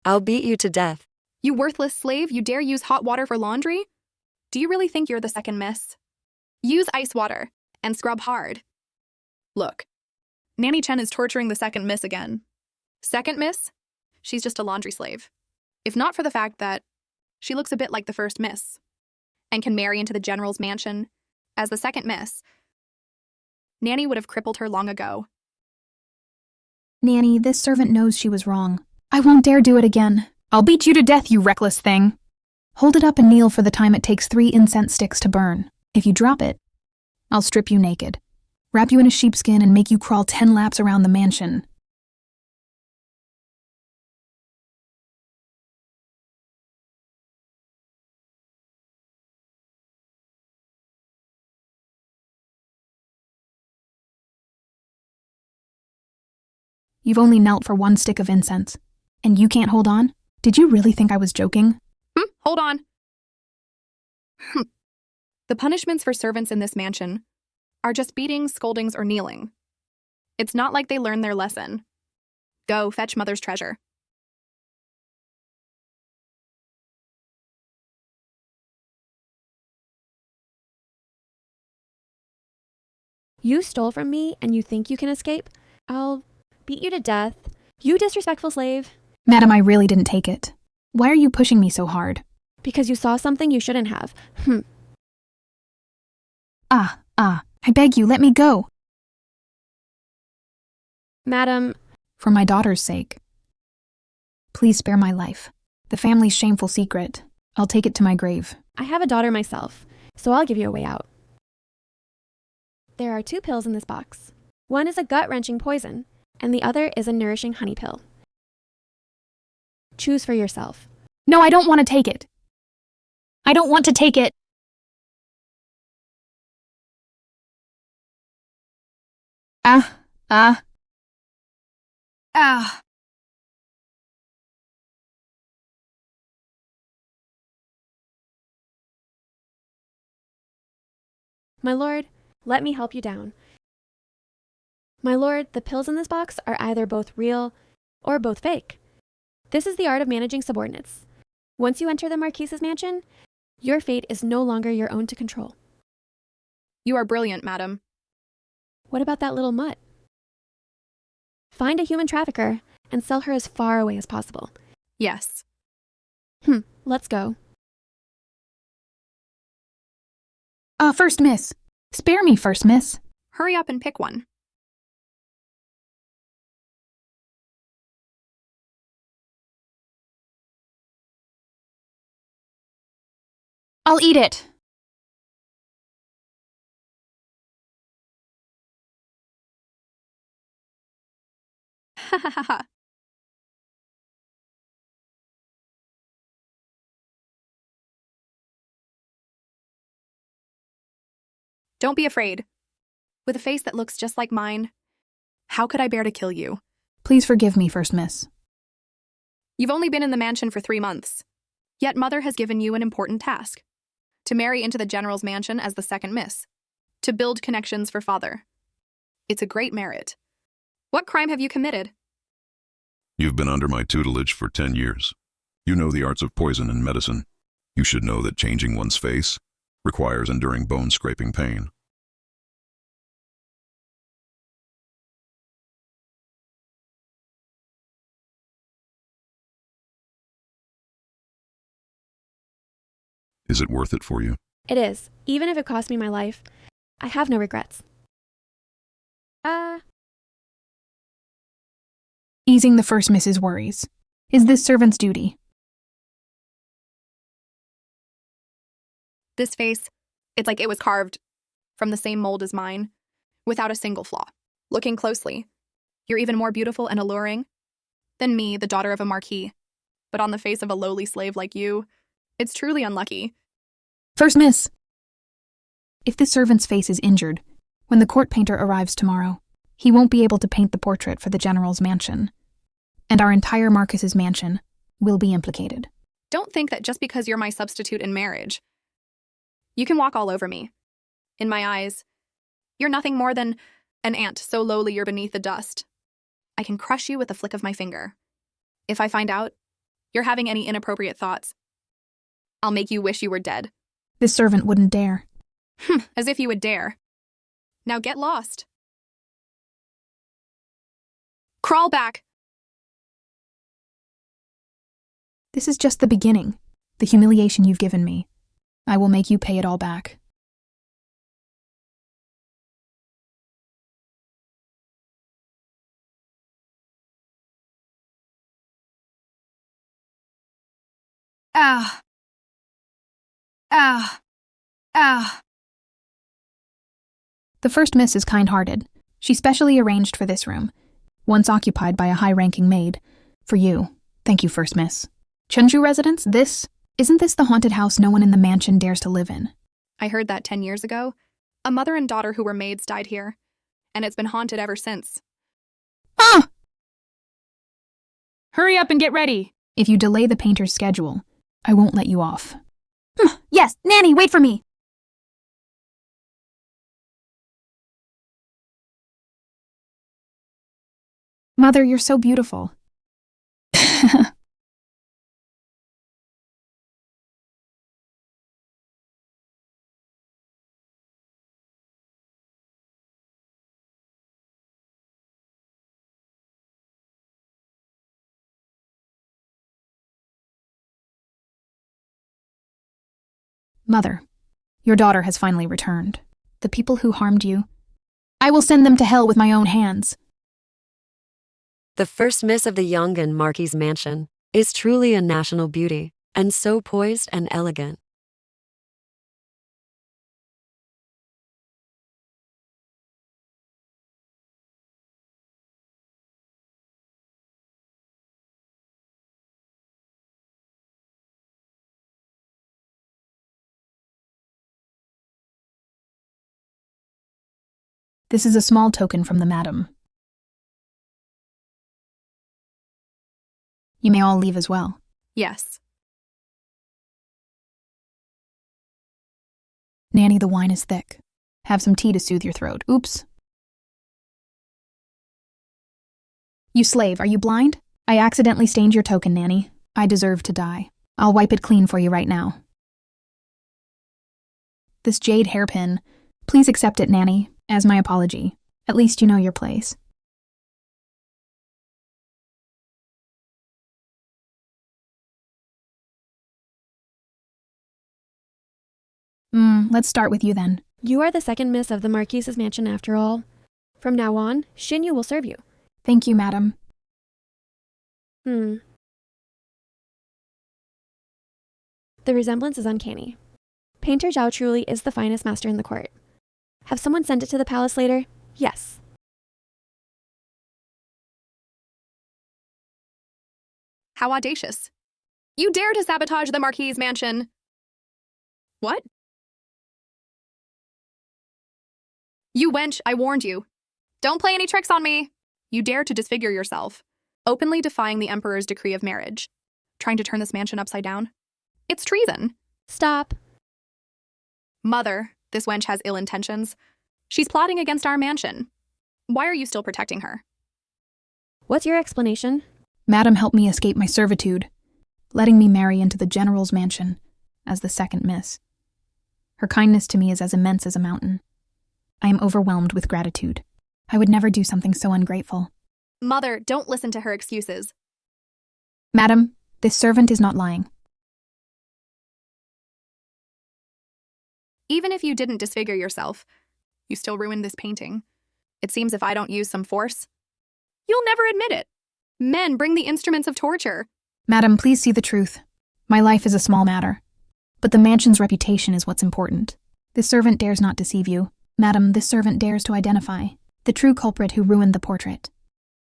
I'll beat you to death. You worthless slave, you dare use hot water for laundry? Do you really think you're the second miss? Use ice water and scrub hard. Look, Nanny Chen is torturing the second miss again. Second miss? She's just a laundry slave. If not for the fact that she looks a bit like the first miss and can marry into the general's mansion as the second miss, Nanny would have crippled her long ago. Nanny, this servant knows she was wrong. I won't dare do it again. I'll beat you to death, you reckless thing. Hold it up and kneel for the time it takes 3 incense sticks to burn. If you drop it, I'll strip you naked, wrap you in a sheepskin, and make you crawl 10 laps around the mansion. You've only knelt for 1 stick of incense, and you can't hold on? Did you really think I was joking? Hold on. The punishments for servants in this mansion are just beatings, scoldings, or kneeling. It's not like they learned their lesson. Go, fetch mother's treasure. You stole from me and you think you can escape? I'll beat you to death. You disrespectful slave. Madam, I really didn't take it. Why are you pushing me so hard? Because you saw something you shouldn't have. I beg you, let me go. Madam. For my daughter's sake. Please spare my life. The family's shameful secret. I'll take it to my grave. I have a daughter myself, so I'll give you a way out. There are 2 pills in this box. One is a gut-wrenching poison, and the other is a nourishing honey pill. Choose for yourself. No, I don't want to take it. I don't want to take it. My lord, let me help you down. My lord, the pills in this box are either both real or both fake. This is the art of managing subordinates. Once you enter the Marquis's mansion, your fate is no longer your own to control. You are brilliant, madam. What about that little mutt? Find a human trafficker and sell her as far away as possible. Yes. Let's go. First miss. Spare me, first miss. Hurry up and pick one. I'll eat it. Ha ha ha ha. Don't be afraid. With a face that looks just like mine, how could I bear to kill you? Please forgive me, first miss. You've only been in the mansion for 3 months, yet mother has given you an important task. To marry into the general's mansion as the second miss. To build connections for father. It's a great merit. What crime have you committed? You've been under my tutelage for 10 years. You know the arts of poison and medicine. You should know that changing one's face requires enduring bone-scraping pain. Is it worth it for you? It is. Even if it cost me my life, I have no regrets. Easing the first miss's worries is this servant's duty. This face, it's like it was carved from the same mold as mine, without a single flaw. Looking closely, you're even more beautiful and alluring than me, the daughter of a marquis. But on the face of a lowly slave like you, it's truly unlucky. First miss. If this servant's face is injured, when the court painter arrives tomorrow, he won't be able to paint the portrait for the general's mansion. And our entire Marquis's mansion will be implicated. Don't think that just because you're my substitute in marriage, you can walk all over me. In my eyes, you're nothing more than an ant so lowly you're beneath the dust. I can crush you with a flick of my finger. If I find out, You're having any inappropriate thoughts. I'll make you wish you were dead. This servant wouldn't dare. As if you would dare. Now get lost. Crawl back. This is just the beginning. The humiliation you've given me. I will make you pay it all back. Ah. Ah. Ah. The first miss is kind-hearted. She specially arranged for this room, once occupied by a high-ranking maid. For you. Thank you, first miss. Chunju residence, isn't this the haunted house no one in the mansion dares to live in? I heard that 10 years ago. A mother and daughter who were maids died here, and it's been haunted ever since. Ah! Hurry up and get ready. If you delay the painter's schedule, I won't let you off. Yes, Nanny, wait for me. Mother, you're so beautiful. Mother, your daughter has finally returned. The people who harmed you, I will send them to hell with my own hands. The first miss of the young and Marquis mansion is truly a national beauty, and so poised and elegant. This is a small token from the madam. You may all leave as well. Yes. Nanny, the wine is thick. Have some tea to soothe your throat. Oops. You slave, are you blind? I accidentally stained your token, Nanny. I deserve to die. I'll wipe it clean for you right now. This jade hairpin, please accept it, Nanny, as my apology. At least you know your place. Let's start with you then. You are the second miss of the Marquis's mansion after all. From now on, Shinyu will serve you. Thank you, madam. The resemblance is uncanny. Painter Zhao truly is the finest master in the court. Have someone send it to the palace later? Yes. How audacious. You dare to sabotage the Marquis' mansion. What? You wench, I warned you. Don't play any tricks on me. You dare to disfigure yourself, openly defying the Emperor's decree of marriage, trying to turn this mansion upside down. It's treason. Stop. Mother, this wench has ill intentions. She's plotting against our mansion. Why are you still protecting her? What's your explanation? Madam helped me escape my servitude, letting me marry into the general's mansion as the second miss. Her kindness to me is as immense as a mountain. I am overwhelmed with gratitude. I would never do something so ungrateful. Mother, don't listen to her excuses. Madam, this servant is not lying. Even if you didn't disfigure yourself, you still ruined this painting. It seems if I don't use some force, you'll never admit it. Men, bring the instruments of torture. Madam, please see the truth. My life is a small matter, but the mansion's reputation is what's important. This servant dares not deceive you. Madam, this servant dares to identify the true culprit who ruined the portrait.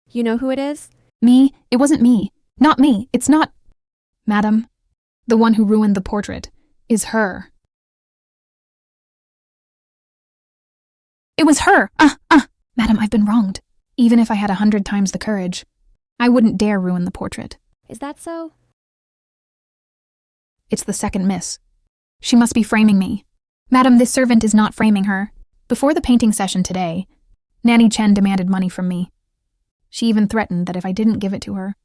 You know who it is? Me? It wasn't me. Not me. It's not... Madam, the one who ruined the portrait is her. It was her! Madam, I've been wronged. Even if I had 100 times the courage, I wouldn't dare ruin the portrait. Is that so? It's the second miss. She must be framing me. Madam, this servant is not framing her. Before the painting session today, Nanny Chen demanded money from me. She even threatened that if I didn't give it to her,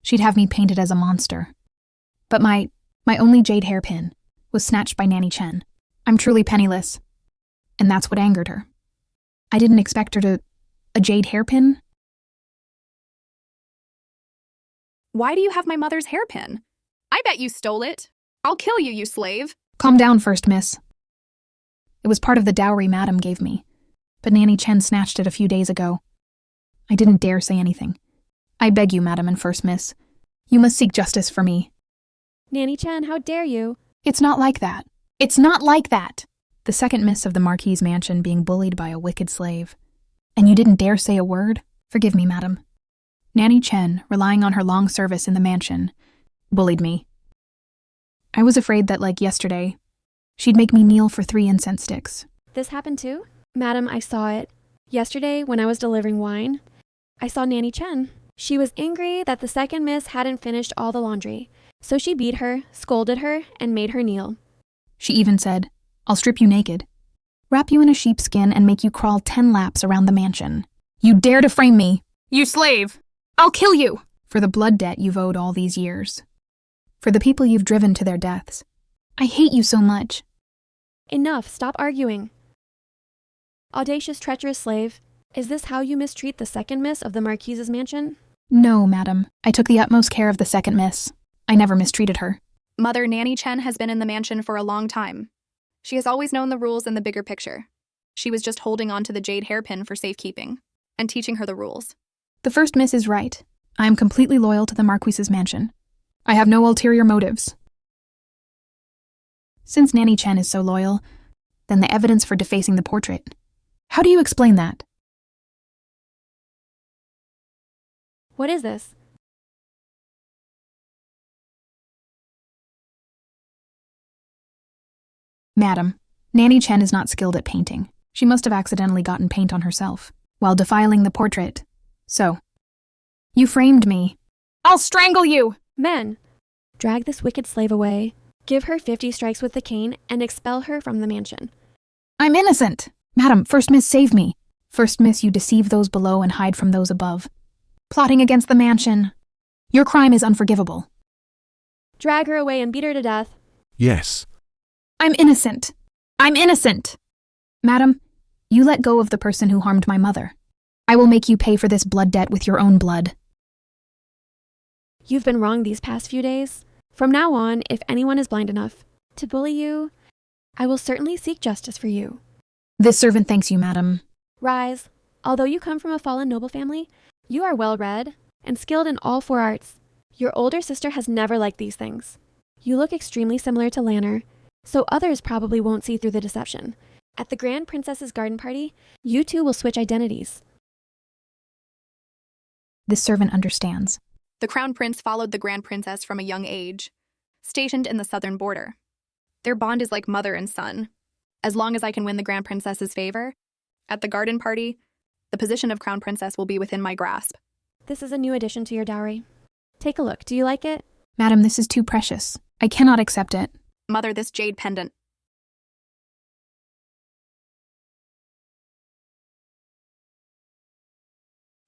she'd have me painted as a monster. But my only jade hairpin was snatched by Nanny Chen. I'm truly penniless. And that's what angered her. I didn't expect her to... a jade hairpin? Why do you have my mother's hairpin? I bet you stole it. I'll kill you, you slave. Calm down first, miss. It was part of the dowry Madam gave me, but Nanny Chen snatched it a few days ago. I didn't dare say anything. I beg you, Madam and First Miss, you must seek justice for me. Nanny Chen, how dare you? It's not like that. It's not like that! The second miss of the Marquis' mansion being bullied by a wicked slave. And you didn't dare say a word? Forgive me, Madam. Nanny Chen, relying on her long service in the mansion, bullied me. I was afraid that, like yesterday, she'd make me kneel for 3 incense sticks. This happened too? Madam, I saw it. Yesterday, when I was delivering wine, I saw Nanny Chen. She was angry that the second miss hadn't finished all the laundry, so she beat her, scolded her, and made her kneel. She even said, "I'll strip you naked, wrap you in a sheepskin, and make you crawl 10 laps around the mansion. You dare to frame me! You slave! I'll kill you! For the blood debt you've owed all these years. For the people you've driven to their deaths. I hate you so much." Enough, stop arguing. Audacious, treacherous slave, is this how you mistreat the second miss of the Marquis' mansion? No, Madam. I took the utmost care of the second miss. I never mistreated her. Mother Nanny Chen has been in the mansion for a long time. She has always known the rules and the bigger picture. She was just holding on to the jade hairpin for safekeeping and teaching her the rules. The first miss is right. I am completely loyal to the Marquis' mansion. I have no ulterior motives. Since Nanny Chen is so loyal, then the evidence for defacing the portrait. How do you explain that? What is this? Madam, Nanny Chen is not skilled at painting. She must have accidentally gotten paint on herself while defiling the portrait. So, you framed me. I'll strangle you! Men, drag this wicked slave away, give her 50 strikes with the cane, and expel her from the mansion. I'm innocent! Madam, First Miss, save me. First Miss, you deceive those below and hide from those above. Plotting against the mansion. Your crime is unforgivable. Drag her away and beat her to death. Yes. I'm innocent. I'm innocent! Madam, you let go of the person who harmed my mother. I will make you pay for this blood debt with your own blood. You've been wrong these past few days. From now on, if anyone is blind enough to bully you, I will certainly seek justice for you. This servant thanks you, Madam. Rise. Although you come from a fallen noble family, you are well-read and skilled in all 4 arts. Your older sister has never liked these things. You look extremely similar to Lanner, so others probably won't see through the deception. At the Grand Princess's garden party, you two will switch identities. This servant understands. The Crown Prince followed the Grand Princess from a young age, stationed in the southern border. Their bond is like mother and son. As long as I can win the Grand Princess's favor, at the garden party, the position of Crown Princess will be within my grasp. This is a new addition to your dowry. Take a look. Do you like it? Madam, this is too precious. I cannot accept it. Mother, this jade pendant.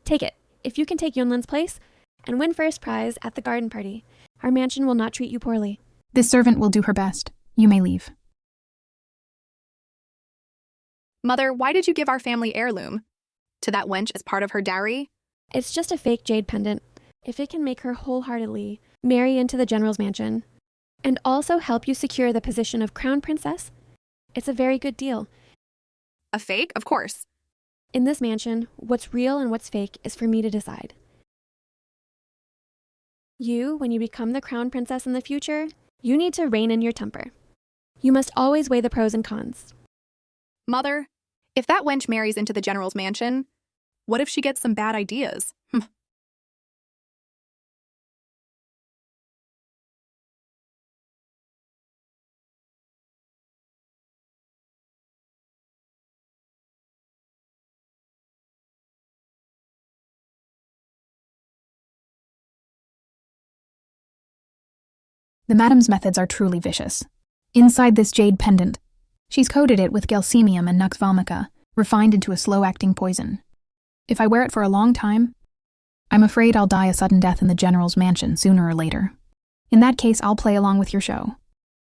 Take it. If you can take Yunlin's place and win first prize at the garden party, our mansion will not treat you poorly. This servant will do her best. You may leave. Mother, why did you give our family heirloom to that wench as part of her dowry? It's just a fake jade pendant. If it can make her wholeheartedly marry into the general's mansion and also help you secure the position of crown princess, it's a very good deal. A fake? Of course. In this mansion, what's real and what's fake is for me to decide. You, when you become the crown princess in the future, you need to rein in your temper. You must always weigh the pros and cons. Mother, if that wench marries into the general's mansion, what if she gets some bad ideas? The madam's methods are truly vicious. Inside this jade pendant, she's coated it with gelsemium and nux vomica, refined into a slow-acting poison. If I wear it for a long time, I'm afraid I'll die a sudden death in the general's mansion sooner or later. In that case, I'll play along with your show.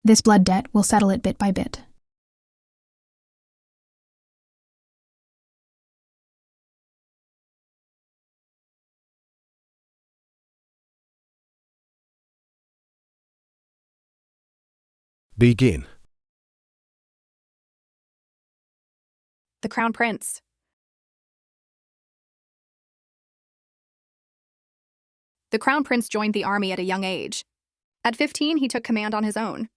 This blood debt will settle it bit by bit. Begin. The Crown Prince. The Crown Prince joined the army at a young age. At 15, he took command on his own.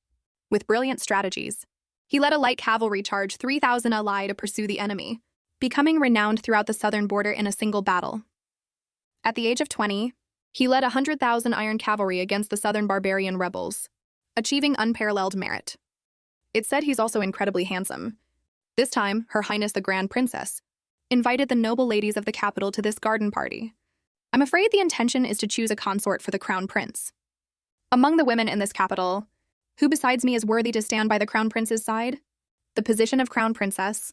With brilliant strategies, he led a light cavalry charge 3,000 ally to pursue the enemy, becoming renowned throughout the southern border in a single battle. At the age of 20, he led 100,000 iron cavalry against the southern barbarian rebels, achieving unparalleled merit. It's said he's also incredibly handsome. This time, Her Highness the Grand Princess invited the noble ladies of the capital to this garden party. I'm afraid the intention is to choose a consort for the Crown Prince. Among the women in this capital, who besides me is worthy to stand by the Crown Prince's side? The position of Crown Princess.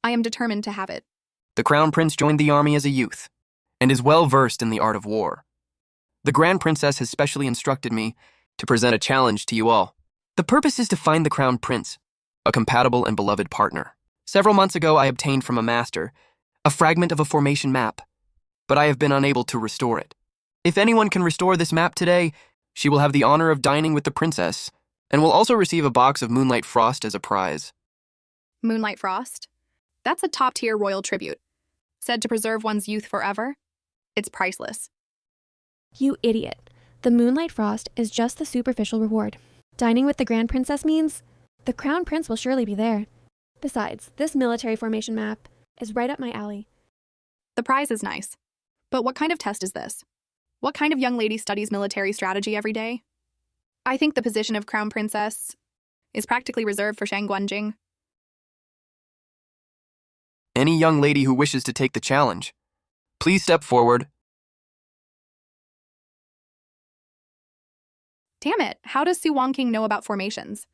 I am determined to have it. The Crown Prince joined the army as a youth, and is well versed in the art of war. The Grand Princess has specially instructed me to present a challenge to you all. The purpose is to find the Crown Prince, a compatible and beloved partner. Several months ago, I obtained from a master a fragment of a formation map, but I have been unable to restore it. If anyone can restore this map today, she will have the honor of dining with the princess, and will also receive a box of Moonlight Frost as a prize. Moonlight Frost? That's a top-tier royal tribute. Said to preserve one's youth forever? It's priceless. You idiot. The Moonlight Frost is just the superficial reward. Dining with the Grand Princess means the Crown Prince will surely be there. Besides, this military formation map is right up my alley. The prize is nice. But what kind of test is this? What kind of young lady studies military strategy every day? I think the position of Crown Princess is practically reserved for Shang Guanjing. Any young lady who wishes to take the challenge, please step forward. Damn it, how does Su Wangking know about formations?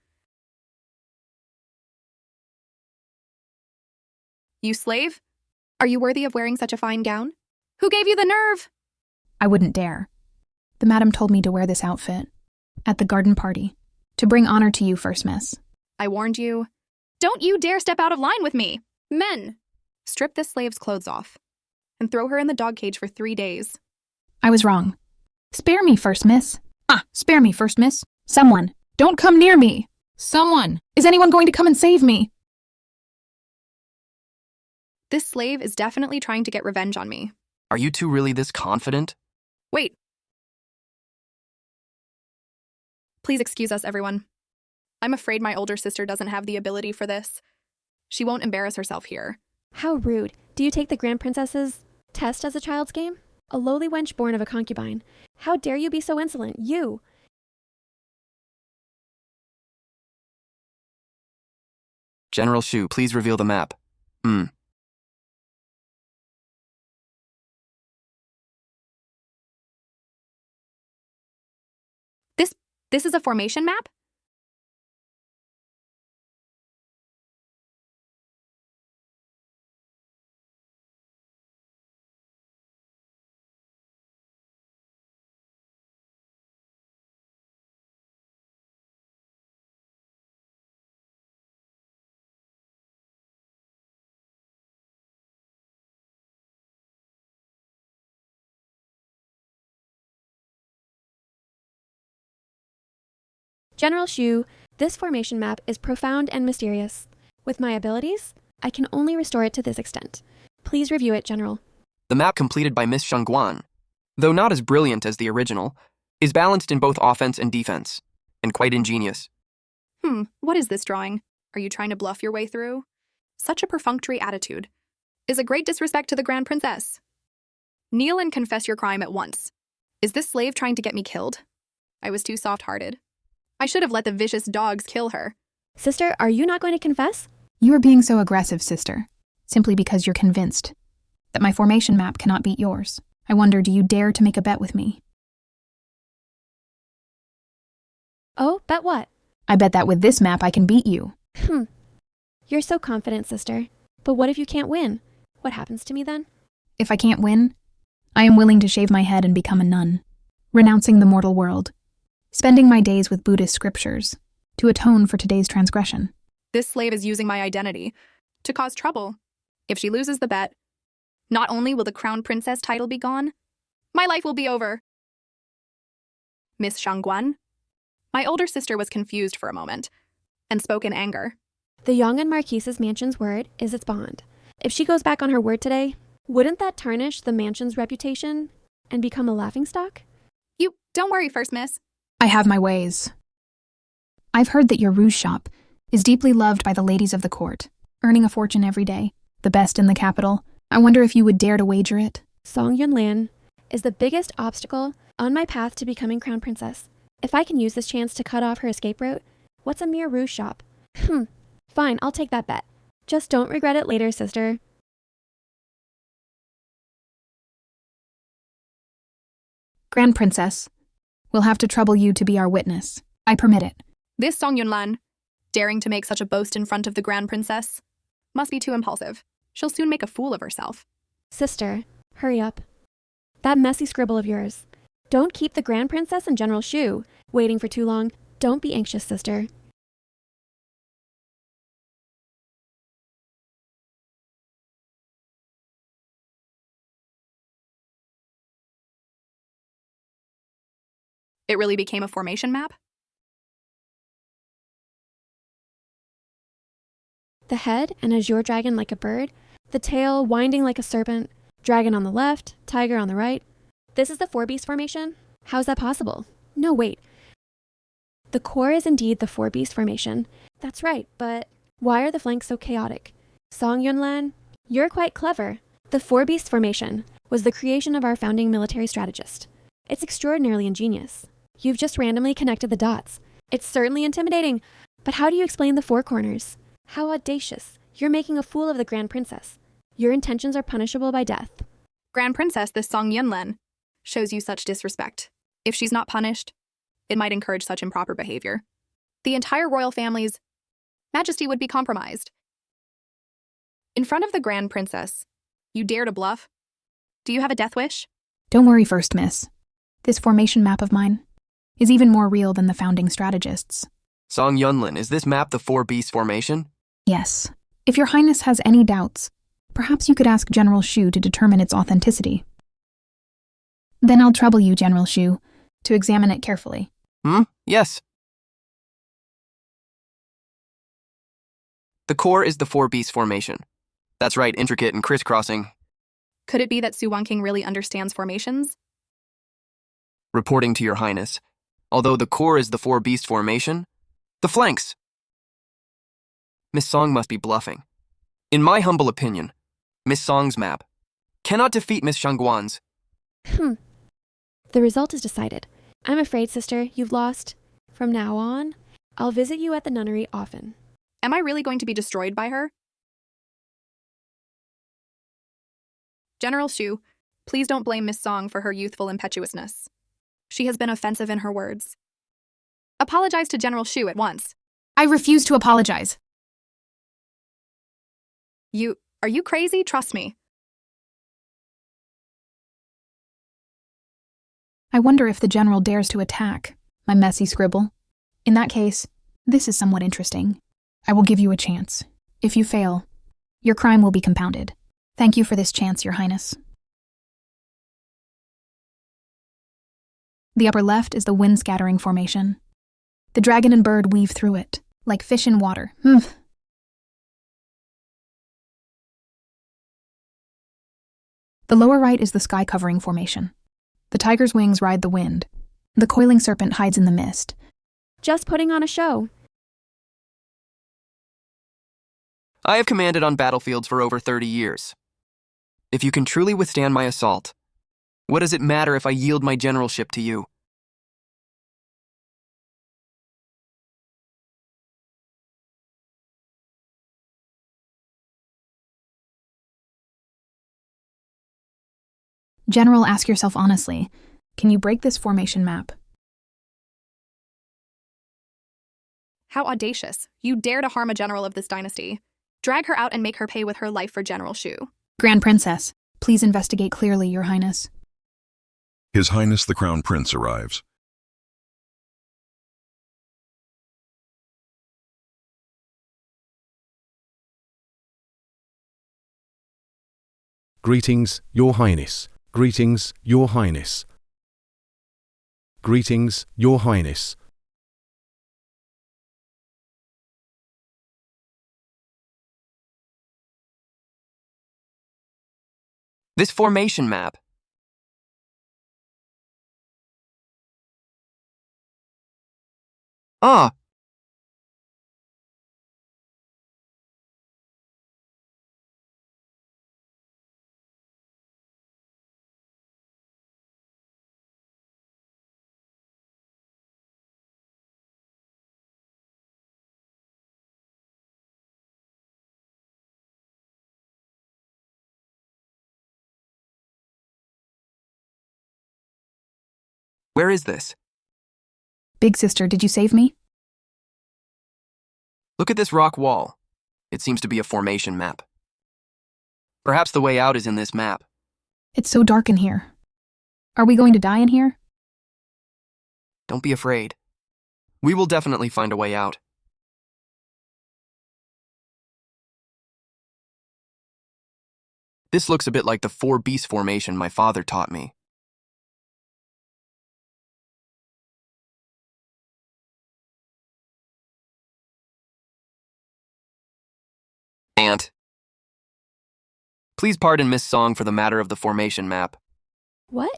You slave? Are you worthy of wearing such a fine gown? Who gave you the nerve? I wouldn't dare. The madam told me to wear this outfit at the garden party to bring honor to you, First Miss. I warned you. Don't you dare step out of line with me! Men! Strip this slave's clothes off and throw her in the dog cage for 3 days. I was wrong. Spare me, First Miss. Spare me, First Miss. Someone. Don't come near me. Someone. Is anyone going to come and save me? This slave is definitely trying to get revenge on me. Are you two really this confident? Wait. Please excuse us, everyone. I'm afraid my older sister doesn't have the ability for this. She won't embarrass herself here. How rude. Do you take the Grand Princess's test as a child's game? A lowly wench born of a concubine. How dare you be so insolent, you! General Shu, please reveal the map. This is a formation map? General Shu, this formation map is profound and mysterious. With my abilities, I can only restore it to this extent. Please review it, General. The map completed by Miss Shangguan, though not as brilliant as the original, is balanced in both offense and defense, and quite ingenious. What is this drawing? Are you trying to bluff your way through? Such a perfunctory attitude is a great disrespect to the Grand Princess. Kneel and confess your crime at once. Is this slave trying to get me killed? I was too soft-hearted. I should have let the vicious dogs kill her. Sister, are you not going to confess? You are being so aggressive, sister, simply because you're convinced that my formation map cannot beat yours. I wonder, do you dare to make a bet with me? Oh, bet what? I bet that with this map I can beat you. You're so confident, sister. But what if you can't win? What happens to me then? If I can't win, I am willing to shave my head and become a nun, renouncing the mortal world, spending my days with Buddhist scriptures to atone for today's transgression. This slave is using my identity to cause trouble. If she loses the bet, not only will the crown princess title be gone, my life will be over. Miss Shangguan, my older sister was confused for a moment and spoke in anger. The young and Marquis's mansion's word is its bond. If she goes back on her word today, wouldn't that tarnish the mansion's reputation and become a laughingstock? You don't worry, First Miss. I have my ways. I've heard that your rouge shop is deeply loved by the ladies of the court, earning a fortune every day, the best in the capital. I wonder if you would dare to wager it? Song Yunlan is the biggest obstacle on my path to becoming crown princess. If I can use this chance to cut off her escape route, what's a mere rouge shop? Fine, I'll take that bet. Just don't regret it later, sister. Grand Princess, we'll have to trouble you to be our witness. I permit it. This Song Yunlan, daring to make such a boast in front of the Grand Princess, must be too impulsive. She'll soon make a fool of herself. Sister, hurry up. That messy scribble of yours. Don't keep the Grand Princess and General Shu waiting for too long. Don't be anxious, sister. It really became a formation map? The head, an azure dragon like a bird, the tail winding like a serpent, dragon on the left, tiger on the right. This is the four-beast formation? How's that possible? No, wait. The core is indeed the four-beast formation. That's right, but why are the flanks so chaotic? Song Yunlan, you're quite clever. The four-beast formation was the creation of our founding military strategist. It's extraordinarily ingenious. You've just randomly connected the dots. It's certainly intimidating, but how do you explain the four corners? How audacious. You're making a fool of the Grand Princess. Your intentions are punishable by death. Grand Princess, this Song Yunlan, shows you such disrespect. If she's not punished, it might encourage such improper behavior. The entire royal family's majesty would be compromised. In front of the Grand Princess, you dare to bluff? Do you have a death wish? Don't worry, First Miss. This formation map of mine is even more real than the founding strategists. Song Yunlin, is this map the four-beast formation? Yes. If your highness has any doubts, perhaps you could ask General Shu to determine its authenticity. Then I'll trouble you, General Shu, to examine it carefully. Yes. The core is the four-beast formation. That's right, intricate and crisscrossing. Could it be that Su Wonking really understands formations? Reporting to your highness, although the core is the four-beast formation, the flanks. Miss Song must be bluffing. In my humble opinion, Miss Song's map cannot defeat Miss Shangguan's. The result is decided. I'm afraid, sister, you've lost. From now on, I'll visit you at the nunnery often. Am I really going to be destroyed by her? General Shu, please don't blame Miss Song for her youthful impetuousness. She has been offensive in her words. Apologize to General Shu at once. I refuse to apologize. Are you crazy? Trust me. I wonder if the general dares to attack my messy scribble. In that case, this is somewhat interesting. I will give you a chance. If you fail, your crime will be compounded. Thank you for this chance, Your Highness. The upper left is the wind-scattering formation. The dragon and bird weave through it, like fish in water. The lower right is the sky-covering formation. The tiger's wings ride the wind. The coiling serpent hides in the mist. Just putting on a show. I have commanded on battlefields for over 30 years. If you can truly withstand my assault, what does it matter if I yield my generalship to you? General, ask yourself honestly, can you break this formation map? How audacious. You dare to harm a general of this dynasty. Drag her out and make her pay with her life for General Shu. Grand Princess, please investigate clearly, Your Highness. His Highness the Crown Prince arrives. Greetings, Your Highness. Greetings, Your Highness. Greetings, Your Highness. This formation map. Ah! Where is this? Big sister, did you save me? Look at this rock wall. It seems to be a formation map. Perhaps the way out is in this map. It's so dark in here. Are we going to die in here? Don't be afraid. We will definitely find a way out. This looks a bit like the 4-beast formation my father taught me. Aunt. Please pardon Miss Song for the matter of the formation map. What?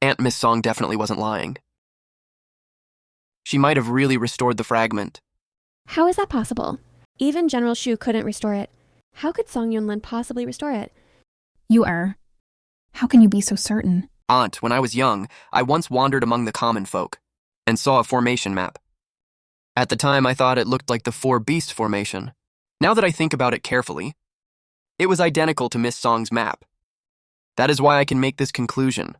Aunt Miss Song definitely wasn't lying. She might have really restored the fragment. How is that possible? Even General Shu couldn't restore it. How could Song Yunlin possibly restore it? You are. How can you be so certain? Aunt, when I was young, I once wandered among the common folk and saw a formation map. At the time, I thought it looked like the 4-beast formation. Now that I think about it carefully, it was identical to Miss Song's map. That is why I can make this conclusion.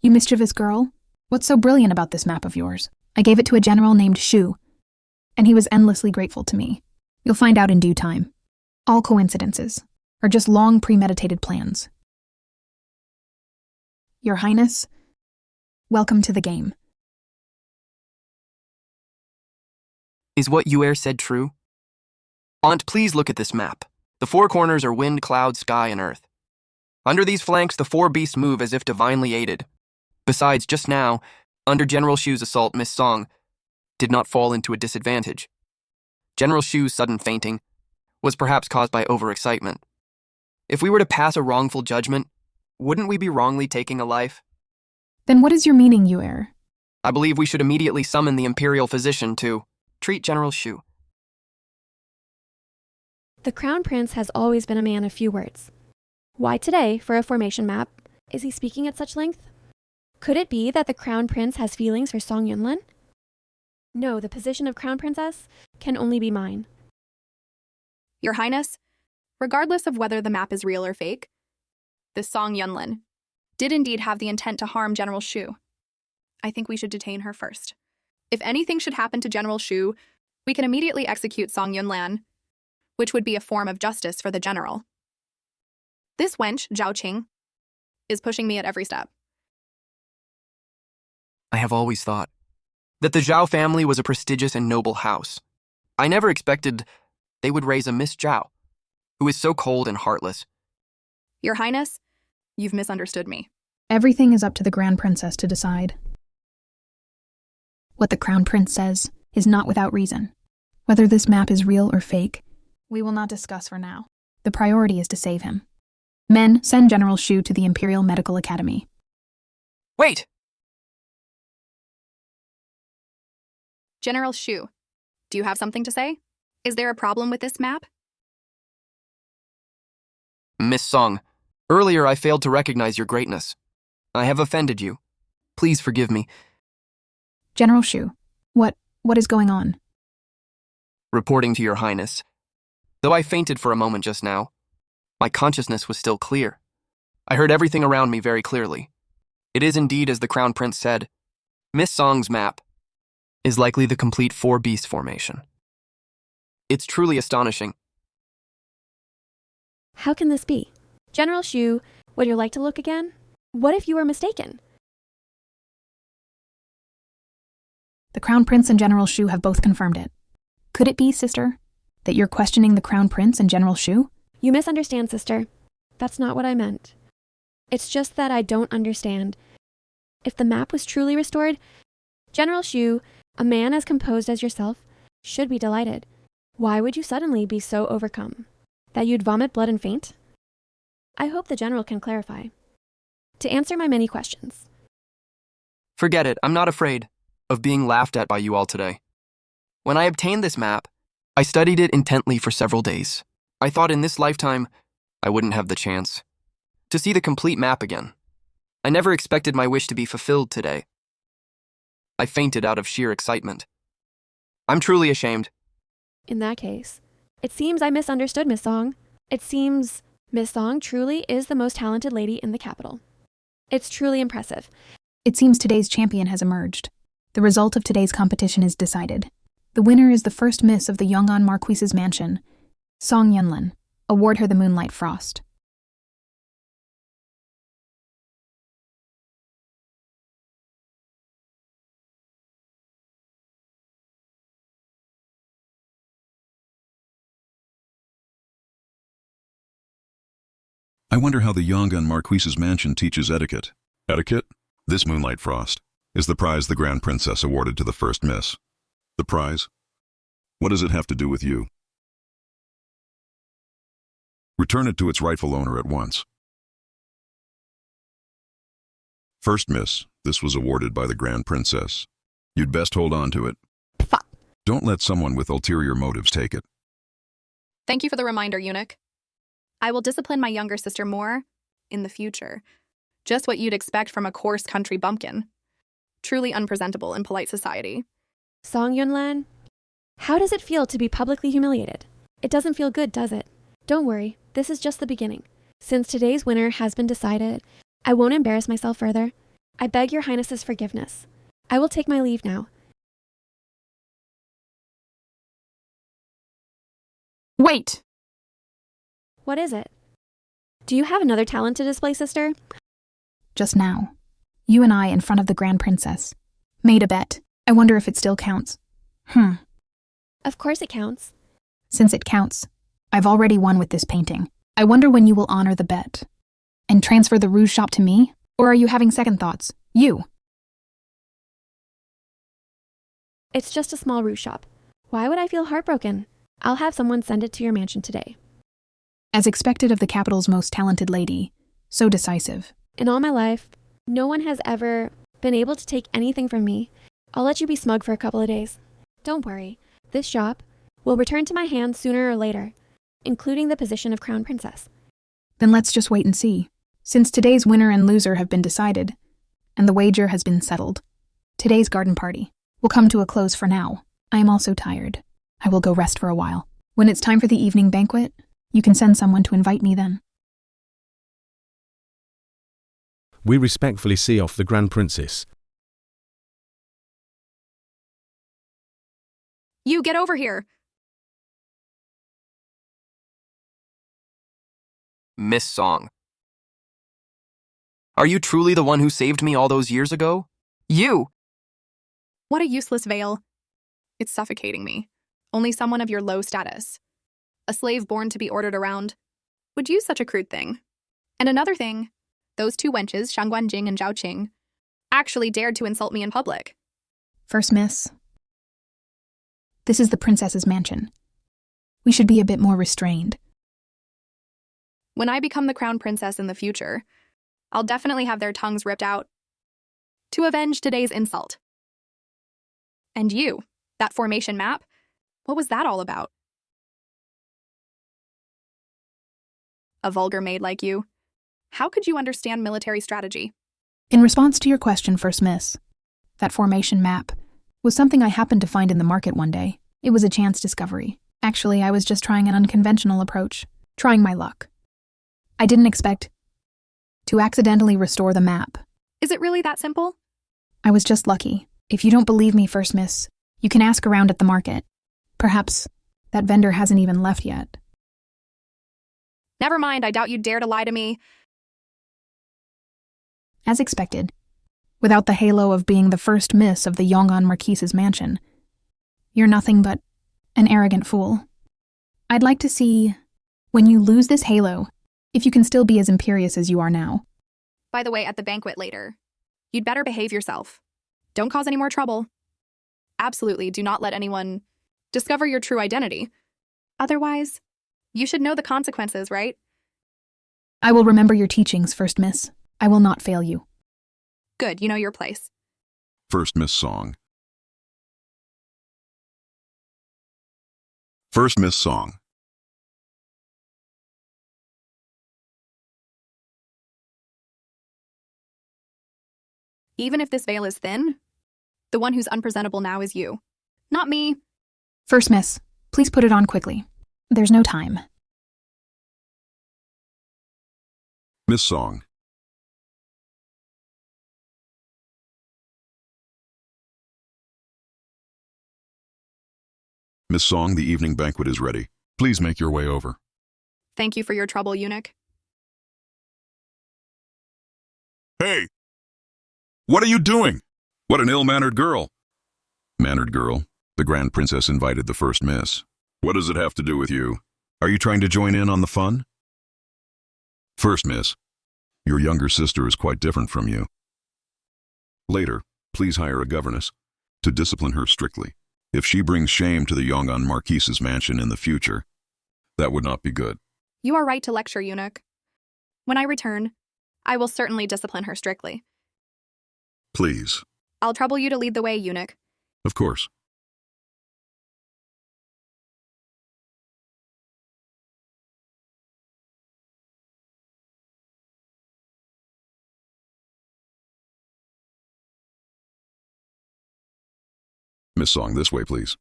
You mischievous girl. What's so brilliant about this map of yours? I gave it to a general named Shu, and he was endlessly grateful to me. You'll find out in due time. All coincidences, or just long premeditated plans. Your Highness, welcome to the game. Is what Yuer said true? Aunt, please look at this map. The 4 corners are wind, cloud, sky, and earth. Under these flanks, the 4 beasts move as if divinely aided. Besides, just now, under General Shu's assault, Miss Song did not fall into a disadvantage. General Shu's sudden fainting was perhaps caused by overexcitement. If we were to pass a wrongful judgment, wouldn't we be wrongly taking a life? Then what is your meaning, Yuer? I believe we should immediately summon the Imperial Physician to treat General Shu. The Crown Prince has always been a man of few words. Why today, for a formation map, is he speaking at such length? Could it be that the Crown Prince has feelings for Song Yunlin? No, the position of Crown Princess can only be mine. Your Highness, regardless of whether the map is real or fake, this Song Yunlin did indeed have the intent to harm General Shu. I think we should detain her first. If anything should happen to General Shu, we can immediately execute Song Yunlan, which would be a form of justice for the general. This wench, Zhao Qing, is pushing me at every step. I have always thought that the Zhao family was a prestigious and noble house. I never expected they would raise a Miss Zhao, who is so cold and heartless. Your Highness, you've misunderstood me. Everything is up to the Grand Princess to decide. What the Crown Prince says is not without reason. Whether this map is real or fake, we will not discuss for now. The priority is to save him. Men, send General Shu to the Imperial Medical Academy. Wait! General Shu, do you have something to say? Is there a problem with this map? Miss Song, earlier I failed to recognize your greatness. I have offended you. Please forgive me. General Shu, what is going on? Reporting to your Highness. Though I fainted for a moment just now, my consciousness was still clear. I heard everything around me very clearly. It is indeed as the Crown Prince said. Miss Song's map is likely the complete 4-beast formation. It's truly astonishing. How can this be? General Shu, would you like to look again? What if you were mistaken? The Crown Prince and General Shu have both confirmed it. Could it be, sister, that you're questioning the Crown Prince and General Shu? You misunderstand, sister. That's not what I meant. It's just that I don't understand. If the map was truly restored, General Shu, a man as composed as yourself, should be delighted. Why would you suddenly be so overcome? That you'd vomit blood and faint? I hope the general can clarify. To answer my many questions. Forget it, I'm not afraid of being laughed at by you all today. When I obtained this map, I studied it intently for several days. I thought in this lifetime, I wouldn't have the chance to see the complete map again. I never expected my wish to be fulfilled today. I fainted out of sheer excitement. I'm truly ashamed. In that case, it seems I misunderstood Miss Song. It seems Miss Song truly is the most talented lady in the capital. It's truly impressive. It seems today's champion has emerged. The result of today's competition is decided. The winner is the first miss of the Yongan Marquis's mansion, Song Yunlin. Award her the Moonlight Frost. I wonder how the Yongan Marquis's mansion teaches etiquette. Etiquette? This Moonlight Frost is the prize the Grand Princess awarded to the first miss. The prize? What does it have to do with you? Return it to its rightful owner at once. First miss, this was awarded by the Grand Princess. You'd best hold on to it. Don't let someone with ulterior motives take it. Thank you for the reminder, eunuch. I will discipline my younger sister more in the future. Just what you'd expect from a coarse country bumpkin. Truly unpresentable in polite society. Song Yunlan, how does it feel to be publicly humiliated? It doesn't feel good, does it? Don't worry, this is just the beginning. Since today's winner has been decided, I won't embarrass myself further. I beg your highness's forgiveness. I will take my leave now. Wait! What is it? Do you have another talent to display, sister? Just now, you and I in front of the Grand Princess. Made a bet. I wonder if it still counts. Of course it counts. Since it counts, I've already won with this painting. I wonder when you will honor the bet. And transfer the rouge shop to me? Or are you having second thoughts? You! It's just a small rouge shop. Why would I feel heartbroken? I'll have someone send it to your mansion today. As expected of the capital's most talented lady, so decisive. In all my life, no one has ever been able to take anything from me. I'll let you be smug for a couple of days. Don't worry, this shop will return to my hands sooner or later, including the position of Crown Princess. Then let's just wait and see. Since today's winner and loser have been decided, and the wager has been settled, today's garden party will come to a close for now. I am also tired. I will go rest for a while. When it's time for the evening banquet, you can send someone to invite me then. We respectfully see off the Grand Princess. You get over here! Miss Song. Are you truly the one who saved me all those years ago? You! What a useless veil. It's suffocating me. Only someone of your low status, a slave born to be ordered around, would use such a crude thing. And another thing, those two wenches, Shang Guanjing and Zhao Qing, actually dared to insult me in public. First miss, this is the princess's mansion. We should be a bit more restrained. When I become the crown princess in the future, I'll definitely have their tongues ripped out to avenge today's insult. And you, that formation map, what was that all about? A vulgar maid like you, how could you understand military strategy? In response to your question, First Miss, that formation map was something I happened to find in the market one day. It was a chance discovery. Actually, I was just trying an unconventional approach, trying my luck. I didn't expect to accidentally restore the map. Is it really that simple? I was just lucky. If you don't believe me, First Miss, you can ask around at the market. Perhaps that vendor hasn't even left yet. Never mind, I doubt you'd dare to lie to me. As expected, without the halo of being the first miss of the Yongan Marquis's mansion. You're nothing but an arrogant fool. I'd like to see, when you lose this halo, if you can still be as imperious as you are now. By the way, at the banquet later, you'd better behave yourself. Don't cause any more trouble. Absolutely, do not let anyone discover your true identity. Otherwise, you should know the consequences, right? I will remember your teachings, First Miss. I will not fail you. Good, you know your place. First Miss Song. First Miss Song. Even if this veil is thin, the one who's unpresentable now is you, not me. First Miss, please put it on quickly. There's no time. Miss Song. Miss Song, the evening banquet is ready. Please make your way over. Thank you for your trouble, eunuch. Hey! What are you doing? What an ill-mannered girl. Mannered girl? The Grand Princess invited the First Miss. What does it have to do with you? Are you trying to join in on the fun? First Miss, your younger sister is quite different from you. Later, please hire a governess to discipline her strictly. If she brings shame to the Yongan Marquis's mansion in the future, that would not be good. You are right to lecture, eunuch. When I return, I will certainly discipline her strictly. Please. I'll trouble you to lead the way, eunuch. Of course. Miss Song, this way, please.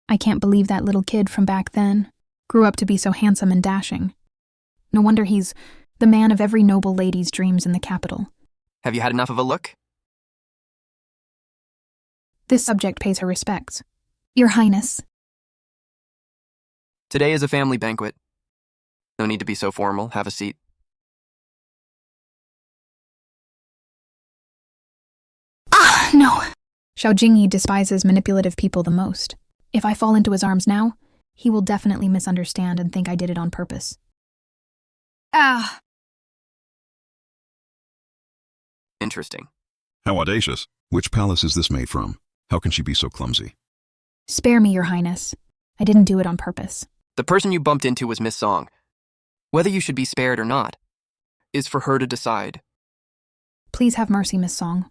I can't believe that little kid from back then grew up to be so handsome and dashing. No wonder he's the man of every noble lady's dreams in the capital. Have you had enough of a look? This subject pays her respects. Your Highness. Today is a family banquet. No need to be so formal. Have a seat. Ah, no. Xiao Jingyi despises manipulative people the most. If I fall into his arms now, he will definitely misunderstand and think I did it on purpose. Ah. Interesting. How audacious. Which palace is this made from? How can she be so clumsy? Spare me, Your Highness. I didn't do it on purpose. The person you bumped into was Miss Song. Whether you should be spared or not is for her to decide. Please have mercy, Miss Song.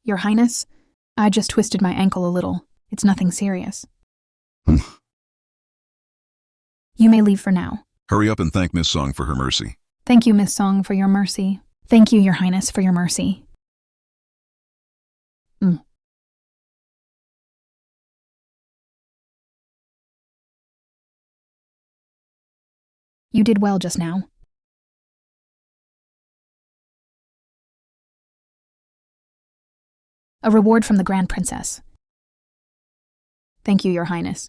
Your Highness, I just twisted my ankle a little. It's nothing serious. You may leave for now. Hurry up and thank Miss Song for her mercy. Thank you, Miss Song, for your mercy. Thank you, Your Highness, for your mercy. You did well just now. A reward from the Grand Princess. Thank you, Your Highness.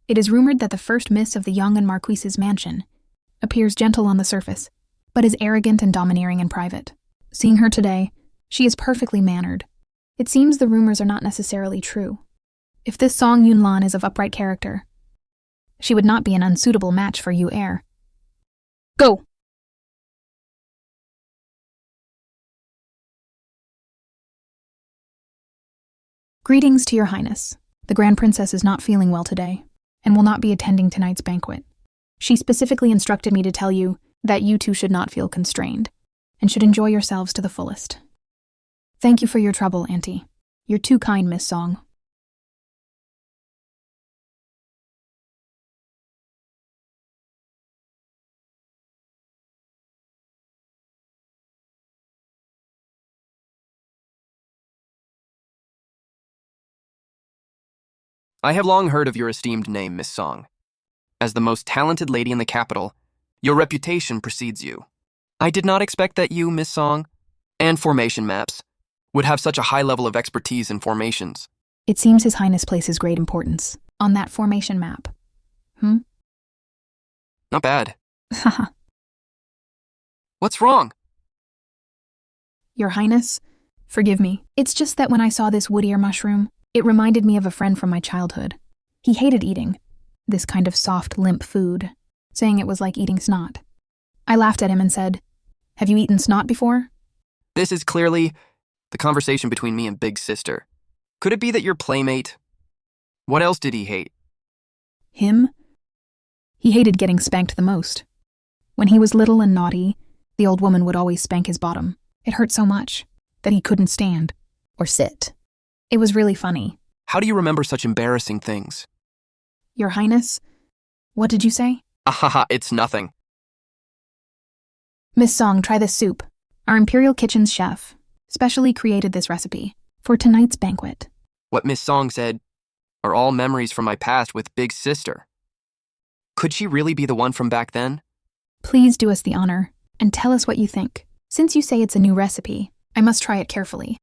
It is rumored that the first miss of the Yongan Marquis's mansion appears gentle on the surface, but is arrogant and domineering in private. Seeing her today, she is perfectly mannered. It seems the rumors are not necessarily true. If this Song Yunlan is of upright character, she would not be an unsuitable match for you heir. Go! Greetings to Your Highness. The Grand Princess is not feeling well today, and will not be attending tonight's banquet. She specifically instructed me to tell you that you two should not feel constrained, and should enjoy yourselves to the fullest. Thank you for your trouble, Auntie. You're too kind, Miss Song. I have long heard of your esteemed name, Miss Song. As the most talented lady in the capital, your reputation precedes you. I did not expect that you, Miss Song, and formation maps, would have such a high level of expertise in formations. It seems His Highness places great importance on that formation map. Not bad. Haha. What's wrong? Your Highness, forgive me. It's just that when I saw this wood ear mushroom, it reminded me of a friend from my childhood. He hated eating this kind of soft, limp food, saying it was like eating snot. I laughed at him and said, "Have you eaten snot before?" This is clearly the conversation between me and Big Sister. Could it be that your playmate? What else did he hate? Him? He hated getting spanked the most. When he was little and naughty, the old woman would always spank his bottom. It hurt so much that he couldn't stand or sit. It was really funny. How do you remember such embarrassing things? Your Highness, what did you say? Ahaha, it's nothing. Miss Song, try this soup. Our Imperial Kitchen's chef specially created this recipe for tonight's banquet. What Miss Song said are all memories from my past with Big Sister. Could she really be the one from back then? Please do us the honor and tell us what you think. Since you say it's a new recipe, I must try it carefully.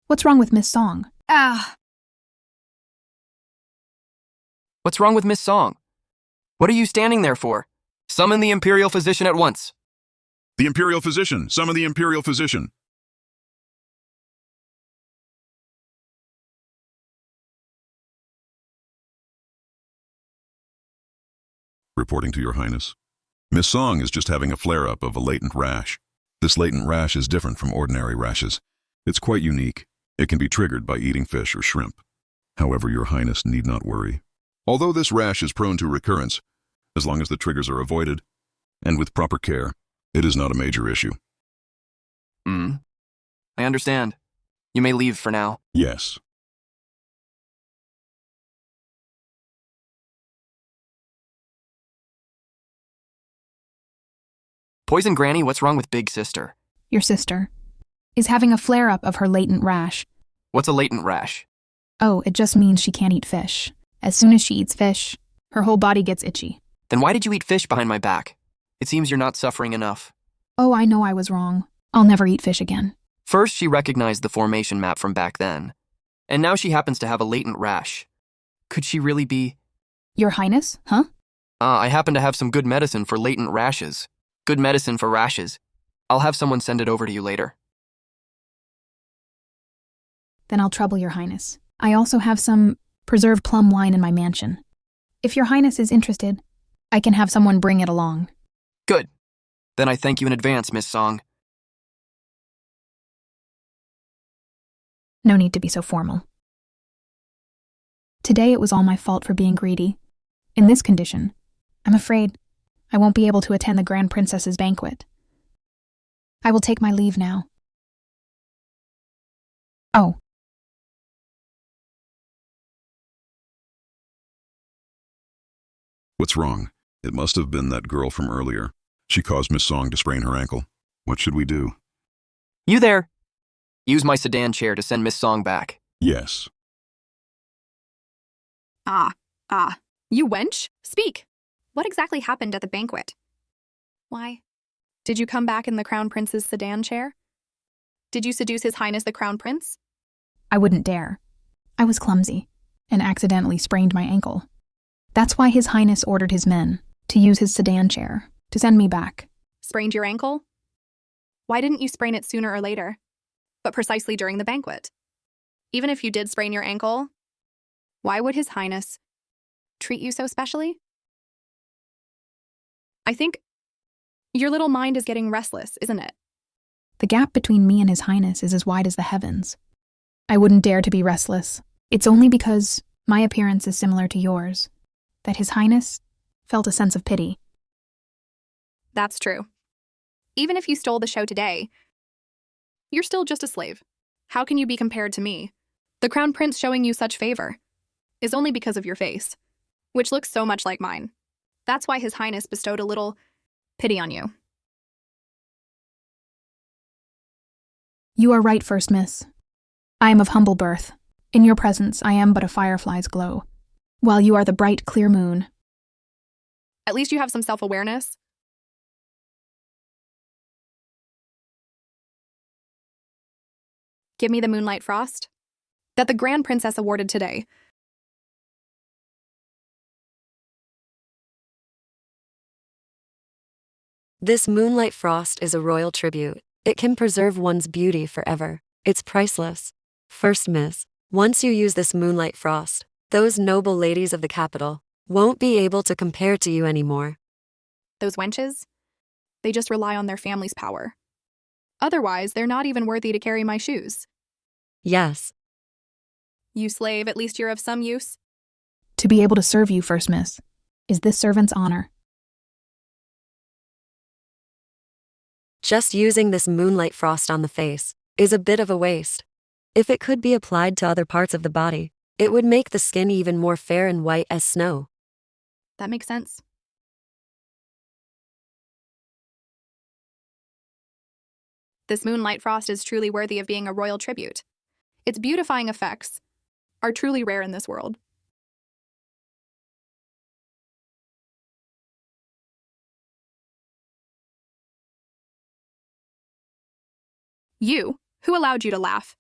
What's wrong with Miss Song? What's wrong with Miss Song? What are you standing there for? Summon the Imperial Physician at once. The Imperial Physician! Summon the Imperial Physician! Reporting to Your Highness. Miss Song is just having a flare-up of a latent rash. This latent rash is different from ordinary rashes. It's quite unique. It can be triggered by eating fish or shrimp. However, Your Highness need not worry. Although this rash is prone to recurrence, as long as the triggers are avoided, and with proper care, it is not a major issue. I understand. You may leave for now. Yes. Poison Granny, what's wrong with Big Sister? Your sister is having a flare-up of her latent rash. What's a latent rash? Oh, it just means she can't eat fish. As soon as she eats fish, her whole body gets itchy. Then why did you eat fish behind my back? It seems you're not suffering enough. Oh, I know I was wrong. I'll never eat fish again. First, she recognized the formation map from back then, and now she happens to have a latent rash. Could she really be? Your Highness, huh? I happen to have some good medicine for latent rashes. Good medicine for rashes. I'll have someone send it over to you later. Then I'll trouble Your Highness. I also have some preserved plum wine in my mansion. If Your Highness is interested, I can have someone bring it along. Good. Then I thank you in advance, Miss Song. No need to be so formal. Today it was all my fault for being greedy. In this condition, I'm afraid I won't be able to attend the Grand Princess's banquet. I will take my leave now. Oh. What's wrong? It must have been that girl from earlier. She caused Miss Song to sprain her ankle. What should we do? You there? Use my sedan chair to send Miss Song back. Yes. You wench? Speak. What exactly happened at the banquet? Why? Did you come back in the Crown Prince's sedan chair? Did you seduce His Highness the Crown Prince? I wouldn't dare. I was clumsy and accidentally sprained my ankle. That's why His Highness ordered his men to use his sedan chair to send me back. Sprained your ankle? Why didn't you sprain it sooner or later? But precisely during the banquet. Even if you did sprain your ankle, why would His Highness treat you so specially? I think your little mind is getting restless, isn't it? The gap between me and His Highness is as wide as the heavens. I wouldn't dare to be restless. It's only because my appearance is similar to yours that His Highness felt a sense of pity. That's true. Even if you stole the show today, you're still just a slave. How can you be compared to me? The Crown Prince showing you such favor is only because of your face. which looks so much like mine. That's why His Highness bestowed a little pity on you. You are right, First Miss. I am of humble birth. In your presence, I am but a firefly's glow, while you are the bright, clear moon. At least you have some self-awareness. Give me the Moonlight Frost that the Grand Princess awarded today. This Moonlight Frost is a royal tribute. It can preserve one's beauty forever. It's priceless. First Miss, once you use this Moonlight Frost, those noble ladies of the capital won't be able to compare to you anymore. Those wenches, they just rely on their family's power. Otherwise, they're not even worthy to carry my shoes. Yes. You slave, at least you're of some use. To be able to serve you, First Miss, is this servant's honor. Just using this Moonlight Frost on the face is a bit of a waste. If it could be applied to other parts of the body, it would make the skin even more fair and white as snow. That makes sense. This Moonlight Frost is truly worthy of being a royal tribute. Its beautifying effects are truly rare in this world. You, who allowed you to laugh?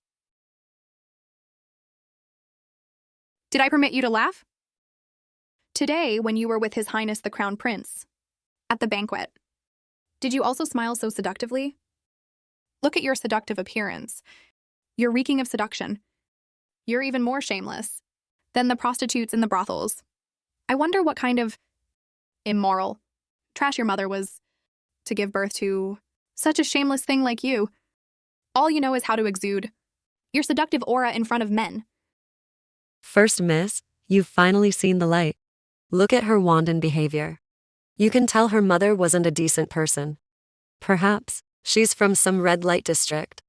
Did I permit you to laugh? Today, when you were with His Highness the Crown Prince, at the banquet, did you also smile so seductively? Look at your seductive appearance. You're reeking of seduction. You're even more shameless than the prostitutes in the brothels. I wonder what kind of immoral trash your mother was to give birth to such a shameless thing like you. All you know is how to exude your seductive aura in front of men. First Miss, you've finally seen the light. Look at her wanton behavior. You can tell her mother wasn't a decent person. Perhaps she's from some red light district.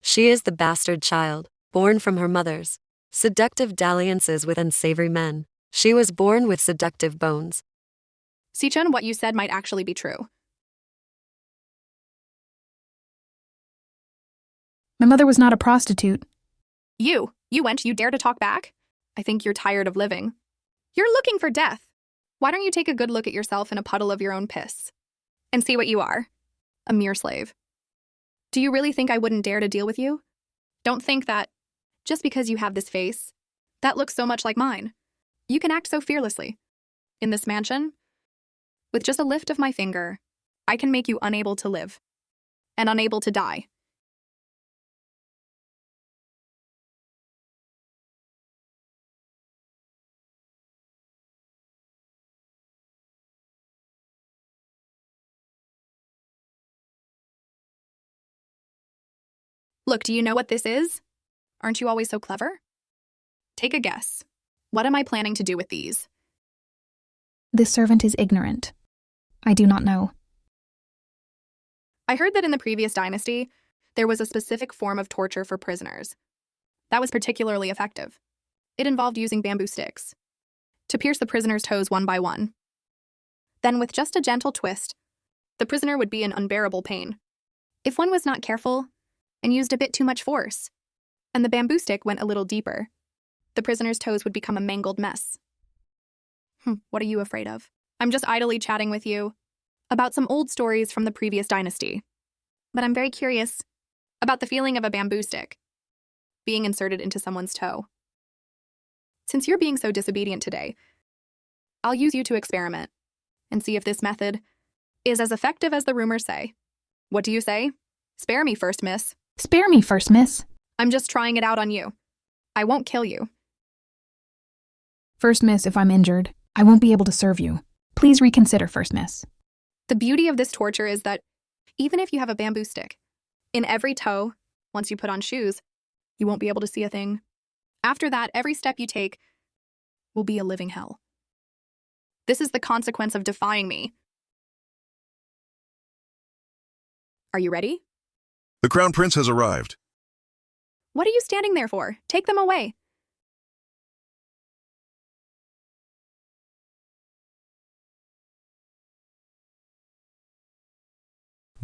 She is the bastard child, born from her mother's seductive dalliances with unsavory men. She was born with seductive bones. Sichun, what you said might actually be true. My mother was not a prostitute. You dare to talk back? I think you're tired of living. You're looking for death. Why don't you take a good look at yourself in a puddle of your own piss and see what you are? A mere slave. Do you really think I wouldn't dare to deal with you? Don't think that just because you have this face that looks so much like mine, you can act so fearlessly. In this mansion, with just a lift of my finger, I can make you unable to live and unable to die. Look, do you know what this is? Aren't you always so clever? Take a guess. What am I planning to do with these? This servant is ignorant. I do not know. I heard that in the previous dynasty, there was a specific form of torture for prisoners. That was particularly effective. It involved using bamboo sticks to pierce the prisoner's toes one by one. Then, with just a gentle twist, the prisoner would be in unbearable pain. If one was not careful and used a bit too much force, and the bamboo stick went a little deeper, the prisoner's toes would become a mangled mess. What are you afraid of? I'm just idly chatting with you about some old stories from the previous dynasty. But I'm very curious about the feeling of a bamboo stick being inserted into someone's toe. Since you're being so disobedient today, I'll use you to experiment and see if this method is as effective as the rumors say. What do you say? Spare me, First Miss. Spare me, First Miss. I'm just trying it out on you. I won't kill you. First Miss, if I'm injured, I won't be able to serve you. Please reconsider, First Miss. The beauty of this torture is that even if you have a bamboo stick, in every toe, once you put on shoes, you won't be able to see a thing. After that, every step you take will be a living hell. This is the consequence of defying me. Are you ready? The Crown Prince has arrived. What are you standing there for? Take them away.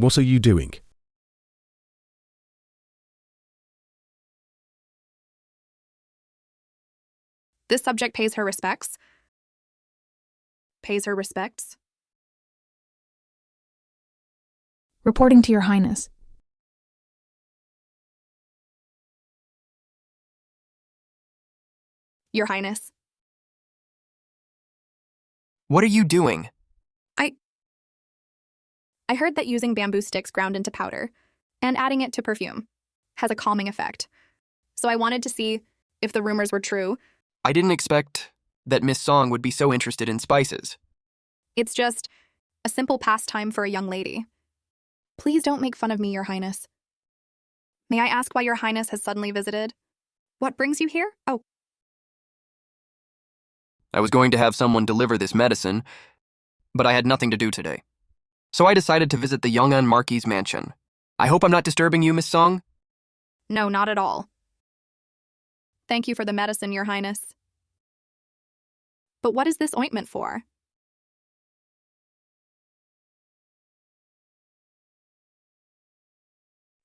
What are you doing? This subject pays her respects. Pays her respects. Reporting to Your Highness. Your Highness. What are you doing? I heard that using bamboo sticks ground into powder and adding it to perfume has a calming effect. So I wanted to see if the rumors were true. I didn't expect that Miss Song would be so interested in spices. It's just a simple pastime for a young lady. Please don't make fun of me, Your Highness. May I ask why Your Highness has suddenly visited? What brings you here? Oh, I was going to have someone deliver this medicine, but I had nothing to do today. So I decided to visit the young Marquis' mansion. I hope I'm not disturbing you, Miss Song? no, not at all. Thank you for the medicine, Your Highness. But what is this ointment for?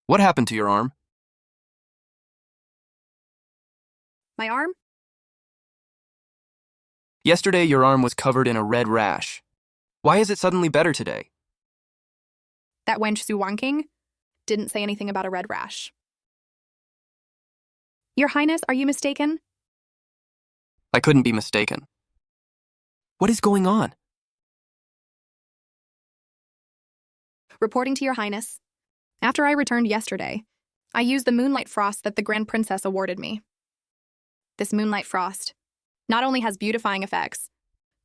What happened to your arm? My arm? Yesterday, your arm was covered in a red rash. Why is it suddenly better today? That wench Su Wanking didn't say anything about a red rash. Your Highness, are you mistaken? I couldn't be mistaken. What is going on? Reporting to Your Highness. After I returned yesterday, I used the moonlight frost that the Grand Princess awarded me. This moonlight frost not only has beautifying effects,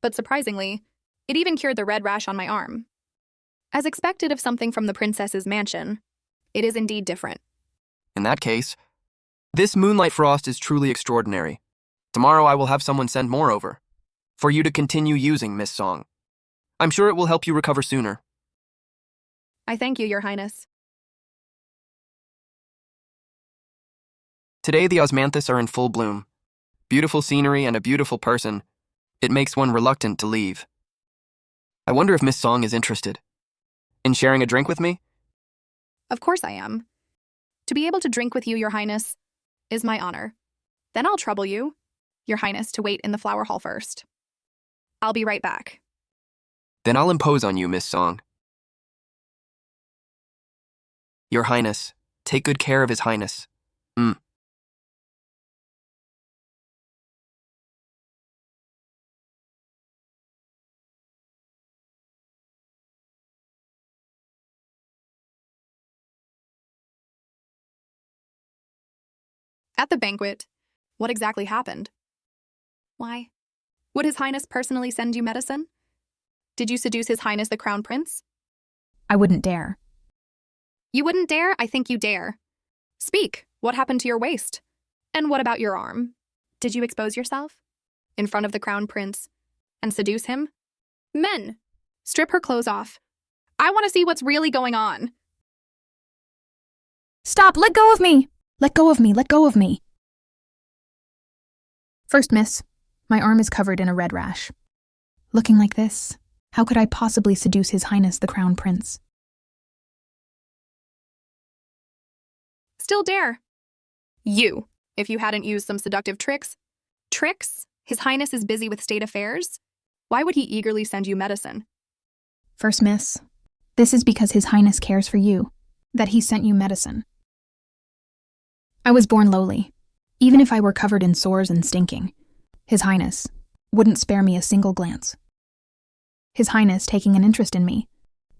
but surprisingly, it even cured the red rash on my arm. As expected of something from the princess's mansion, it is indeed different. In that case, this moonlight frost is truly extraordinary. Tomorrow I will have someone send more over, for you to continue using, Miss Song. I'm sure it will help you recover sooner. I thank you, Your Highness. Today the osmanthus are in full bloom. Beautiful scenery and a beautiful person. It makes one reluctant to leave. I wonder if Miss Song is interested in sharing a drink with me? Of course I am. To be able to drink with you, Your Highness, is my honor. Then I'll trouble you, Your Highness, to wait in the flower hall first. I'll be right back. Then I'll impose on you, Miss Song. Your Highness, take good care of His Highness. At the banquet, what exactly happened? Why? Would His Highness personally send you medicine? Did you seduce His Highness the Crown Prince? I wouldn't dare. You wouldn't dare? I think you dare. Speak. What happened to your waist? And what about your arm? Did you expose yourself in front of the Crown Prince and seduce him? Men, strip her clothes off. I want to see what's really going on. Stop! Let go of me! Let go of me! Let go of me! First, miss, my arm is covered in a red rash. Looking like this, how could I possibly seduce His Highness the Crown Prince? Still dare. You, if you hadn't used some seductive tricks. Tricks? His Highness is busy with state affairs? Why would he eagerly send you medicine? First, miss, this is because His Highness cares for you, that he sent you medicine. I was born lowly. Even if I were covered in sores and stinking, His Highness wouldn't spare me a single glance. His Highness taking an interest in me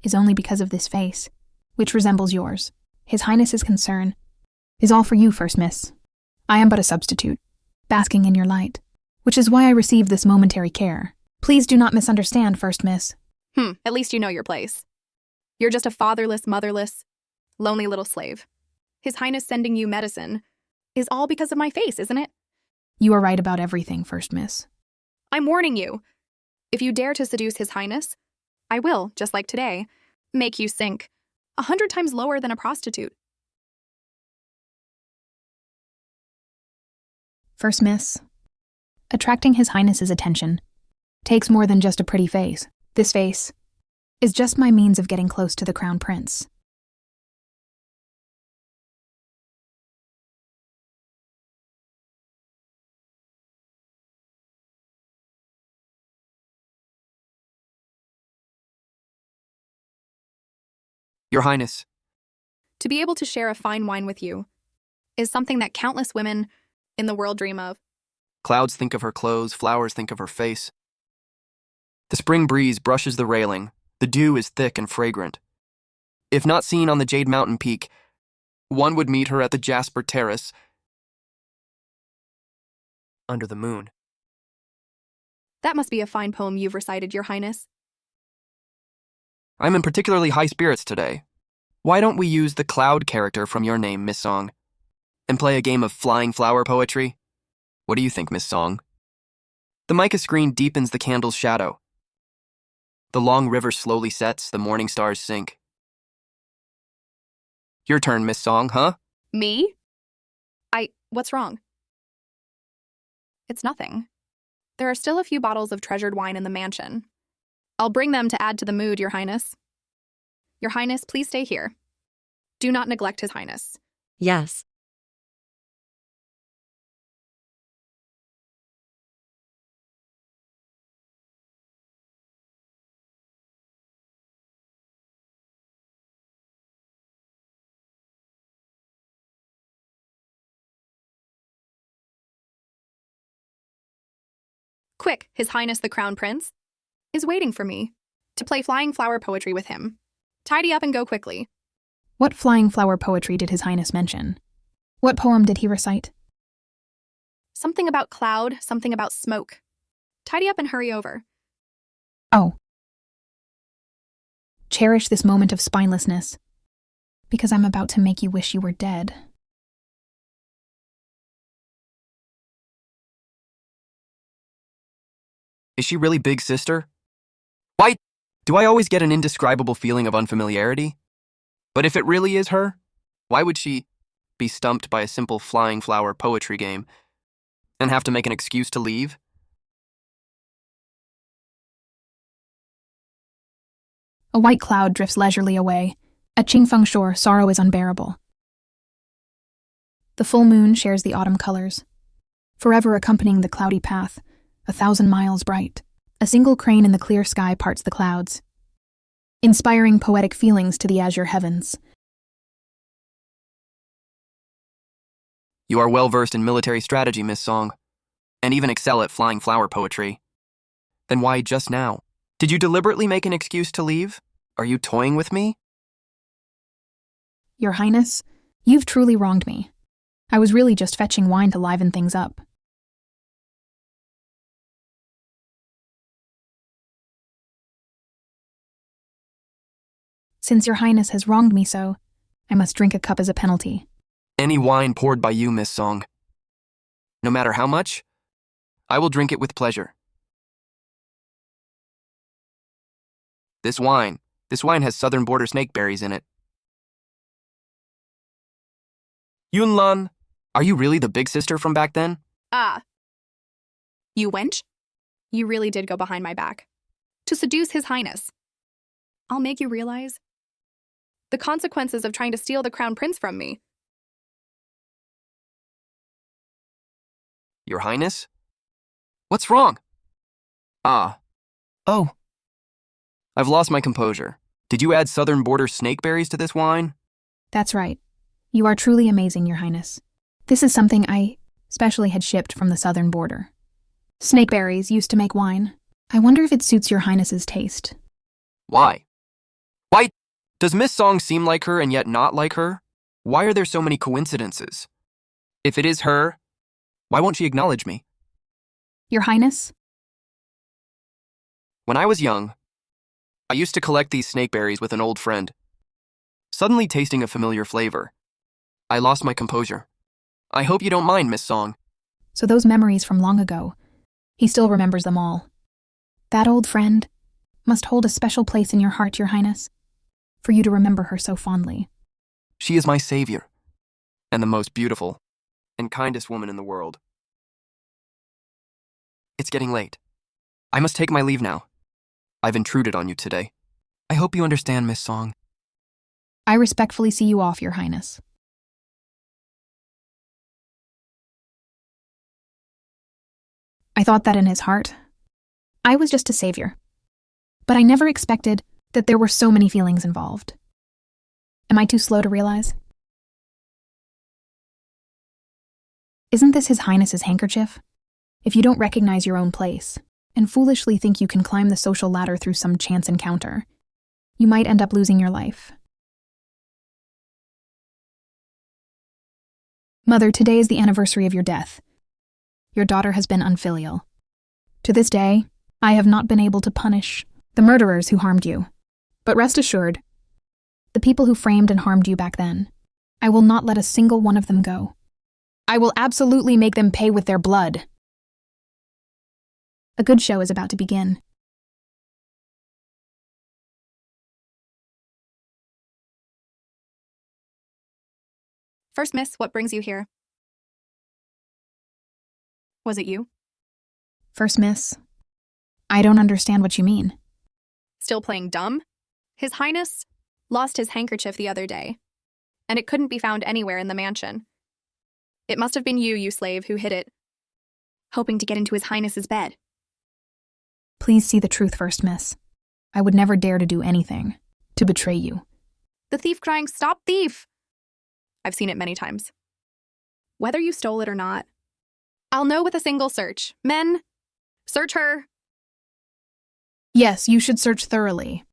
is only because of this face, which resembles yours. His Highness's concern is all for you, First Miss. I am but a substitute, basking in your light, which is why I received this momentary care. Please do not misunderstand, First Miss. At least you know your place. You're just a fatherless, motherless, lonely little slave. His Highness sending you medicine is all because of my face, isn't it? You are right about everything, First Miss. I'm warning you. If you dare to seduce His Highness, I will, just like today, make you sink 100 times lower than a prostitute. First Miss, attracting His Highness's attention takes more than just a pretty face. This face is just my means of getting close to the Crown Prince. Your Highness. To be able to share a fine wine with you is something that countless women in the world dream of. Clouds think of her clothes, flowers think of her face. The spring breeze brushes the railing. The dew is thick and fragrant. If not seen on the Jade Mountain peak, one would meet her at the Jasper Terrace under the moon. That must be a fine poem you've recited, Your Highness. I'm in particularly high spirits today. Why don't we use the cloud character from your name, Miss Song, and play a game of flying flower poetry? What do you think, Miss Song? The mica screen deepens the candle's shadow. The long river slowly sets, the morning stars sink. Your turn, Miss Song, huh? Me? What's wrong? It's nothing. There are still a few bottles of treasured wine in the mansion. I'll bring them to add to the mood, Your Highness. Your Highness, please stay here. Do not neglect His Highness. Yes. Quick, His Highness the Crown Prince is waiting for me to play flying flower poetry with him. Tidy up and go quickly. What flying flower poetry did His Highness mention? What poem did he recite? Something about cloud, something about smoke. Tidy up and hurry over. Oh. Cherish this moment of spinelessness, because I'm about to make you wish you were dead. Is she really Big Sister? Why do I always get an indescribable feeling of unfamiliarity? But if it really is her, why would she be stumped by a simple flying flower poetry game and have to make an excuse to leave? A white cloud drifts leisurely away. At Qingfeng Shore, sorrow is unbearable. The full moon shares the autumn colors, forever accompanying the cloudy path, 1,000 miles bright. A single crane in the clear sky parts the clouds, inspiring poetic feelings to the azure heavens. You are well versed in military strategy, Miss Song, and even excel at flying flower poetry. Then why just now? Did you deliberately make an excuse to leave? Are you toying with me? Your Highness, you've truly wronged me. I was really just fetching wine to liven things up. Since Your Highness has wronged me so, I must drink a cup as a penalty. Any wine poured by you, Miss Song. No matter how much, I will drink it with pleasure. This wine has southern border snakeberries in it. Yunlan, are you really the Big Sister from back then? You wench? You really did go behind my back to seduce His Highness. I'll make you realize the consequences of trying to steal the Crown Prince from me. Your Highness? What's wrong? Oh. I've lost my composure. Did you add southern border snakeberries to this wine? That's right. You are truly amazing, Your Highness. This is something I specially had shipped from the southern border. Snakeberries used to make wine. I wonder if it suits Your Highness's taste. Why? Why does Miss Song seem like her and yet not like her? Why are there so many coincidences? If it is her, why won't she acknowledge me? Your Highness? When I was young, I used to collect these snakeberries with an old friend. Suddenly tasting a familiar flavor, I lost my composure. I hope you don't mind, Miss Song. So those memories from long ago, he still remembers them all. That old friend must hold a special place in your heart, Your Highness, for you to remember her so fondly. She is my savior, and the most beautiful and kindest woman in the world. It's getting late. I must take my leave now. I've intruded on you today. I hope you understand, Miss Song. I respectfully see you off, Your Highness. I thought that in his heart, I was just a savior. But I never expected that there were so many feelings involved. Am I too slow to realize? Isn't this His Highness's handkerchief? If you don't recognize your own place, and foolishly think you can climb the social ladder through some chance encounter, you might end up losing your life. Mother, today is the anniversary of your death. Your daughter has been unfilial. To this day, I have not been able to punish the murderers who harmed you. But rest assured, the people who framed and harmed you back then, I will not let a single one of them go. I will absolutely make them pay with their blood. A good show is about to begin. First Miss, what brings you here? Was it you? First Miss, I don't understand what you mean. Still playing dumb? His Highness lost his handkerchief the other day, and it couldn't be found anywhere in the mansion. It must have been you, you slave, who hid it, hoping to get into His Highness's bed. Please see the truth, First Miss. I would never dare to do anything to betray you. The thief crying, "Stop, thief!" I've seen it many times. Whether you stole it or not, I'll know with a single search. Men, search her. Yes, you should search thoroughly.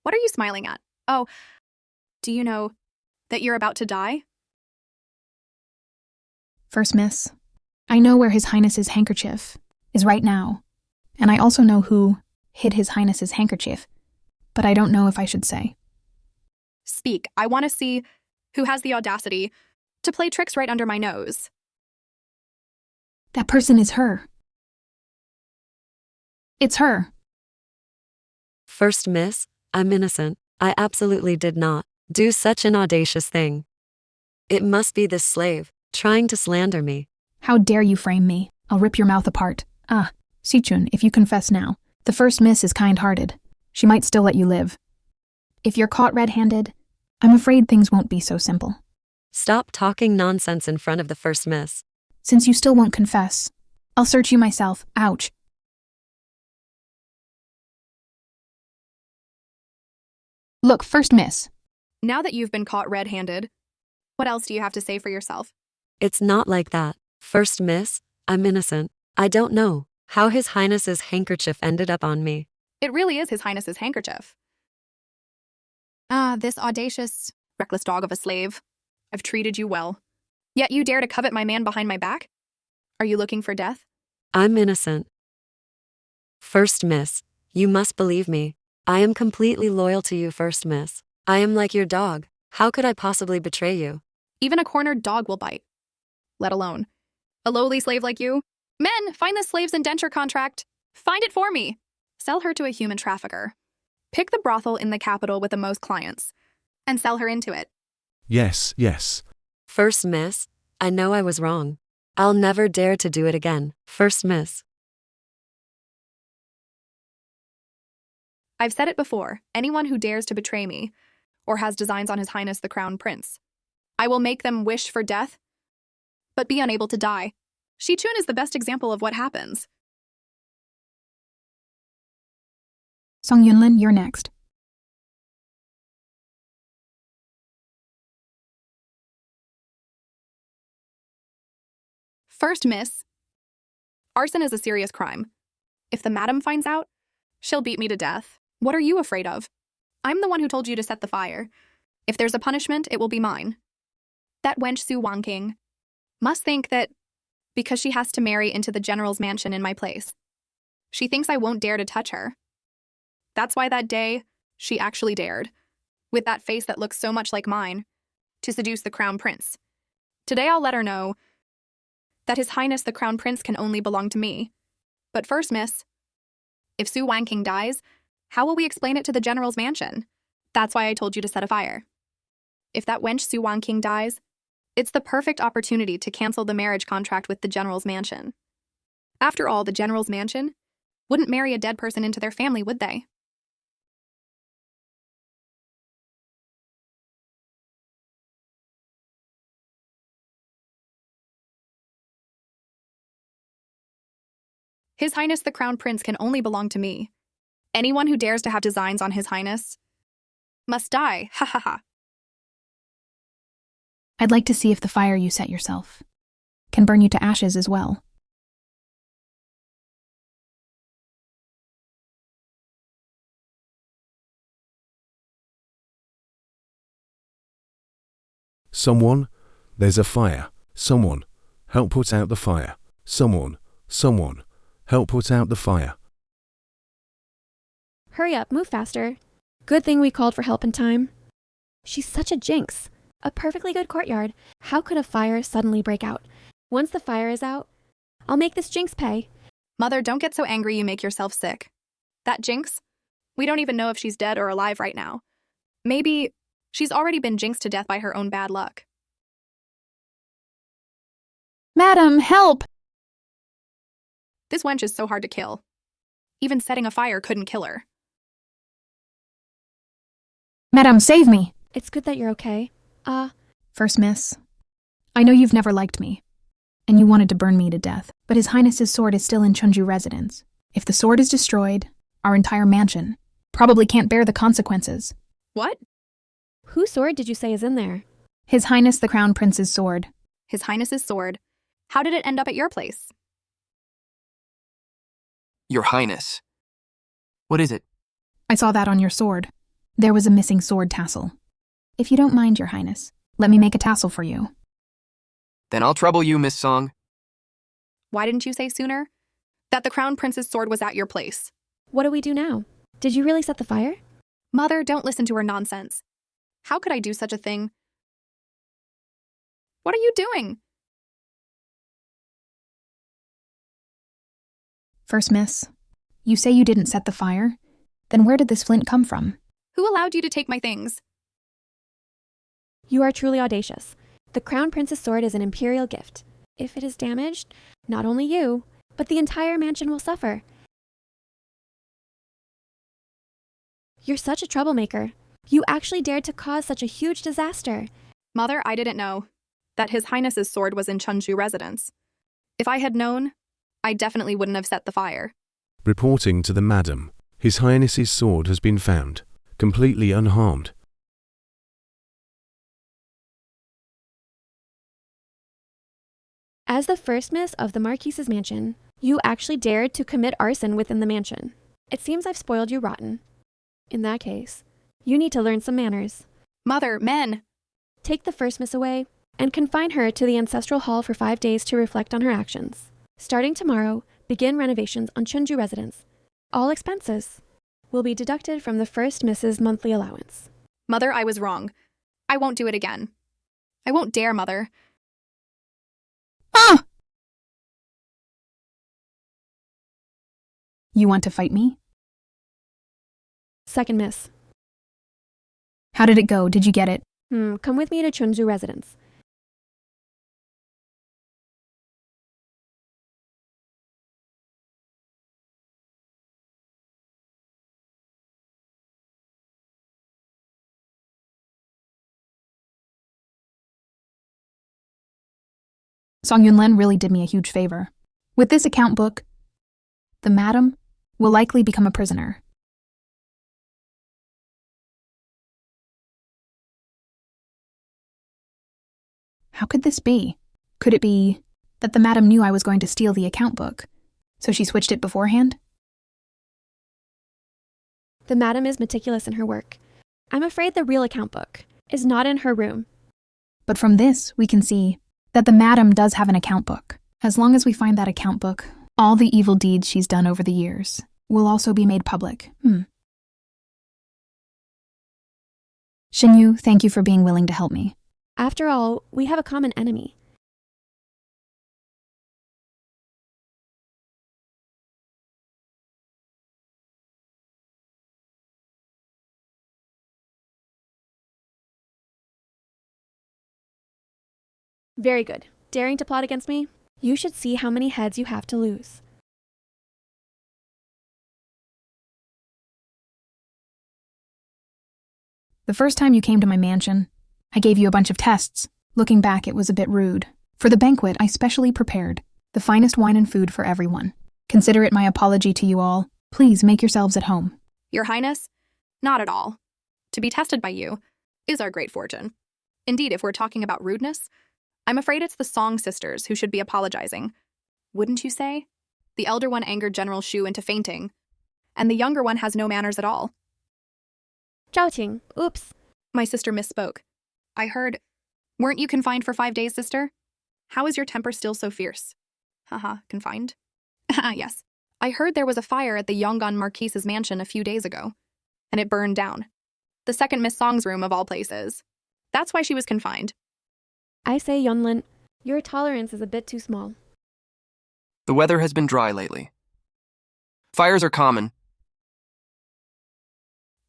What are you smiling at? Oh, do you know that you're about to die? First Miss, I know where His Highness's handkerchief is right now, and I also know who hid His Highness's handkerchief, but I don't know if I should say. Speak. I want to see who has the audacity to play tricks right under my nose. That person is her. It's her. First Miss, I'm innocent. I absolutely did not do such an audacious thing. It must be this slave, trying to slander me. How dare you frame me? I'll rip your mouth apart. Ah, Sichun, if you confess now, the First Miss is kind-hearted. She might still let you live. If you're caught red-handed, I'm afraid things won't be so simple. Stop talking nonsense in front of the First Miss. Since you still won't confess, I'll search you myself. Ouch. Look, First Miss. Now that you've been caught red-handed, what else do you have to say for yourself? It's not like that. First Miss, I'm innocent. I don't know how His Highness's handkerchief ended up on me. It really is His Highness's handkerchief. This audacious, reckless dog of a slave. I've treated you well. Yet you dare to covet my man behind my back? Are you looking for death? I'm innocent. First Miss, you must believe me. I am completely loyal to you, First Miss. I am like your dog. How could I possibly betray you? Even a cornered dog will bite. Let alone a lowly slave like you. Men, find this slave's indenture contract. Find it for me. Sell her to a human trafficker. Pick the brothel in the capital with the most clients, and sell her into it. Yes, yes. First Miss, I know I was wrong. I'll never dare to do it again, First Miss. I've said it before, anyone who dares to betray me, or has designs on His Highness the Crown Prince, I will make them wish for death, but be unable to die. Shichun is the best example of what happens. Song Yunlin, you're next. First Miss, arson is a serious crime. If the madam finds out, she'll beat me to death. What are you afraid of? I'm the one who told you to set the fire. If there's a punishment, it will be mine. That wench Su Wanking must think that because she has to marry into the general's mansion in my place, she thinks I won't dare to touch her. That's why that day, she actually dared, with that face that looks so much like mine, to seduce the Crown Prince. Today I'll let her know that His Highness the Crown Prince can only belong to me. But first, Miss, if Su Wanking dies, how will we explain it to the general's mansion? That's why I told you to set a fire. If that wench Su Wanking dies, it's the perfect opportunity to cancel the marriage contract with the general's mansion. After all, the general's mansion wouldn't marry a dead person into their family, would they? His Highness the Crown Prince can only belong to me. Anyone who dares to have designs on His Highness must die, ha ha ha. I'd like to see if the fire you set yourself can burn you to ashes as well. Someone, there's a fire. Someone, help put out the fire. Someone, help put out the fire. Hurry up, move faster. Good thing we called for help in time. She's such a jinx. A perfectly good courtyard. How could a fire suddenly break out? Once the fire is out, I'll make this jinx pay. Mother, don't get so angry you make yourself sick. That jinx? We don't even know if she's dead or alive right now. Maybe she's already been jinxed to death by her own bad luck. Madam, help! This wench is so hard to kill. Even setting a fire couldn't kill her. Madam, save me! It's good that you're okay. First Miss, I know you've never liked me, and you wanted to burn me to death, but His Highness's sword is still in Chunju residence. If the sword is destroyed, our entire mansion probably can't bear the consequences. What? Whose sword did you say is in there? His Highness the Crown Prince's sword. His Highness's sword. How did it end up at your place? Your Highness. What is it? I saw that on your sword. There was a missing sword tassel. If you don't mind, Your Highness, let me make a tassel for you. Then I'll trouble you, Miss Song. Why didn't you say sooner that the Crown Prince's sword was at your place? What do we do now? Did you really set the fire? Mother, don't listen to her nonsense. How could I do such a thing? What are you doing? First Miss, you say you didn't set the fire? Then where did this flint come from? Who allowed you to take my things? You are truly audacious. The Crown Prince's sword is an imperial gift. If it is damaged, not only you, but the entire mansion will suffer. You're such a troublemaker. You actually dared to cause such a huge disaster. Mother, I didn't know that His Highness's sword was in Chunju residence. If I had known, I definitely wouldn't have set the fire. Reporting to the Madam, His Highness's sword has been found, completely unharmed. As the first miss of the Marquis's mansion, you actually dared to commit arson within the mansion. It seems I've spoiled you rotten. In that case, you need to learn some manners. Mother, men! Take the first miss away and confine her to the ancestral hall for 5 days to reflect on her actions. Starting tomorrow, begin renovations on Chunju residence. All expenses will be deducted from the first miss's monthly allowance. Mother, I was wrong. I won't do it again. I won't dare, Mother. Ah! You want to fight me? Second miss. How did it go? Did you get it? Come with me to Chunju residence. Song Yunlen really did me a huge favor. With this account book, the Madam will likely become a prisoner. How could this be? Could it be that the Madam knew I was going to steal the account book, so she switched it beforehand? The Madam is meticulous in her work. I'm afraid the real account book is not in her room. But from this, we can see that the Madam does have an account book. As long as we find that account book, all the evil deeds she's done over the years will also be made public. Xinyu, thank you for being willing to help me. After all, we have a common enemy. Very good. Daring to plot against me? You should see how many heads you have to lose. The first time you came to my mansion, I gave you a bunch of tests. Looking back, it was a bit rude. For the banquet, I specially prepared the finest wine and food for everyone. Consider it my apology to you all. Please make yourselves at home. Your Highness? Not at all. To be tested by you is our great fortune. Indeed, if we're talking about rudeness, I'm afraid it's the Song sisters who should be apologizing. Wouldn't you say? The elder one angered General Shu into fainting, and the younger one has no manners at all. Zhaoqing, oops. My sister misspoke. I heard, weren't you confined for 5 days, sister? How is your temper still so fierce? Haha, confined? Yes. I heard there was a fire at the Yongan Marquis's mansion a few days ago, and it burned down. The second Miss Song's room of all places. That's why she was confined. I say, Yunlin, your tolerance is a bit too small. The weather has been dry lately. Fires are common.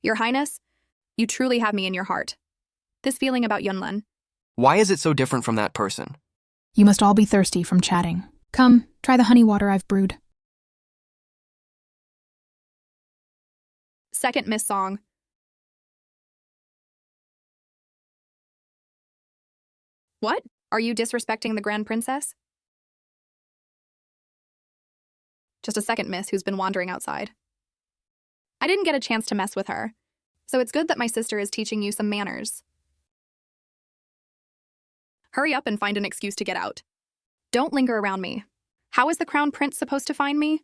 Your Highness, you truly have me in your heart. This feeling about Yunlin. Why is it so different from that person? You must all be thirsty from chatting. Come, try the honey water I've brewed. Second Miss Song. What? Are you disrespecting the Grand Princess? Just a second miss who's been wandering outside. I didn't get a chance to mess with her, so it's good that my sister is teaching you some manners. Hurry up and find an excuse to get out. Don't linger around me. How is the Crown Prince supposed to find me?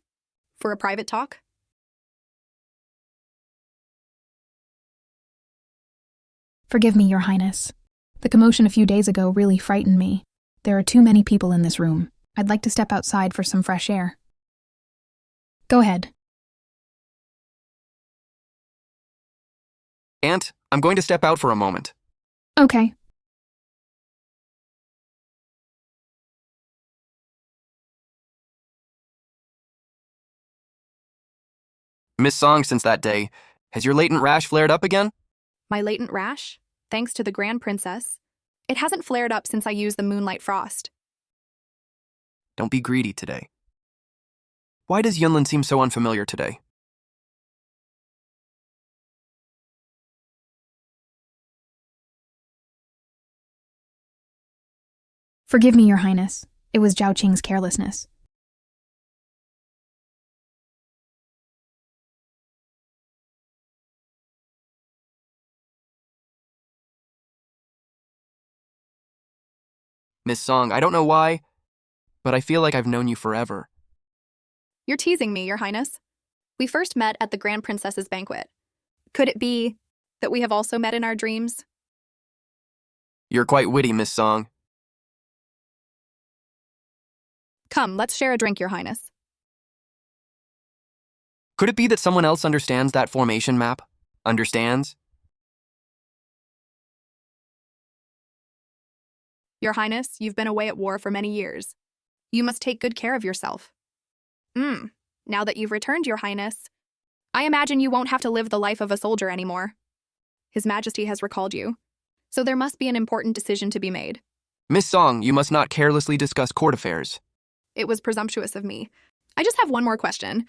For a private talk? Forgive me, Your Highness. The commotion a few days ago really frightened me. There are too many people in this room. I'd like to step outside for some fresh air. Go ahead. Aunt, I'm going to step out for a moment. Okay. Miss Song, since that day, has your latent rash flared up again? My latent rash? Thanks to the Grand Princess. It hasn't flared up since I used the Moonlight Frost. Don't be greedy today. Why does Yunlin seem so unfamiliar today? Forgive me, Your Highness. It was Zhaoqing's carelessness. Miss Song, I don't know why, but I feel like I've known you forever. You're teasing me, Your Highness. We first met at the Grand Princess's banquet. Could it be that we have also met in our dreams? You're quite witty, Miss Song. Come, let's share a drink, Your Highness. Could it be that someone else understands that formation map? Understands? Your Highness, you've been away at war for many years. You must take good care of yourself. Now that you've returned, Your Highness, I imagine you won't have to live the life of a soldier anymore. His Majesty has recalled you, so there must be an important decision to be made. Miss Song, you must not carelessly discuss court affairs. It was presumptuous of me. I just have one more question.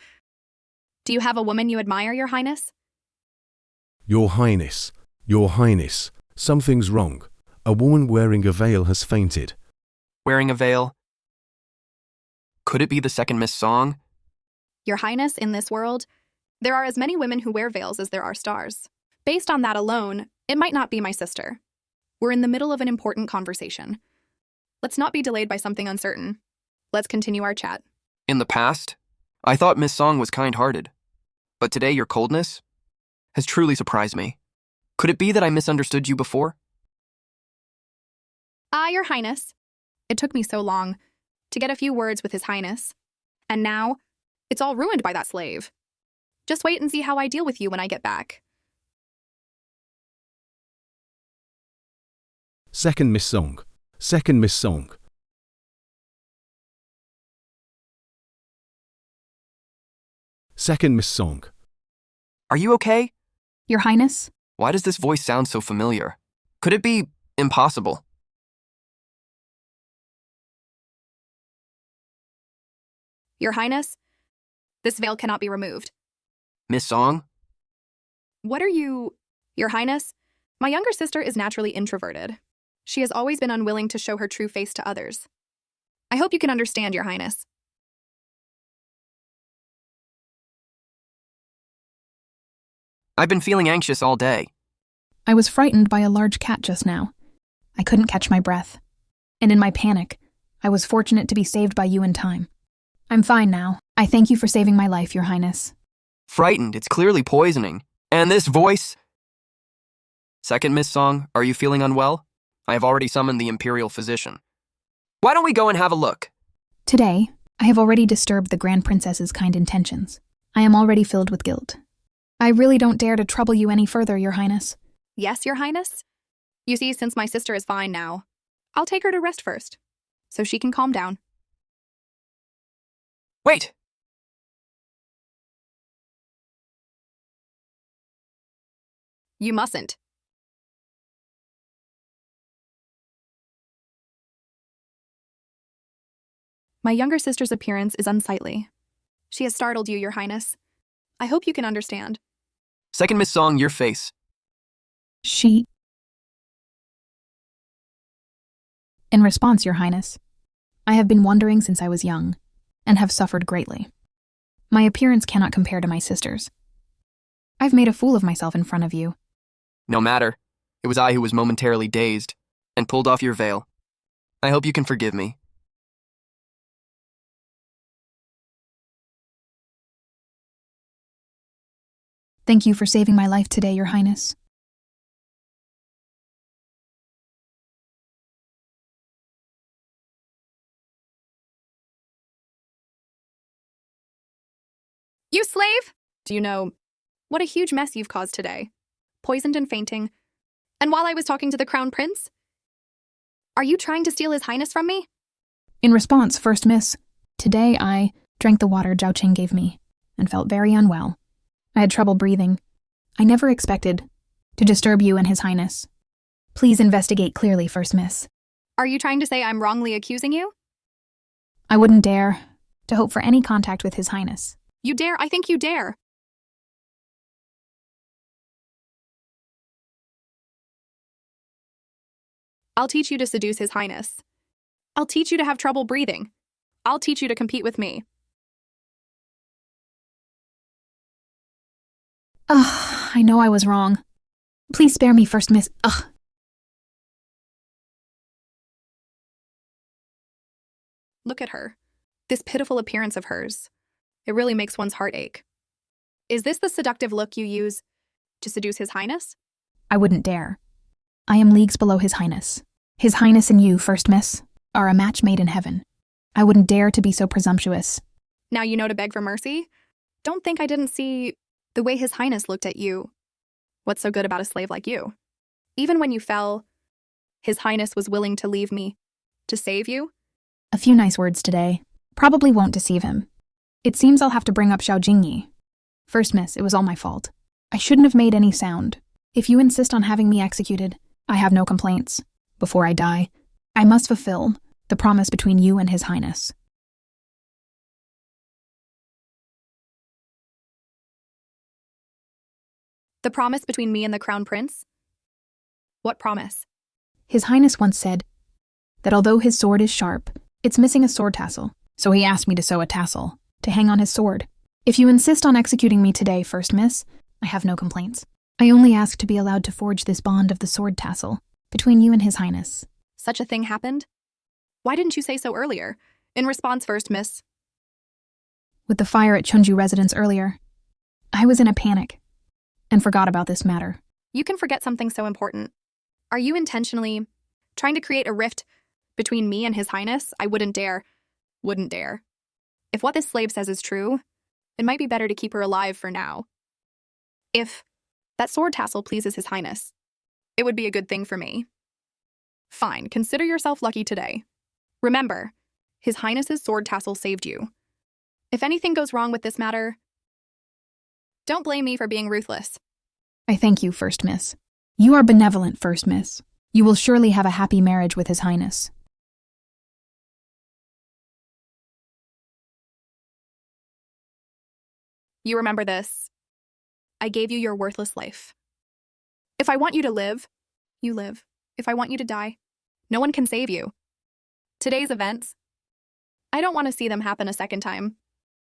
Do you have a woman you admire, Your Highness? Your Highness, Your Highness, something's wrong. A woman wearing a veil has fainted. Wearing a veil? Could it be the second Miss Song? Your Highness, in this world, there are as many women who wear veils as there are stars. Based on that alone, it might not be my sister. We're in the middle of an important conversation. Let's not be delayed by something uncertain. Let's continue our chat. In the past, I thought Miss Song was kind-hearted. But today your coldness has truly surprised me. Could it be that I misunderstood you before? Your Highness. It took me so long to get a few words with His Highness. And now, it's all ruined by that slave. Just wait and see how I deal with you when I get back. Second Miss Song. Second Miss Song. Second Miss Song. Are you okay? Your Highness? Why does this voice sound so familiar? Could it be impossible? Your Highness, this veil cannot be removed. Miss Song? What are you... Your Highness, my younger sister is naturally introverted. She has always been unwilling to show her true face to others. I hope you can understand, Your Highness. I've been feeling anxious all day. I was frightened by a large cat just now. I couldn't catch my breath. And in my panic, I was fortunate to be saved by you in time. I'm fine now. I thank you for saving my life, Your Highness. Frightened, it's clearly poisoning. And this voice... Second Miss Song, are you feeling unwell? I have already summoned the Imperial Physician. Why don't we go and have a look? Today, I have already disturbed the Grand Princess's kind intentions. I am already filled with guilt. I really don't dare to trouble you any further, Your Highness. Yes, Your Highness? You see, since my sister is fine now, I'll take her to rest first, so she can calm down. Wait! You mustn't. My younger sister's appearance is unsightly. She has startled you, Your Highness. I hope you can understand. Second Miss Song, your face. She... In response, Your Highness, I have been wandering since I was young, and have suffered greatly. My appearance cannot compare to my sister's. I've made a fool of myself in front of you. No matter. It was I who was momentarily dazed, and pulled off your veil. I hope you can forgive me. Thank you for saving my life today, Your Highness. You slave! Do you know what a huge mess you've caused today? Poisoned and fainting. And while I was talking to the Crown Prince? Are you trying to steal His Highness from me? In response, First Miss, today I drank the water Zhao Qing gave me, and felt very unwell. I had trouble breathing. I never expected to disturb you and His Highness. Please investigate clearly, First Miss. Are you trying to say I'm wrongly accusing you? I wouldn't dare to hope for any contact with His Highness. You dare? I think you dare. I'll teach you to seduce His Highness. I'll teach you to have trouble breathing. I'll teach you to compete with me. Ugh, I know I was wrong. Please spare me, First Miss. Ugh. Look at her. This pitiful appearance of hers. It really makes one's heart ache. Is this the seductive look you use to seduce His Highness? I wouldn't dare. I am leagues below His Highness. His Highness and you, First Miss, are a match made in heaven. I wouldn't dare to be so presumptuous. Now you know to beg for mercy? Don't think I didn't see the way His Highness looked at you. What's so good about a slave like you? Even when you fell, His Highness was willing to leave me to save you. A few nice words today probably won't deceive him. It seems I'll have to bring up Xiao Jingyi. First Miss, it was all my fault. I shouldn't have made any sound. If you insist on having me executed, I have no complaints. Before I die, I must fulfill the promise between you and His Highness. The promise between me and the Crown Prince? What promise? His Highness once said that although his sword is sharp, it's missing a sword tassel, so he asked me to sew a tassel to hang on his sword. If you insist on executing me today, First Miss, I have no complaints. I only ask to be allowed to forge this bond of the sword tassel between you and His Highness. Such a thing happened? Why didn't you say so earlier? In response, First Miss. With the fire at Chunju residence earlier, I was in a panic and forgot about this matter. You can forget something so important. Are you intentionally trying to create a rift between me and His Highness? I wouldn't dare. Wouldn't dare. If what this slave says is true, it might be better to keep her alive for now. If that sword tassel pleases His Highness, it would be a good thing for me. Fine, consider yourself lucky today. Remember, His Highness's sword tassel saved you. If anything goes wrong with this matter, don't blame me for being ruthless. I thank you, First Miss. You are benevolent, First Miss. You will surely have a happy marriage with His Highness. You remember this. I gave you your worthless life. If I want you to live, you live. If I want you to die, no one can save you. Today's events, I don't want to see them happen a second time.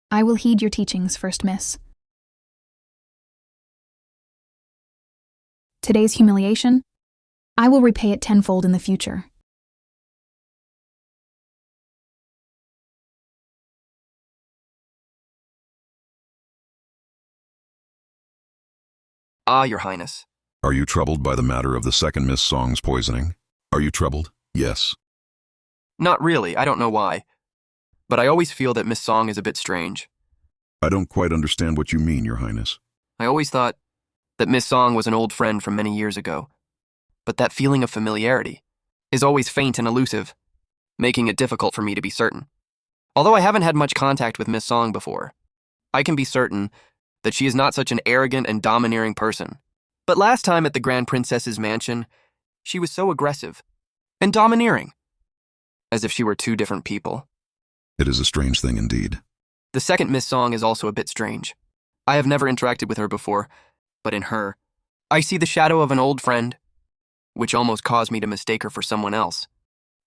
I will heed your teachings, First Miss. Today's humiliation? I will repay it tenfold in the future. Ah, Your Highness. Are you troubled by the matter of the second Miss Song's poisoning? Are you troubled? Yes. Not really, I don't know why. But I always feel that Miss Song is a bit strange. I don't quite understand what you mean, Your Highness. I always thought that Miss Song was an old friend from many years ago. But that feeling of familiarity is always faint and elusive, making it difficult for me to be certain. Although I haven't had much contact with Miss Song before, I can be certain that she is not such an arrogant and domineering person. But last time at the Grand Princess's mansion, she was so aggressive and domineering, as if she were two different people. It is a strange thing indeed. The second Miss Song is also a bit strange. I have never interacted with her before, but in her, I see the shadow of an old friend, which almost caused me to mistake her for someone else.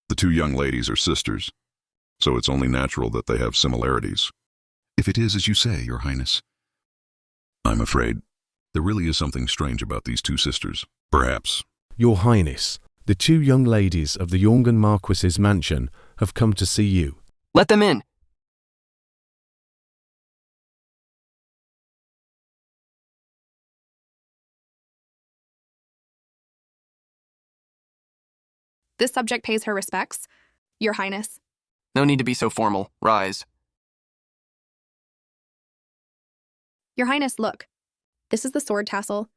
The two young ladies are sisters, so it's only natural that they have similarities. If it is as you say, Your Highness. I'm afraid there really is something strange about these two sisters. Perhaps. Your Highness, the two young ladies of the Yongan Marquis's mansion have come to see you. Let them in. This subject pays her respects, Your Highness. No need to be so formal. Rise. Your Highness, look. This is the sword tassel.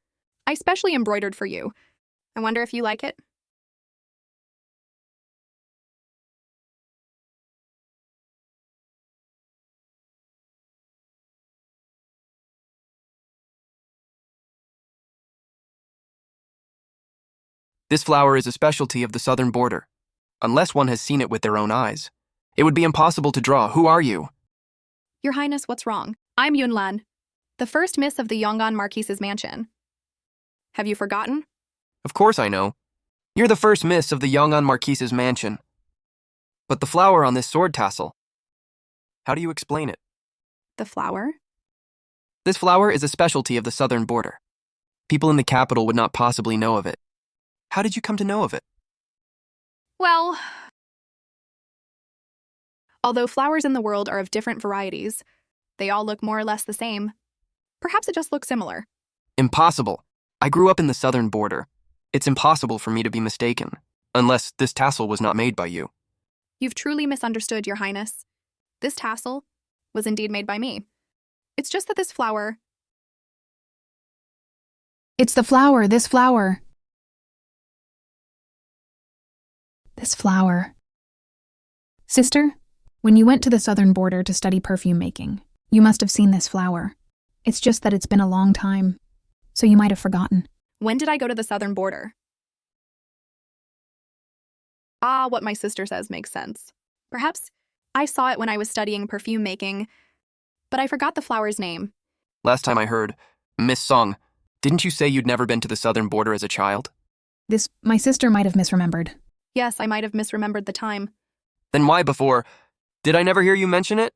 I specially embroidered for you. I wonder if you like it? This flower is a specialty of the southern border. Unless one has seen it with their own eyes, it would be impossible to draw. Who are you? Your Highness, what's wrong? I'm Yunlan, the first miss of the Yongan Marquis's mansion. Have you forgotten? Of course I know. You're the first miss of the Yongan Marquis's mansion. But the flower on this sword tassel, how do you explain it? The flower? This flower is a specialty of the southern border. People in the capital would not possibly know of it. How did you come to know of it? Well, although flowers in the world are of different varieties, they all look more or less the same. Perhaps it just looks similar. Impossible. I grew up in the southern border. It's impossible for me to be mistaken, unless this tassel was not made by you. You've truly misunderstood, Your Highness. This tassel was indeed made by me. It's just that this flower... It's the flower, this flower. This flower. Sister, when you went to the southern border to study perfume making, you must have seen this flower. It's just that it's been a long time, so you might have forgotten. When did I go to the southern border? Ah, what my sister says makes sense. Perhaps I saw it when I was studying perfume making, but I forgot the flower's name. Last time I heard, Miss Song, didn't you say you'd never been to the southern border as a child? My sister might have misremembered. Yes, I might have misremembered the time. Then why before? Did I never hear you mention it?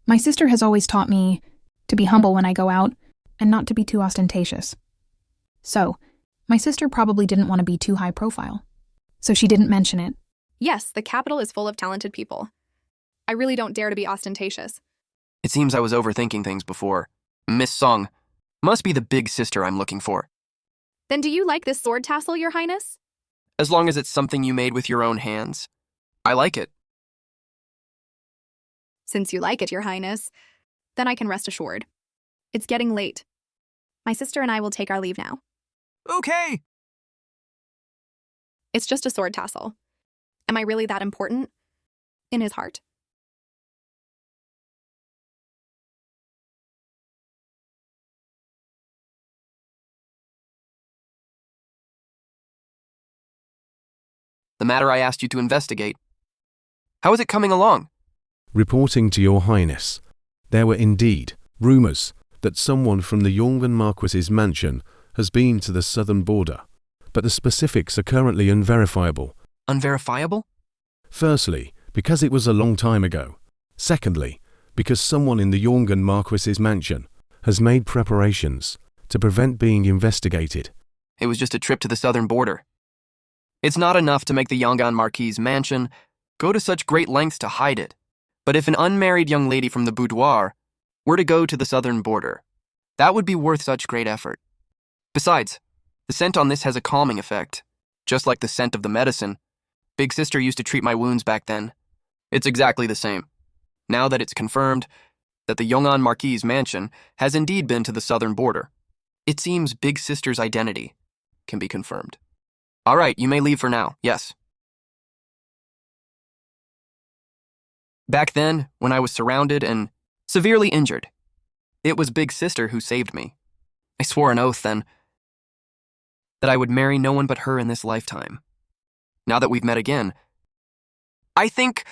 My sister has always taught me to be humble when I go out and not to be too ostentatious. So, my sister probably didn't want to be too high profile, so she didn't mention it. Yes, the capital is full of talented people. I really don't dare to be ostentatious. It seems I was overthinking things before. Miss Song must be the big sister I'm looking for. Then do you like this sword tassel, Your Highness? As long as it's something you made with your own hands. I like it. Since you like it, Your Highness, then I can rest assured. It's getting late. My sister and I will take our leave now. Okay. It's just a sword tassel. Am I really that important? In his heart. The matter I asked you to investigate. How is it coming along? Reporting to Your Highness, there were indeed rumors that someone from the Yongan Marquis's mansion has been to the southern border, but the specifics are currently unverifiable. Unverifiable? Firstly, because it was a long time ago. Secondly, because someone in the Yongan Marquis's mansion has made preparations to prevent being investigated. It was just a trip to the southern border. It's not enough to make the Yongan Marquis' mansion go to such great lengths to hide it. But if an unmarried young lady from the boudoir were to go to the southern border, that would be worth such great effort. Besides, the scent on this has a calming effect, just like the scent of the medicine. Big Sister used to treat my wounds back then. It's exactly the same. Now that it's confirmed that the Yongan Marquis' mansion has indeed been to the southern border, it seems Big Sister's identity can be confirmed. All right, you may leave for now, yes. Back then, when I was surrounded and severely injured, it was Big Sister who saved me. I swore an oath then that I would marry no one but her in this lifetime. Now that we've met again, I think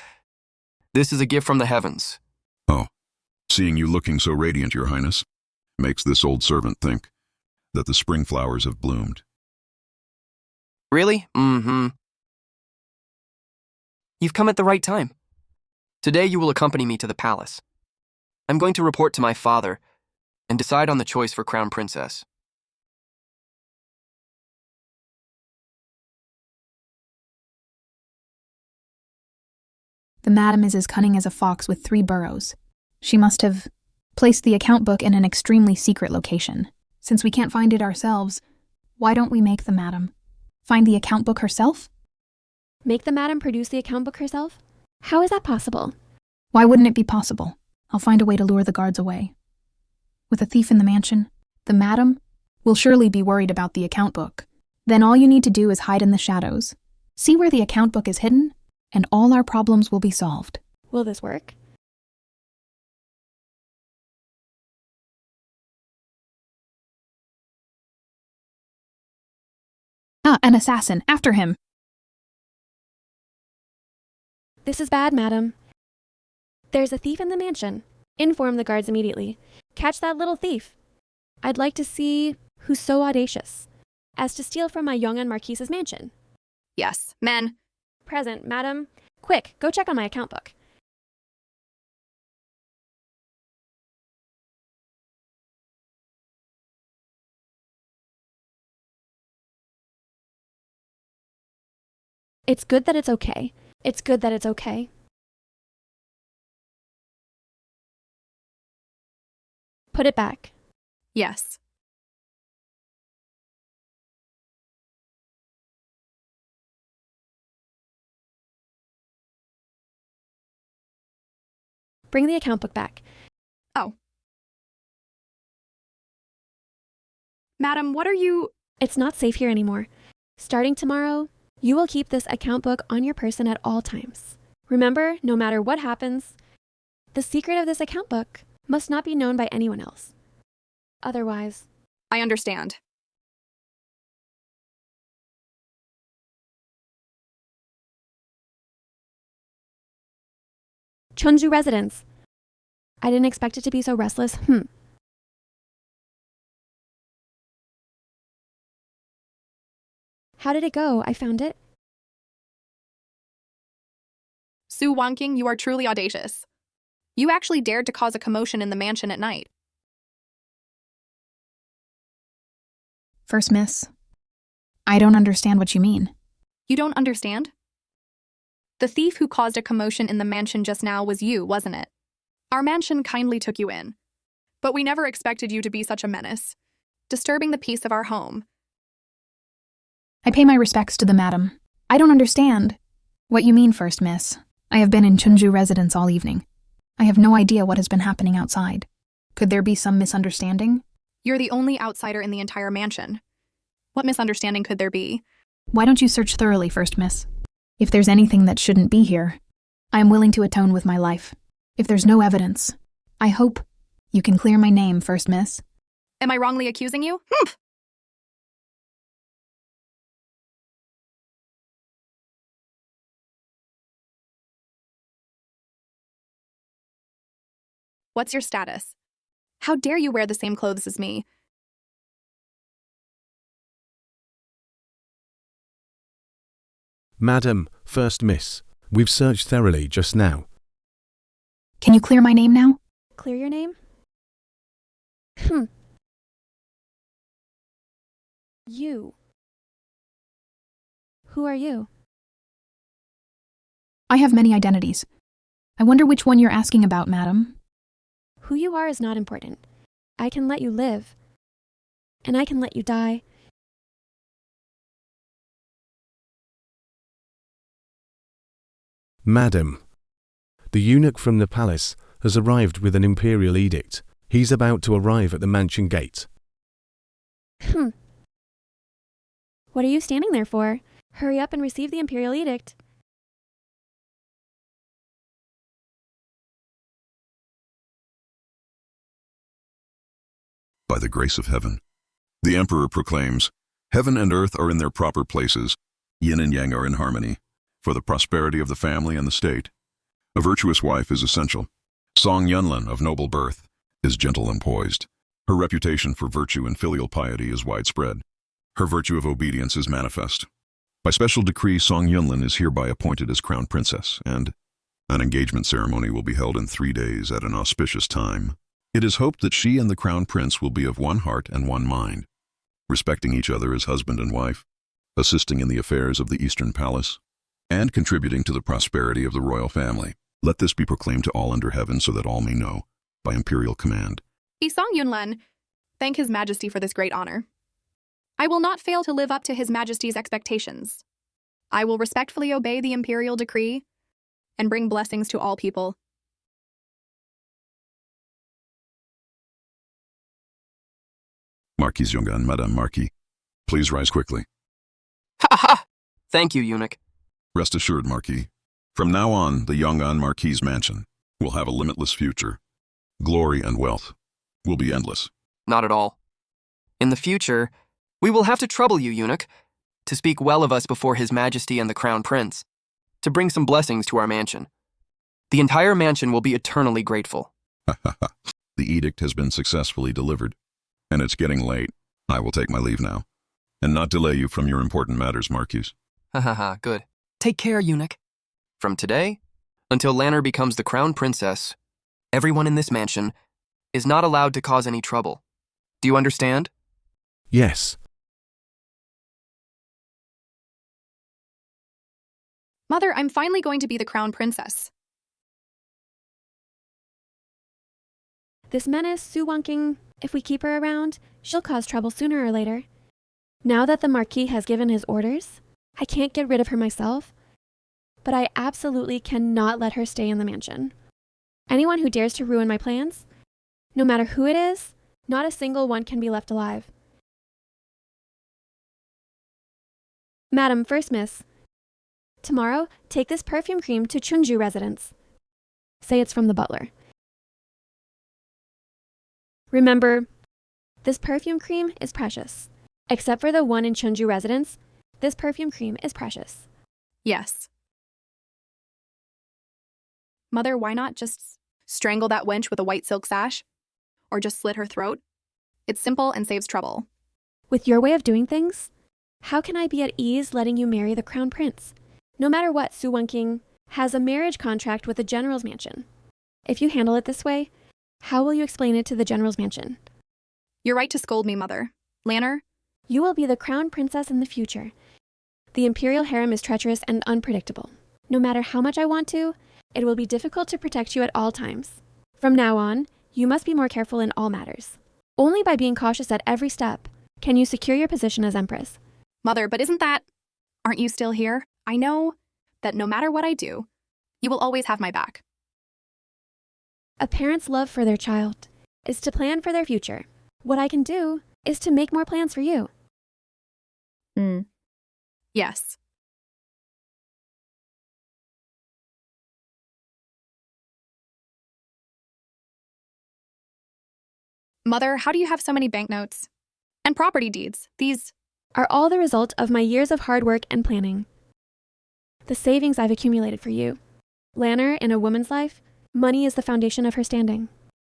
this is a gift from the heavens. Oh, seeing you looking so radiant, Your Highness, makes this old servant think that the spring flowers have bloomed. Really? Mm-hmm. You've come at the right time. Today you will accompany me to the palace. I'm going to report to my father and decide on the choice for Crown Princess. The madam is as cunning as a fox with 3 burrows. She must have placed the account book in an extremely secret location. Since we can't find it ourselves, why don't we make the madam find the account book herself? Make the madam produce the account book herself? How is that possible? Why wouldn't it be possible? I'll find a way to lure the guards away. With a thief in the mansion, the madam will surely be worried about the account book. Then all you need to do is hide in the shadows. See where the account book is hidden, and all our problems will be solved. Will this work? Ah, an assassin! After him! This is bad, madam. There's a thief in the mansion. Inform the guards immediately. Catch that little thief. I'd like to see who's so audacious as to steal from my Yongan Marquis's mansion. Yes, men. Present, madam. Quick, go check on my account book. It's good that it's okay. It's good that it's okay. Put it back. Yes. Bring the account book back. Oh. Madam, what are you... It's not safe here anymore. Starting tomorrow, you will keep this account book on your person at all times. Remember, no matter what happens, the secret of this account book must not be known by anyone else. Otherwise... I understand. Chunju residence. I didn't expect it to be so restless. How did it go? I found it. Su Wanking, you are truly audacious. You actually dared to cause a commotion in the mansion at night. First Miss, I don't understand what you mean. You don't understand? The thief who caused a commotion in the mansion just now was you, wasn't it? Our mansion kindly took you in. But we never expected you to be such a menace, disturbing the peace of our home. I pay my respects to the madam. I don't understand what you mean, First Miss. I have been in Chunju residence all evening. I have no idea what has been happening outside. Could there be some misunderstanding? You're the only outsider in the entire mansion. What misunderstanding could there be? Why don't you search thoroughly, First Miss? If there's anything that shouldn't be here, I am willing to atone with my life. If there's no evidence, I hope you can clear my name, First Miss. Am I wrongly accusing you? What's your status? How dare you wear the same clothes as me? Madam, First Miss, we've searched thoroughly just now. Can you clear my name now? Clear your name? You. Who are you? I have many identities. I wonder which one you're asking about, madam. Who you are is not important. I can let you live. And I can let you die. Madam, the eunuch from the palace has arrived with an imperial edict. He's about to arrive at the mansion gate. What are you standing there for? Hurry up and receive the imperial edict. By the grace of heaven. The emperor proclaims, heaven and earth are in their proper places, yin and yang are in harmony, for the prosperity of the family and the state. A virtuous wife is essential. Song Yunlin, of noble birth, is gentle and poised. Her reputation for virtue and filial piety is widespread. Her virtue of obedience is manifest. By special decree, Song Yunlin is hereby appointed as crown princess, and an engagement ceremony will be held in 3 days at an auspicious time. It is hoped that she and the crown prince will be of one heart and one mind, respecting each other as husband and wife, assisting in the affairs of the Eastern Palace, and contributing to the prosperity of the royal family. Let this be proclaimed to all under heaven so that all may know, by imperial command. Song Yunlin, thank His Majesty for this great honor. I will not fail to live up to His Majesty's expectations. I will respectfully obey the imperial decree and bring blessings to all people. Marquis Yongan, Madame Marquis, please rise quickly. Ha ha! Thank you, eunuch. Rest assured, Marquis. From now on, the Yongan Marquis mansion will have a limitless future. Glory and wealth will be endless. Not at all. In the future, we will have to trouble you, eunuch, to speak well of us before His Majesty and the Crown Prince, to bring some blessings to our mansion. The entire mansion will be eternally grateful. The edict has been successfully delivered, and it's getting late. I will take my leave now, and not delay you from your important matters, Marquis. Ha ha ha, good. Take care, eunuch. From today, until Lanner becomes the Crown Princess, everyone in this mansion is not allowed to cause any trouble. Do you understand? Yes. Mother, I'm finally going to be the Crown Princess. This menace, Su Wonking, if we keep her around, she'll cause trouble sooner or later. Now that the Marquis has given his orders, I can't get rid of her myself, but I absolutely cannot let her stay in the mansion. Anyone who dares to ruin my plans, no matter who it is, not a single one can be left alive. Madam First Miss, tomorrow, take this perfume cream to Chunju residence. Say it's from the butler. Remember, this perfume cream is precious. Except for the one in Chunju residence, this perfume cream is precious. Yes. Mother, why not just strangle that wench with a white silk sash? Or just slit her throat? It's simple and saves trouble. With your way of doing things, how can I be at ease letting you marry the crown prince? No matter what, Su Wonking has a marriage contract with the general's mansion. If you handle it this way, how will you explain it to the general's mansion? You're right to scold me, Mother. Lanner? You will be the crown princess in the future. The imperial harem is treacherous and unpredictable. No matter how much I want to, it will be difficult to protect you at all times. From now on, you must be more careful in all matters. Only by being cautious at every step can you secure your position as Empress. Mother, but isn't that... Aren't you still here? I know that no matter what I do, you will always have my back. A parent's love for their child is to plan for their future. What I can do is to make more plans for you. Yes. Mother, how do you have so many banknotes? And property deeds? These are all the result of my years of hard work and planning. The savings I've accumulated for you. Lanner, in a woman's life, money is the foundation of her standing.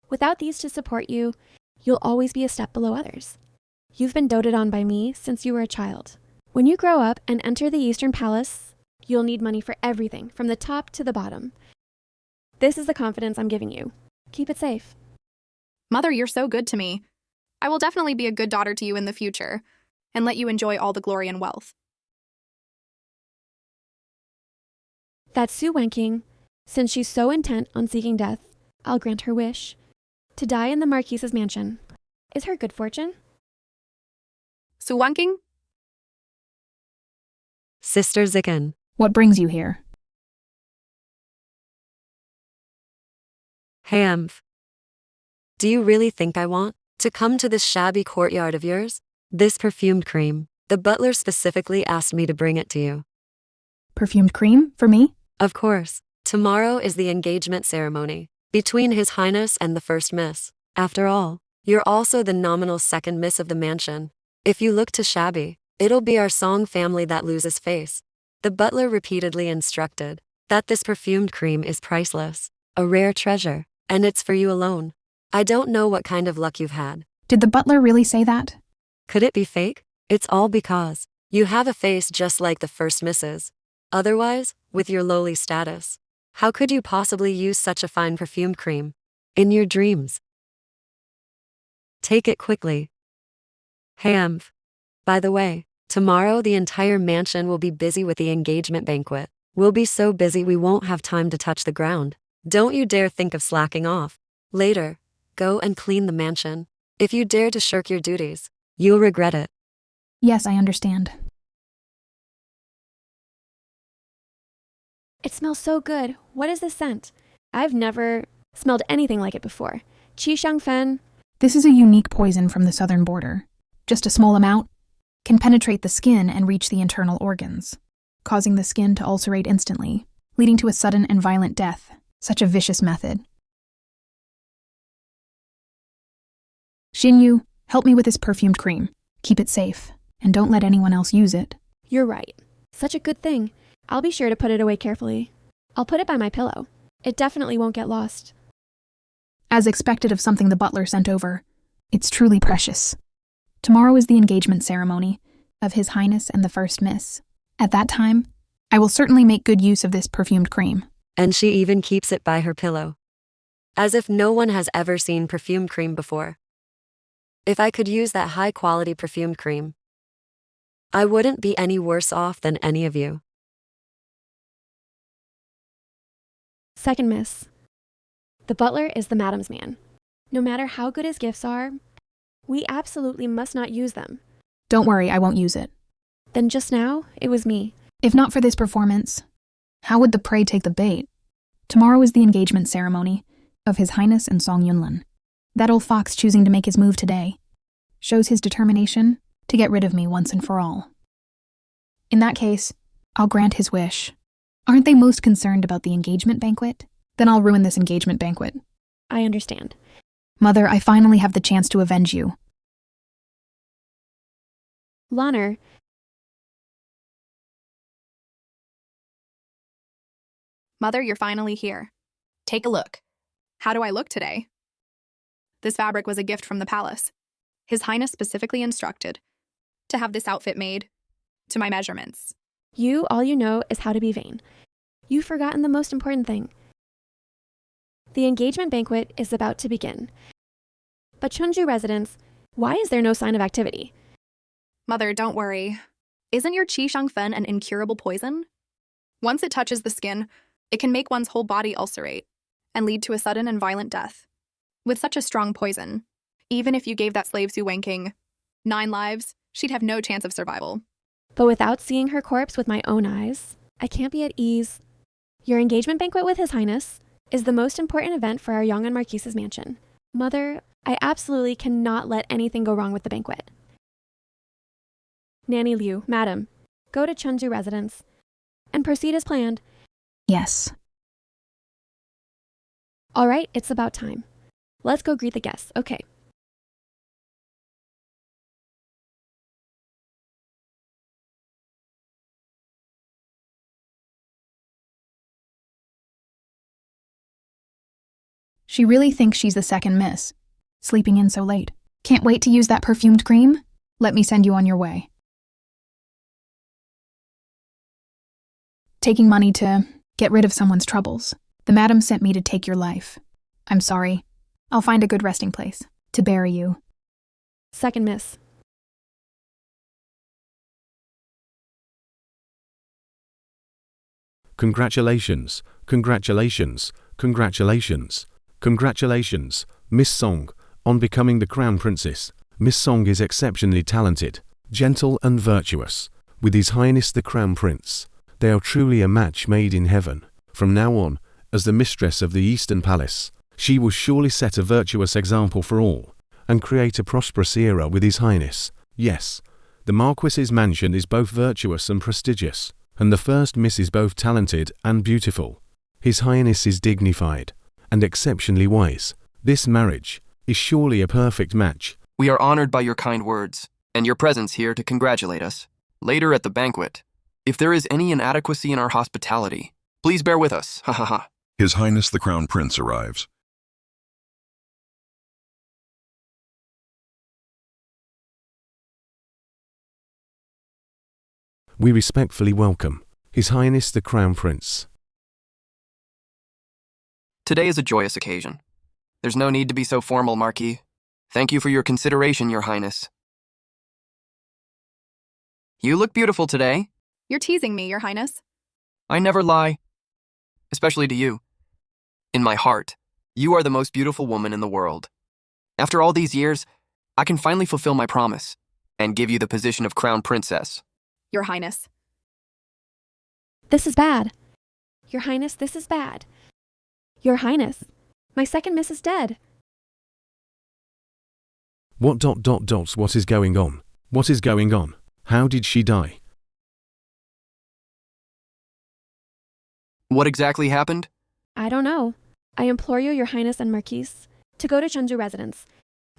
Without these to support you, you'll always be a step below others. You've been doted on by me since you were a child. When you grow up and enter the Eastern Palace, you'll need money for everything, from the top to the bottom. This is the confidence I'm giving you. Keep it safe. Mother, you're so good to me. I will definitely be a good daughter to you in the future. and let you enjoy all the glory and wealth. That's Su Wenking. Since she's so intent on seeking death, I'll grant her wish. To die in the Marquis's mansion. Is her good fortune? Su Wenking? Sister Zicken. What brings you here? Hey, Emph. Do you really think I want to come to this shabby courtyard of yours? This perfumed cream. The butler specifically asked me to bring it to you. Perfumed cream? For me? Of course. Tomorrow is the engagement ceremony between His Highness and the First Miss. After all, you're also the nominal second miss of the mansion. If you look too shabby, it'll be our Song family that loses face. The butler repeatedly instructed that this perfumed cream is priceless, a rare treasure, and it's for you alone. I don't know what kind of luck you've had. Did the butler really say that? Could it be fake? It's all because you have a face just like the First Miss's. Otherwise, with your lowly status, how could you possibly use such a fine perfumed cream? In your dreams. Take it quickly. Hey, Emph. By the way, tomorrow the entire mansion will be busy with the engagement banquet. We'll be so busy we won't have time to touch the ground. Don't you dare think of slacking off. Later, go and clean the mansion. If you dare to shirk your duties, you'll regret it. Yes, I understand. It smells so good. What is this scent? I've never smelled anything like it before. Qi Xiang Fen. This is a unique poison from the southern border. Just a small amount can penetrate the skin and reach the internal organs, causing the skin to ulcerate instantly, leading to a sudden and violent death. Such a vicious method. Xinyu, help me with this perfumed cream. Keep it safe, and don't let anyone else use it. You're right. Such a good thing. I'll be sure to put it away carefully. I'll put it by my pillow. It definitely won't get lost. As expected of something the butler sent over, it's truly precious. Tomorrow is the engagement ceremony of His Highness and the First Miss. At that time, I will certainly make good use of this perfumed cream. And she even keeps it by her pillow. As if no one has ever seen perfumed cream before. If I could use that high-quality perfumed cream, I wouldn't be any worse off than any of you. Second miss. The butler is the madam's man. No matter how good his gifts are, we absolutely must not use them. Don't worry, I won't use it. Then just now, it was me. If not for this performance, how would the prey take the bait? Tomorrow is the engagement ceremony of His Highness and Song Yunlin. That old fox choosing to make his move today shows his determination to get rid of me once and for all. In that case, I'll grant his wish. Aren't they most concerned about the engagement banquet? Then I'll ruin this engagement banquet. I understand. Mother, I finally have the chance to avenge you. Lanner. Mother, you're finally here. Take a look. How do I look today? This fabric was a gift from the palace. His Highness specifically instructed to have this outfit made to my measurements. All you know is how to be vain. You've forgotten the most important thing. The engagement banquet is about to begin. But Chunju residents, why is there no sign of activity? Mother, don't worry. Isn't your Qi Shang Fen an incurable poison? Once it touches the skin, it can make one's whole body ulcerate and lead to a sudden and violent death. With such a strong poison, even if you gave that slave Su Wenking 9 lives, she'd have no chance of survival. But without seeing her corpse with my own eyes, I can't be at ease. Your engagement banquet with His Highness is the most important event for our Yongan Marquis's mansion. Mother, I absolutely cannot let anything go wrong with the banquet. Nanny Liu, Madam, go to Chunju residence and proceed as planned. Yes. All right, it's about time. Let's go greet the guests, okay. She really thinks she's the second miss, sleeping in so late. Can't wait to use that perfumed cream? Let me send you on your way. Taking money to get rid of someone's troubles. The madam sent me to take your life. I'm sorry. I'll find a good resting place to bury you. Second miss. Congratulations, congratulations, congratulations, congratulations, Miss Song, on becoming the Crown Princess. Miss Song is exceptionally talented, gentle and virtuous. With His Highness the Crown Prince, they are truly a match made in heaven. From now on, as the mistress of the Eastern Palace, she will surely set a virtuous example for all, and create a prosperous era with His Highness. Yes, the Marquis's mansion is both virtuous and prestigious, and the First Miss is both talented and beautiful. His Highness is dignified and exceptionally wise. This marriage is surely a perfect match. We are honored by your kind words, and your presence here to congratulate us. Later at the banquet, if there is any inadequacy in our hospitality, please bear with us, ha ha ha. His Highness the Crown Prince arrives. We respectfully welcome His Highness the Crown Prince. Today is a joyous occasion. There's no need to be so formal, Marquis. Thank you for your consideration, Your Highness. You look beautiful today. You're teasing me, Your Highness. I never lie, especially to you. In my heart, you are the most beautiful woman in the world. After all these years, I can finally fulfill my promise and give you the position of Crown Princess. Your Highness. This is bad. Your Highness, this is bad. Your Highness, my second miss is dead. What is going on? What is going on? How did she die? What exactly happened? I don't know. I implore you, Your Highness and Marquis, to go to Chengdu residence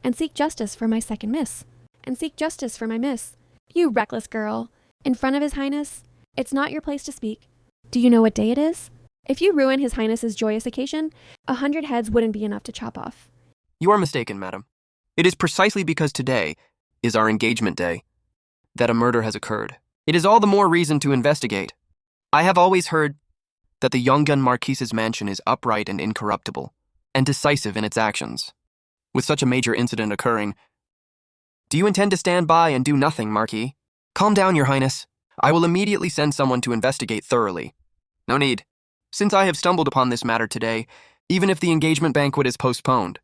and seek justice for my second miss. And seek justice for my miss. You reckless girl. In front of His Highness, it's not your place to speak. Do you know what day it is? If you ruin His Highness's joyous occasion, 100 heads wouldn't be enough to chop off. You are mistaken, madam. It is precisely because today is our engagement day that a murder has occurred. It is all the more reason to investigate. I have always heard that the Yongun Marquis's mansion is upright and incorruptible, and decisive in its actions. With such a major incident occurring, do you intend to stand by and do nothing, Marquis? Calm down, Your Highness. I will immediately send someone to investigate thoroughly. No need, since I have stumbled upon this matter today, even if the engagement banquet is postponed.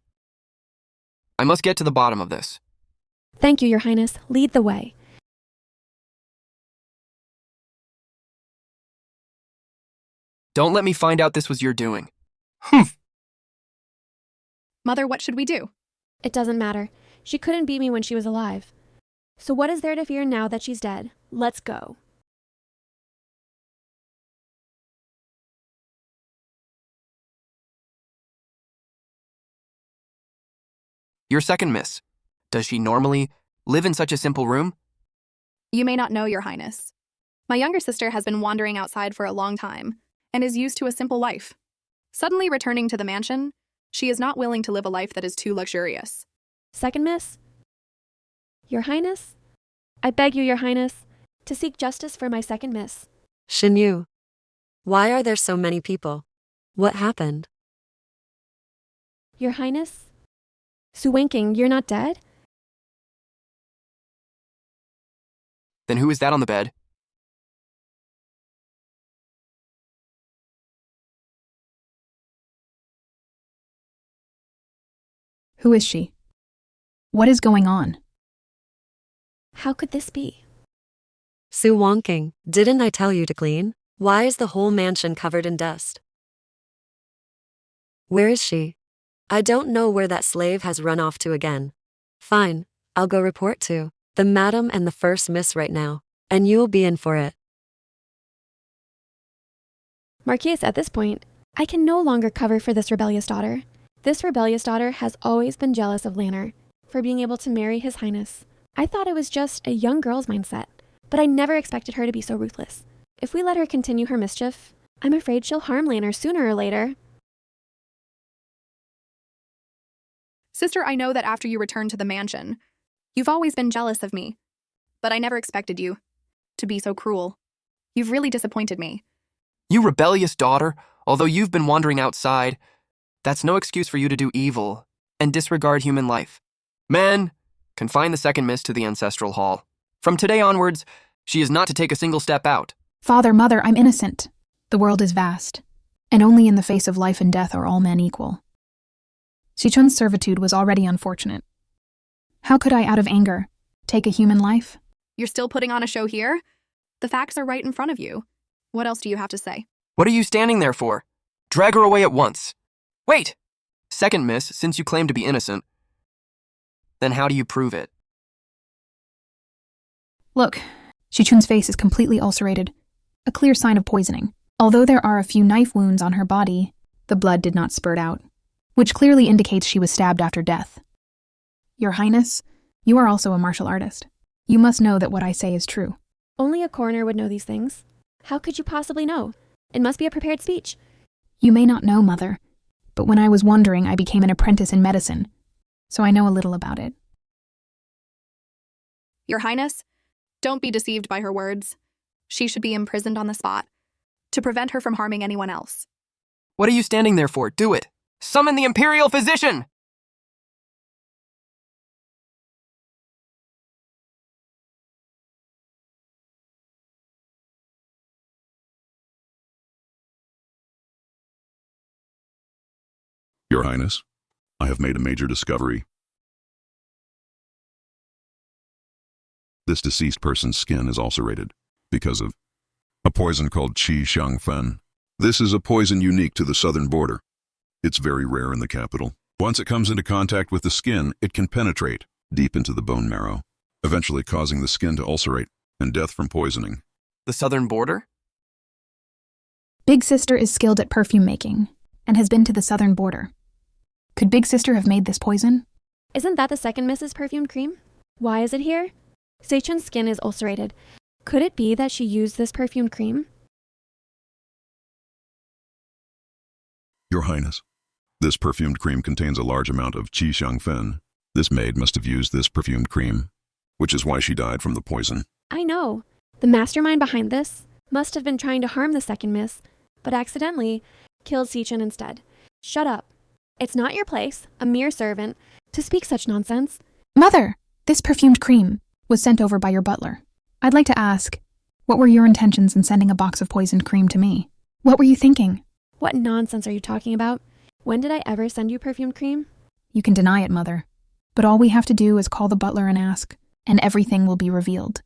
I must get to the bottom of this. Thank you, Your Highness. Lead the way. Don't let me find out this was your doing. Mother, what should we do? It doesn't matter. She couldn't beat me when she was alive. So what is there to fear now that she's dead? Let's go. Your second miss. Does she normally live in such a simple room? You may not know, Your Highness. My younger sister has been wandering outside for a long time and is used to a simple life. Suddenly returning to the mansion, she is not willing to live a life that is too luxurious. Second miss? Your Highness? I beg you, Your Highness, to seek justice for my second miss. Xinyu, why are there so many people? What happened? Your Highness? Su Wenqing, you're not dead? Then who is that on the bed? Who is she? What is going on? How could this be? Su Wenqing, didn't I tell you to clean? Why is the whole mansion covered in dust? Where is she? I don't know where that slave has run off to again. Fine, I'll go report to the madam and the first miss right now, and you'll be in for it. Marquis, at this point, I can no longer cover for this rebellious daughter. This rebellious daughter has always been jealous of Lanner for being able to marry His Highness. I thought it was just a young girl's mindset, but I never expected her to be so ruthless. If we let her continue her mischief, I'm afraid she'll harm Lanner sooner or later. Sister, I know that after you returned to the mansion, you've always been jealous of me, but I never expected you to be so cruel. You've really disappointed me. You rebellious daughter, although you've been wandering outside, that's no excuse for you to do evil and disregard human life. Men, confine the second miss to the ancestral hall. From today onwards, she is not to take a single step out. Father, Mother, I'm innocent. The world is vast, and only in the face of life and death are all men equal. Sichun's servitude was already unfortunate. How could I, out of anger, take a human life? You're still putting on a show here? The facts are right in front of you. What else do you have to say? What are you standing there for? Drag her away at once. Wait! Second miss, since you claim to be innocent. Then how do you prove it? Look, Sichun's face is completely ulcerated, a clear sign of poisoning. Although there are a few knife wounds on her body, the blood did not spurt out, which clearly indicates she was stabbed after death. Your Highness, you are also a martial artist. You must know that what I say is true. Only a coroner would know these things. How could you possibly know? It must be a prepared speech. You may not know, Mother, but when I was wandering, I became an apprentice in medicine, so I know a little about it. Your Highness, don't be deceived by her words. She should be imprisoned on the spot, to prevent her from harming anyone else. What are you standing there for? Do it! Summon the Imperial Physician! Your Highness, I have made a major discovery. This deceased person's skin is ulcerated because of a poison called Qi Xiang Fen. This is a poison unique to the southern border. It's very rare in the capital. Once it comes into contact with the skin, it can penetrate deep into the bone marrow, eventually causing the skin to ulcerate and death from poisoning. The southern border? Big Sister is skilled at perfume making and has been to the southern border. Could Big Sister have made this poison? Isn't that the second Mrs. Perfumed Cream? Why is it here? Seichun's skin is ulcerated. Could it be that she used this perfumed cream? Your Highness, this perfumed cream contains a large amount of Qi Xiang Fen. This maid must have used this perfumed cream, which is why she died from the poison. I know. The mastermind behind this must have been trying to harm the second miss, but accidentally killed Seichun instead. Shut up. It's not your place, a mere servant, to speak such nonsense. Mother, this perfumed cream was sent over by your butler. I'd like to ask, what were your intentions in sending a box of poisoned cream to me? What were you thinking? What nonsense are you talking about? When did I ever send you perfumed cream? You can deny it, Mother, but all we have to do is call the butler and ask, and everything will be revealed.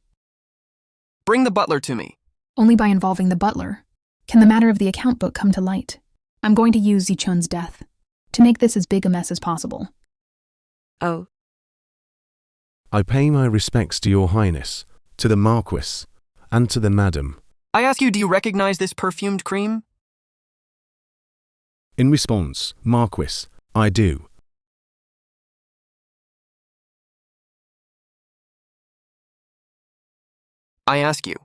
Bring the butler to me. Only by involving the butler can the matter of the account book come to light. I'm going to use Zichun's death to make this as big a mess as possible. Oh, I pay my respects to your Highness, to the Marquis, and to the Madam. I ask you, do you recognize this perfumed cream? In response, Marquis, I do. I ask you,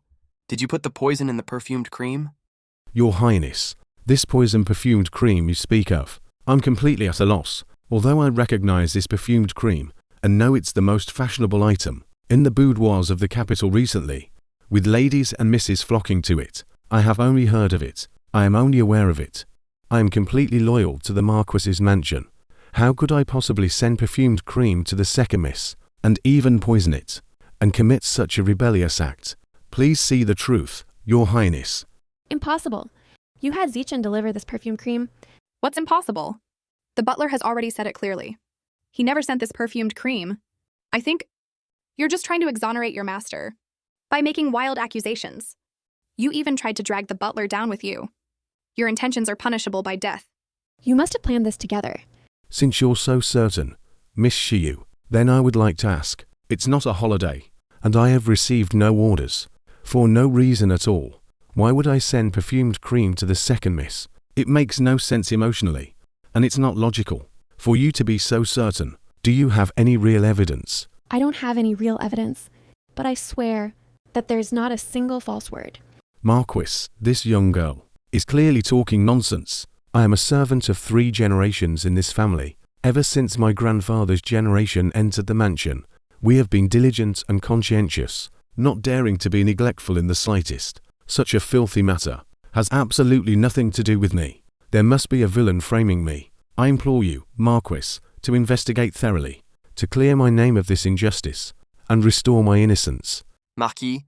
did you put the poison in the perfumed cream? Your Highness, this poison perfumed cream you speak of, I'm completely at a loss. Although I recognize this perfumed cream and know it's the most fashionable item in the boudoirs of the capital recently, with ladies and misses flocking to it, I have only heard of it. I am only aware of it. I am completely loyal to the Marquis's mansion. How could I possibly send perfumed cream to the second miss, and even poison it, and commit such a rebellious act? Please see the truth, Your Highness. Impossible. You had Zichun deliver this perfumed cream. What's impossible? The butler has already said it clearly. He never sent this perfumed cream. I think you're just trying to exonerate your master by making wild accusations. You even tried to drag the butler down with you. Your intentions are punishable by death. You must have planned this together. Since you're so certain, Miss Shiyu, then I would like to ask, it's not a holiday, and I have received no orders. For no reason at all. Why would I send perfumed cream to the second miss? It makes no sense emotionally, and it's not logical. For you to be so certain, do you have any real evidence? I don't have any real evidence, but I swear that there's not a single false word. Marquis, this young girl is clearly talking nonsense. I am a servant of 3 generations in this family. Ever since my grandfather's generation entered the mansion, we have been diligent and conscientious, not daring to be neglectful in the slightest. Such a filthy matter has absolutely nothing to do with me. There must be a villain framing me. I implore you, Marquis, to investigate thoroughly, to clear my name of this injustice, and restore my innocence. Marquis,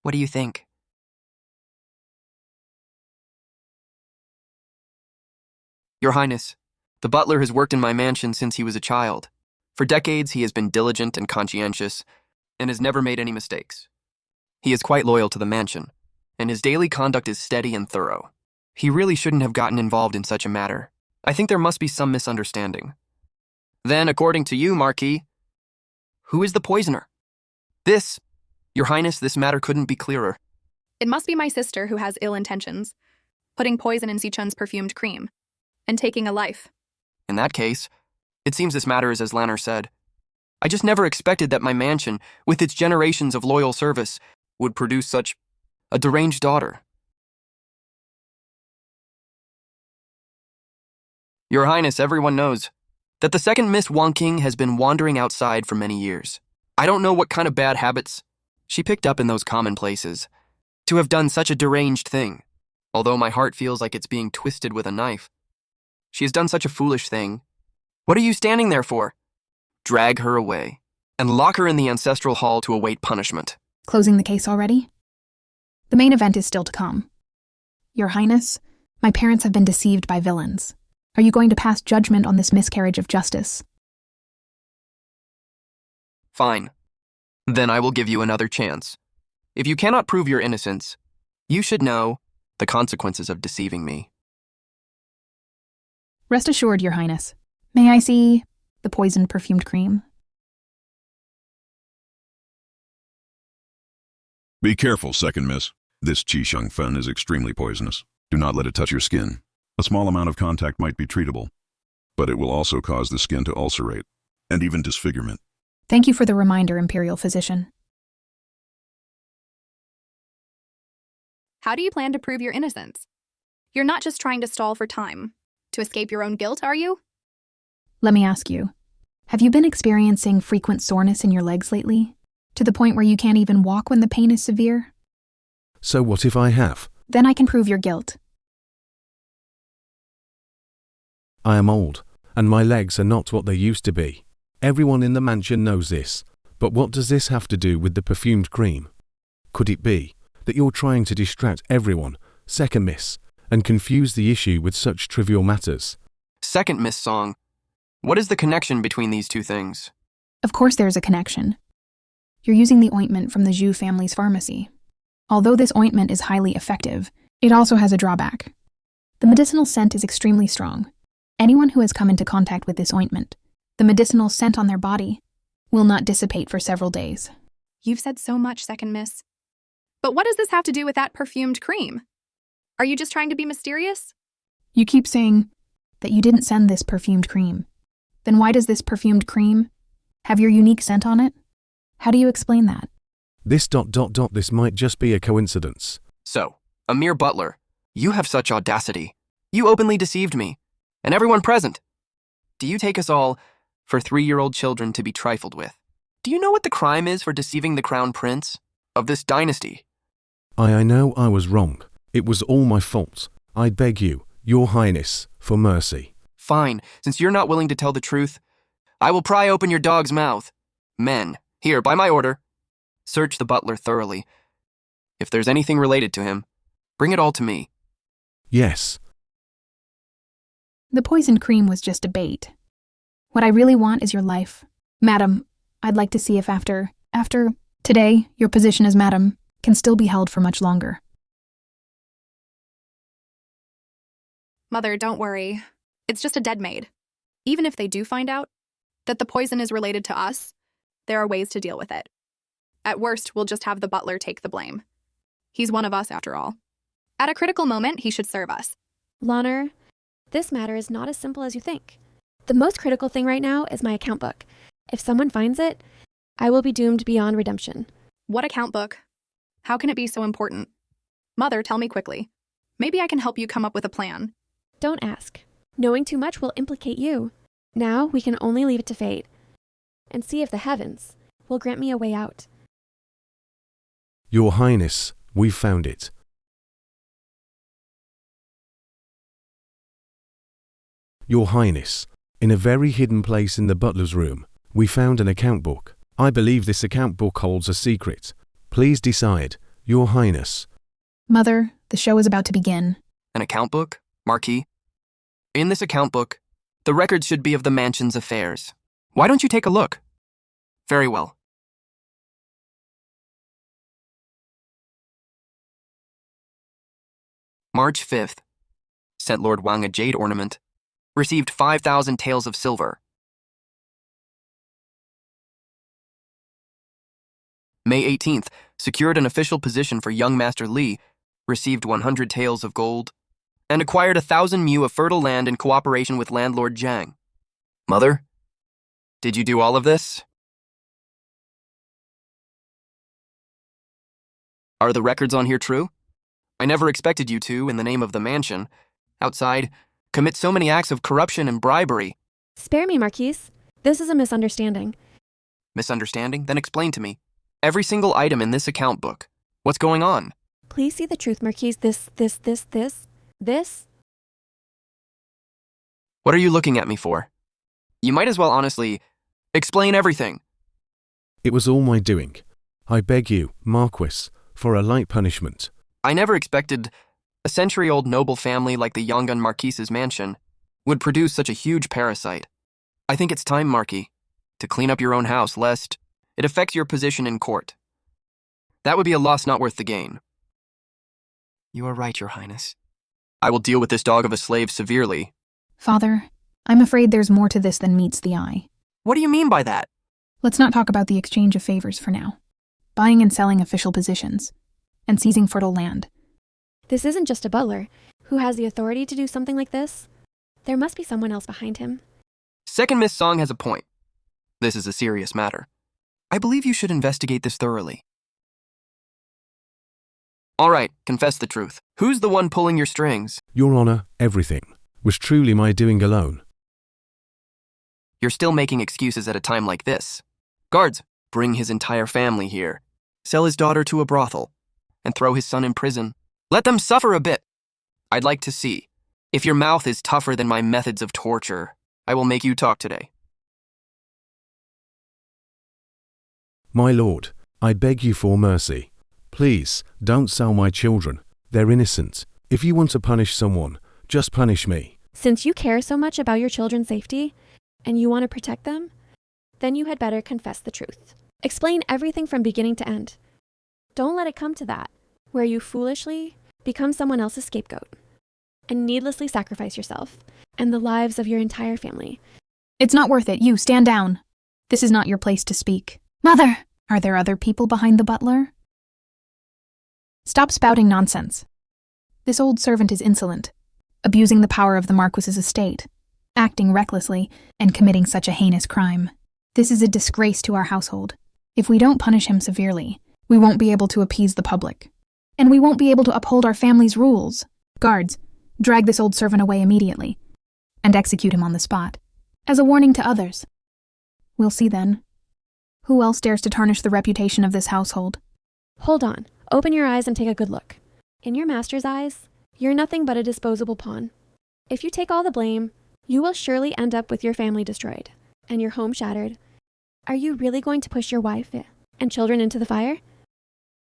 what do you think? Your Highness, the butler has worked in my mansion since he was a child. For decades, he has been diligent and conscientious, and has never made any mistakes. He is quite loyal to the mansion, and his daily conduct is steady and thorough. He really shouldn't have gotten involved in such a matter. I think there must be some misunderstanding. Then, according to you, Marquis, who is the poisoner? Your Highness, this matter couldn't be clearer. It must be my sister who has ill intentions, putting poison in Sichun's perfumed cream, and taking a life. In that case, it seems this matter is as Lanner said. I just never expected that my mansion, with its generations of loyal service, would produce such a deranged daughter. Your Highness, everyone knows that the second Miss Wonking has been wandering outside for many years. I don't know what kind of bad habits she picked up in those common places to have done such a deranged thing, although my heart feels like it's being twisted with a knife. She has done such a foolish thing. What are you standing there for? Drag her away and lock her in the ancestral hall to await punishment. Closing the case already? The main event is still to come. Your Highness, my parents have been deceived by villains. Are you going to pass judgment on this miscarriage of justice? Fine. Then I will give you another chance. If you cannot prove your innocence, you should know the consequences of deceiving me. Rest assured, Your Highness. May I see the poisoned perfumed cream? Be careful, second miss. This Qisheng Fen is extremely poisonous. Do not let it touch your skin. A small amount of contact might be treatable, but it will also cause the skin to ulcerate, and even disfigurement. Thank you for the reminder, Imperial Physician. How do you plan to prove your innocence? You're not just trying to stall for time, to escape your own guilt, are you? Let me ask you, have you been experiencing frequent soreness in your legs lately? To the point where you can't even walk when the pain is severe? So what if I have? Then I can prove your guilt. I am old, and my legs are not what they used to be. Everyone in the mansion knows this, but what does this have to do with the perfumed cream? Could it be that you're trying to distract everyone, second miss, and confuse the issue with such trivial matters? Second Miss Song, what is the connection between these two things? Of course there's a connection. You're using the ointment from the Zhu family's pharmacy. Although this ointment is highly effective, it also has a drawback. The medicinal scent is extremely strong. Anyone who has come into contact with this ointment, the medicinal scent on their body, will not dissipate for several days. You've said so much, second miss. But what does this have to do with that perfumed cream? Are you just trying to be mysterious? You keep saying that you didn't send this perfumed cream. Then why does this perfumed cream have your unique scent on it? How do you explain that? This might just be a coincidence. So, a mere butler, you have such audacity. You openly deceived me, and everyone present. Do you take us all for 3-year-old children to be trifled with? Do you know what the crime is for deceiving the crown prince of this dynasty? I know I was wrong. It was all my fault. I beg you, Your Highness, for mercy. Fine, since you're not willing to tell the truth, I will pry open your dog's mouth. Men, here, by my order, search the butler thoroughly. If there's anything related to him, bring it all to me. Yes. The poisoned cream was just a bait. What I really want is your life. Madam, I'd like to see if after today, your position as madam can still be held for much longer. Mother, don't worry. It's just a dead maid. Even if they do find out that the poison is related to us, there are ways to deal with it. At worst, we'll just have the butler take the blame. He's one of us, after all. At a critical moment, he should serve us. Lanner, this matter is not as simple as you think. The most critical thing right now is my account book. If someone finds it, I will be doomed beyond redemption. What account book? How can it be so important? Mother, tell me quickly. Maybe I can help you come up with a plan. Don't ask. Knowing too much will implicate you. Now we can only leave it to fate and see if the heavens will grant me a way out. Your Highness, we've found it. Your Highness, in a very hidden place in the butler's room, we found an account book. I believe this account book holds a secret. Please decide, Your Highness. Mother, the show is about to begin. An account book? Marquis? In this account book, the records should be of the mansion's affairs. Why don't you take a look? Very well. March 5th. Sent Lord Wang a jade ornament. Received 5,000 taels of silver. May 18th. Secured an official position for young Master Li. Received 100 taels of gold. And acquired 1,000 mu of fertile land in cooperation with landlord Jiang. Mother, did you do all of this? Are the records on here true? I never expected you to, in the name of the mansion, outside, commit so many acts of corruption and bribery. Spare me, Marquis. This is a misunderstanding. Misunderstanding? Then explain to me. Every single item in this account book. What's going on? Please see the truth, Marquis. This. What are you looking at me for? You might as well honestly explain everything. It was all my doing. I beg you, Marquis, for a light punishment. I never expected a century-old noble family like the Yongan Marquis's mansion would produce such a huge parasite. I think it's time, Marquis, to clean up your own house, lest it affects your position in court. That would be a loss not worth the gain. You are right, Your Highness. I will deal with this dog of a slave severely. Father, I'm afraid there's more to this than meets the eye. What do you mean by that? Let's not talk about the exchange of favors for now. Buying and selling official positions, and seizing fertile land. This isn't just a butler who has the authority to do something like this. There must be someone else behind him. Second Miss Song has a point. This is a serious matter. I believe you should investigate this thoroughly. All right, confess the truth. Who's the one pulling your strings? Your Honor, everything was truly my doing alone. You're still making excuses at a time like this. Guards, bring his entire family here. Sell his daughter to a brothel. And throw his son in prison. Let them suffer a bit. I'd like to see. If your mouth is tougher than my methods of torture, I will make you talk today. My lord, I beg you for mercy. Please, don't sell my children. They're innocent. If you want to punish someone, just punish me. Since you care so much about your children's safety, and you want to protect them, then you had better confess the truth. Explain everything from beginning to end. Don't let it come to that, where you foolishly become someone else's scapegoat and needlessly sacrifice yourself and the lives of your entire family. It's not worth it. You, stand down. This is not your place to speak. Mother! Are there other people behind the butler? Stop spouting nonsense. This old servant is insolent, abusing the power of the Marquis's estate, acting recklessly, and committing such a heinous crime. This is a disgrace to our household. If we don't punish him severely, we won't be able to appease the public. And we won't be able to uphold our family's rules. Guards, drag this old servant away immediately, and execute him on the spot, as a warning to others. We'll see then. Who else dares to tarnish the reputation of this household? Hold on. Open your eyes and take a good look. In your master's eyes, you're nothing but a disposable pawn. If you take all the blame, you will surely end up with your family destroyed and your home shattered. Are you really going to push your wife and children into the fire?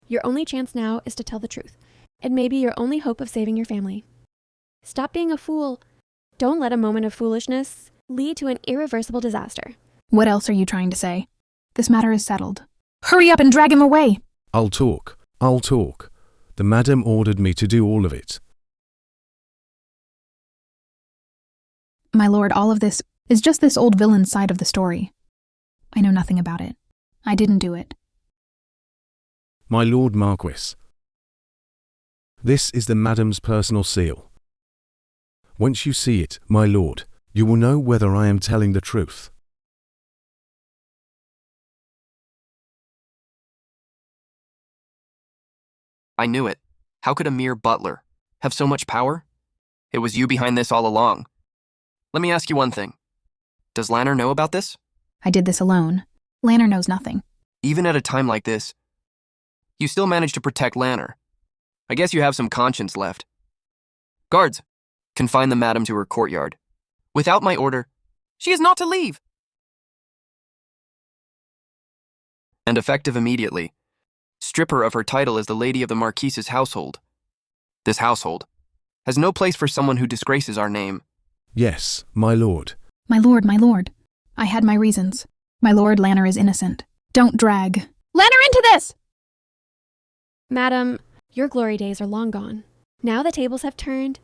Your only chance now is to tell the truth. It may be your only hope of saving your family. Stop being a fool. Don't let a moment of foolishness lead to an irreversible disaster. What else are you trying to say? This matter is settled. Hurry up and drag him away! I'll talk. The madam ordered me to do all of it. My lord, all of this is just this old villain's side of the story. I know nothing about it. I didn't do it. My lord Marquis, this is the madam's personal seal. Once you see it, my lord, you will know whether I am telling the truth. I knew it. How could a mere butler have so much power? It was you behind this all along. Let me ask you one thing. Does Lanner know about this? I did this alone. Lanner knows nothing. Even at a time like this, you still managed to protect Lanner. I guess you have some conscience left. Guards, confine the madam to her courtyard. Without my order, she is not to leave. And effective immediately. Strip her of her title as the lady of the Marquis's household. This household has no place for someone who disgraces our name. Yes, my lord. My lord, my lord. I had my reasons. My lord, Lanner is innocent. Don't drag Lanner into this! Madam, your glory days are long gone. Now the tables have turned,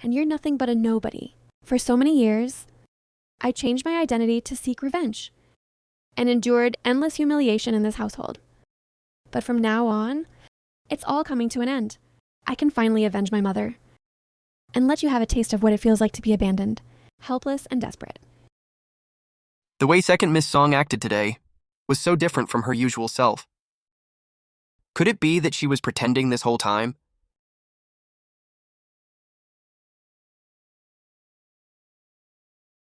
and you're nothing but a nobody. For so many years, I changed my identity to seek revenge, and endured endless humiliation in this household. But from now on, it's all coming to an end. I can finally avenge my mother, and let you have a taste of what it feels like to be abandoned, helpless and desperate. The way Second Miss Song acted today was so different from her usual self. Could it be that she was pretending this whole time?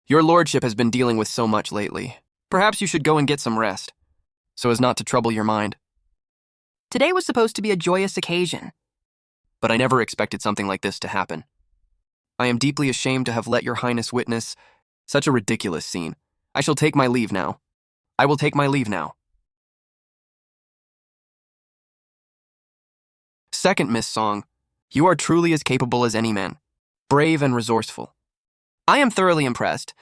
Your lordship has been dealing with so much lately. Perhaps you should go and get some rest, so as not to trouble your mind. Today was supposed to be a joyous occasion, but I never expected something like this to happen. I am deeply ashamed to have let your highness witness such a ridiculous scene. I shall take my leave now. I will take my leave now. Second Miss Song, you are truly as capable as any man, brave and resourceful. I am thoroughly impressed.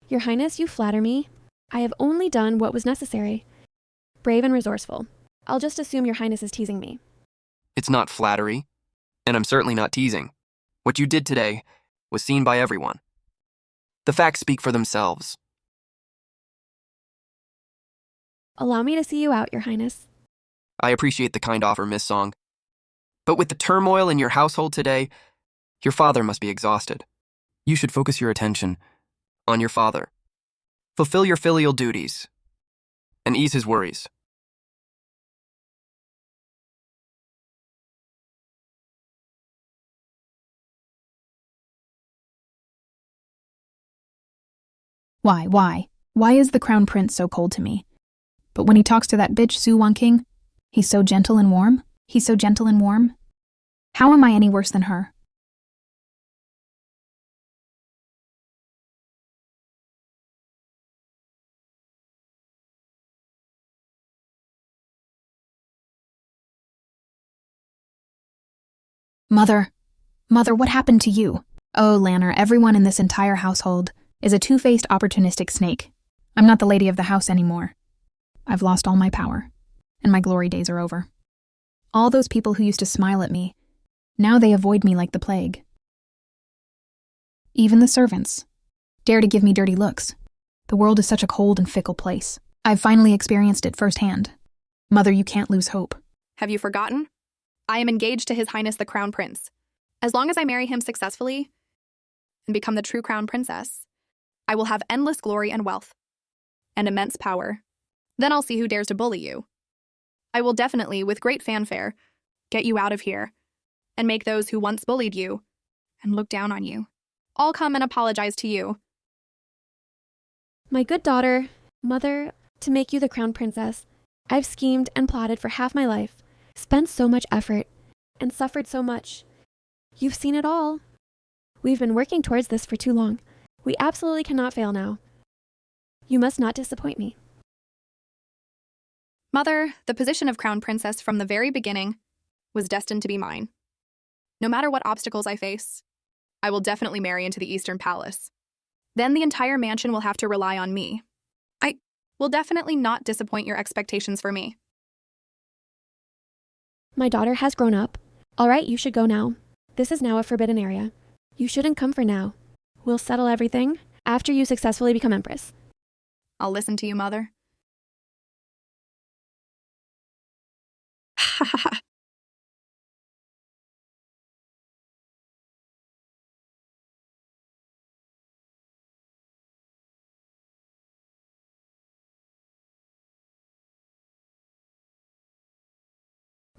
Your Highness, you flatter me. I have only done what was necessary. Brave and resourceful. I'll just assume your Highness is teasing me. It's not flattery, and I'm certainly not teasing. What you did today was seen by everyone. The facts speak for themselves. Allow me to see you out, your Highness. I appreciate the kind offer, Miss Song. But with the turmoil in your household today, your father must be exhausted. You should focus your attention on your father. Fulfill your filial duties and ease his worries. Why? Why is the Crown Prince so cold to me? But when he talks to that bitch Su Wan King, he's so gentle and warm? He's so gentle and warm? How am I any worse than her? Mother, what happened to you? Oh, Lanner, everyone in this entire household is a two-faced opportunistic snake. I'm not the lady of the house anymore. I've lost all my power, and my glory days are over. All those people who used to smile at me, now they avoid me like the plague. Even the servants dare to give me dirty looks. The world is such a cold and fickle place. I've finally experienced it firsthand. Mother, you can't lose hope. Have you forgotten? I am engaged to His Highness the Crown Prince. As long as I marry him successfully and become the true Crown Princess, I will have endless glory and wealth and immense power. Then I'll see who dares to bully you. I will definitely, with great fanfare, get you out of here and make those who once bullied you and looked down on you all come and apologize to you. My good daughter, mother, to make you the Crown Princess, I've schemed and plotted for half my life, spent so much effort, and suffered so much. You've seen it all. We've been working towards this for too long. We absolutely cannot fail now. You must not disappoint me. Mother, the position of Crown Princess from the very beginning was destined to be mine. No matter what obstacles I face, I will definitely marry into the Eastern Palace. Then the entire mansion will have to rely on me. I will definitely not disappoint your expectations for me. My daughter has grown up. All right, you should go now. This is now a forbidden area. You shouldn't come for now. We'll settle everything after you successfully become Empress. I'll listen to you, Mother.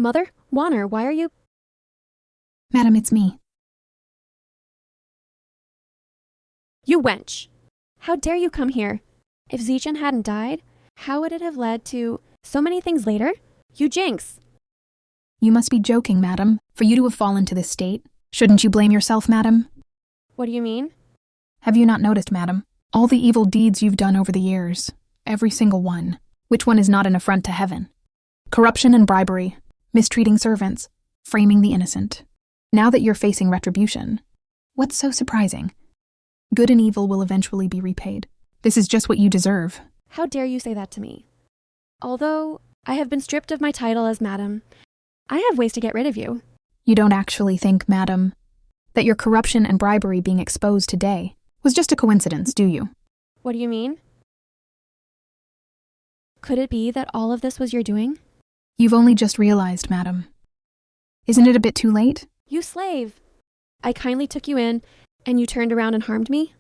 Mother, Wanner, why are you... Madam, it's me. You wench! How dare you come here? If Zichen hadn't died, how would it have led to so many things later? You jinx! You must be joking, madam, for you to have fallen to this state. Shouldn't you blame yourself, madam? What do you mean? Have you not noticed, madam, all the evil deeds you've done over the years? Every single one. Which one is not an affront to heaven? Corruption and bribery, mistreating servants, framing the innocent. Now that you're facing retribution, what's so surprising? Good and evil will eventually be repaid. This is just what you deserve. How dare you say that to me? Although I have been stripped of my title as madam, I have ways to get rid of you. You don't actually think, madam, that your corruption and bribery being exposed today was just a coincidence, do you? What do you mean? Could it be that all of this was your doing? You've only just realized, madam. Isn't it a bit too late? You slave! I kindly took you in, and you turned around and harmed me?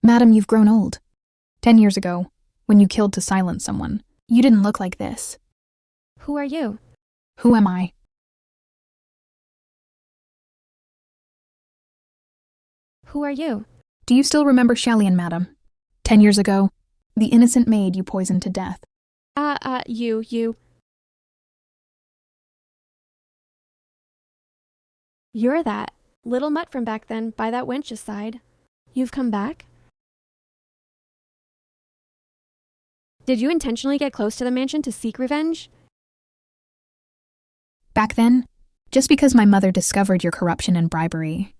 Madam, you've grown old. 10 years ago, when you killed to silence someone, you didn't look like this. Who are you? Who am I? Who are you? Do you still remember Shellian, madam? 10 years ago, the innocent maid you poisoned to death. You. You're that little mutt from back then by that wench's side. You've come back? Did you intentionally get close to the mansion to seek revenge? Back then, just because my mother discovered your corruption and bribery,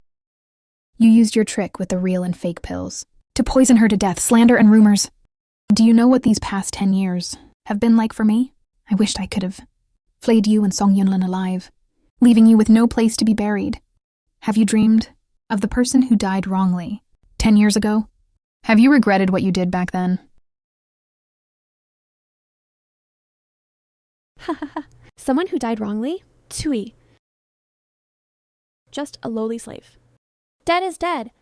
you used your trick with the real and fake pills to poison her to death, slander and rumors. Do you know what these past 10 years have been like for me? I wished I could have flayed you and Song Yunlin alive, leaving you with no place to be buried. Have you dreamed of the person who died wrongly 10 years ago? Have you regretted what you did back then? Someone who died wrongly? Tui. Just a lowly slave. Dead is dead.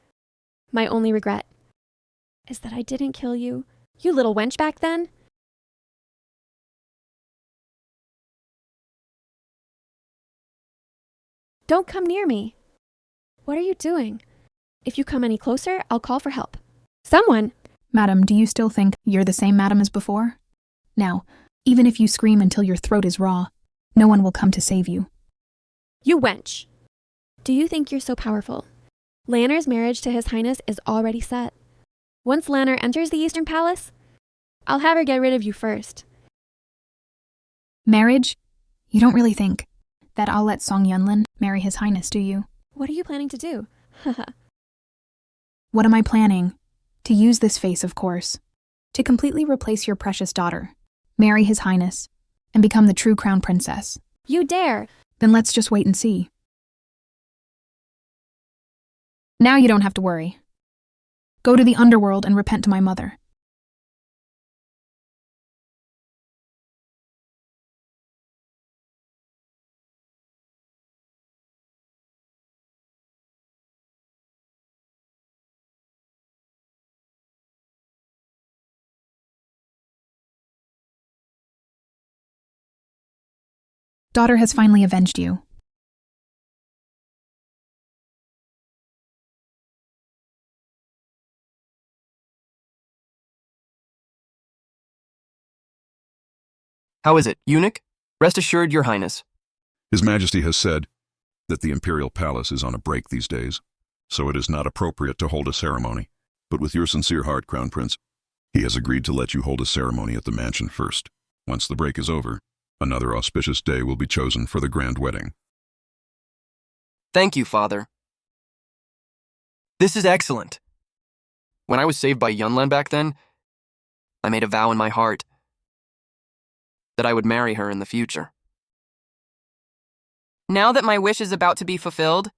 My only regret is that I didn't kill you, you little wench back then. Don't come near me. What are you doing? If you come any closer, I'll call for help. Someone! Madam, do you still think you're the same madam as before? Now, even if you scream until your throat is raw, no one will come to save you. You wench! Do you think you're so powerful? Lanner's marriage to His Highness is already set. Once Lanner enters the Eastern Palace, I'll have her get rid of you first. Marriage? You don't really think that I'll let Song Yunlin marry His Highness, do you? What are you planning to do? What am I planning? To use this face, of course. To completely replace your precious daughter, marry His Highness, and become the true crown princess. You dare! Then let's just wait and see. Now you don't have to worry. Go to the underworld and repent to my mother. Daughter has finally avenged you. How is it, eunuch? Rest assured, your highness. His Majesty has said that the imperial palace is on a break these days, so it is not appropriate to hold a ceremony. But with your sincere heart, Crown Prince, he has agreed to let you hold a ceremony at the mansion first. Once the break is over, another auspicious day will be chosen for the grand wedding. Thank you, Father. This is excellent. When I was saved by Yunlan back then, I made a vow in my heart that I would marry her in the future. Now that my wish is about to be fulfilled,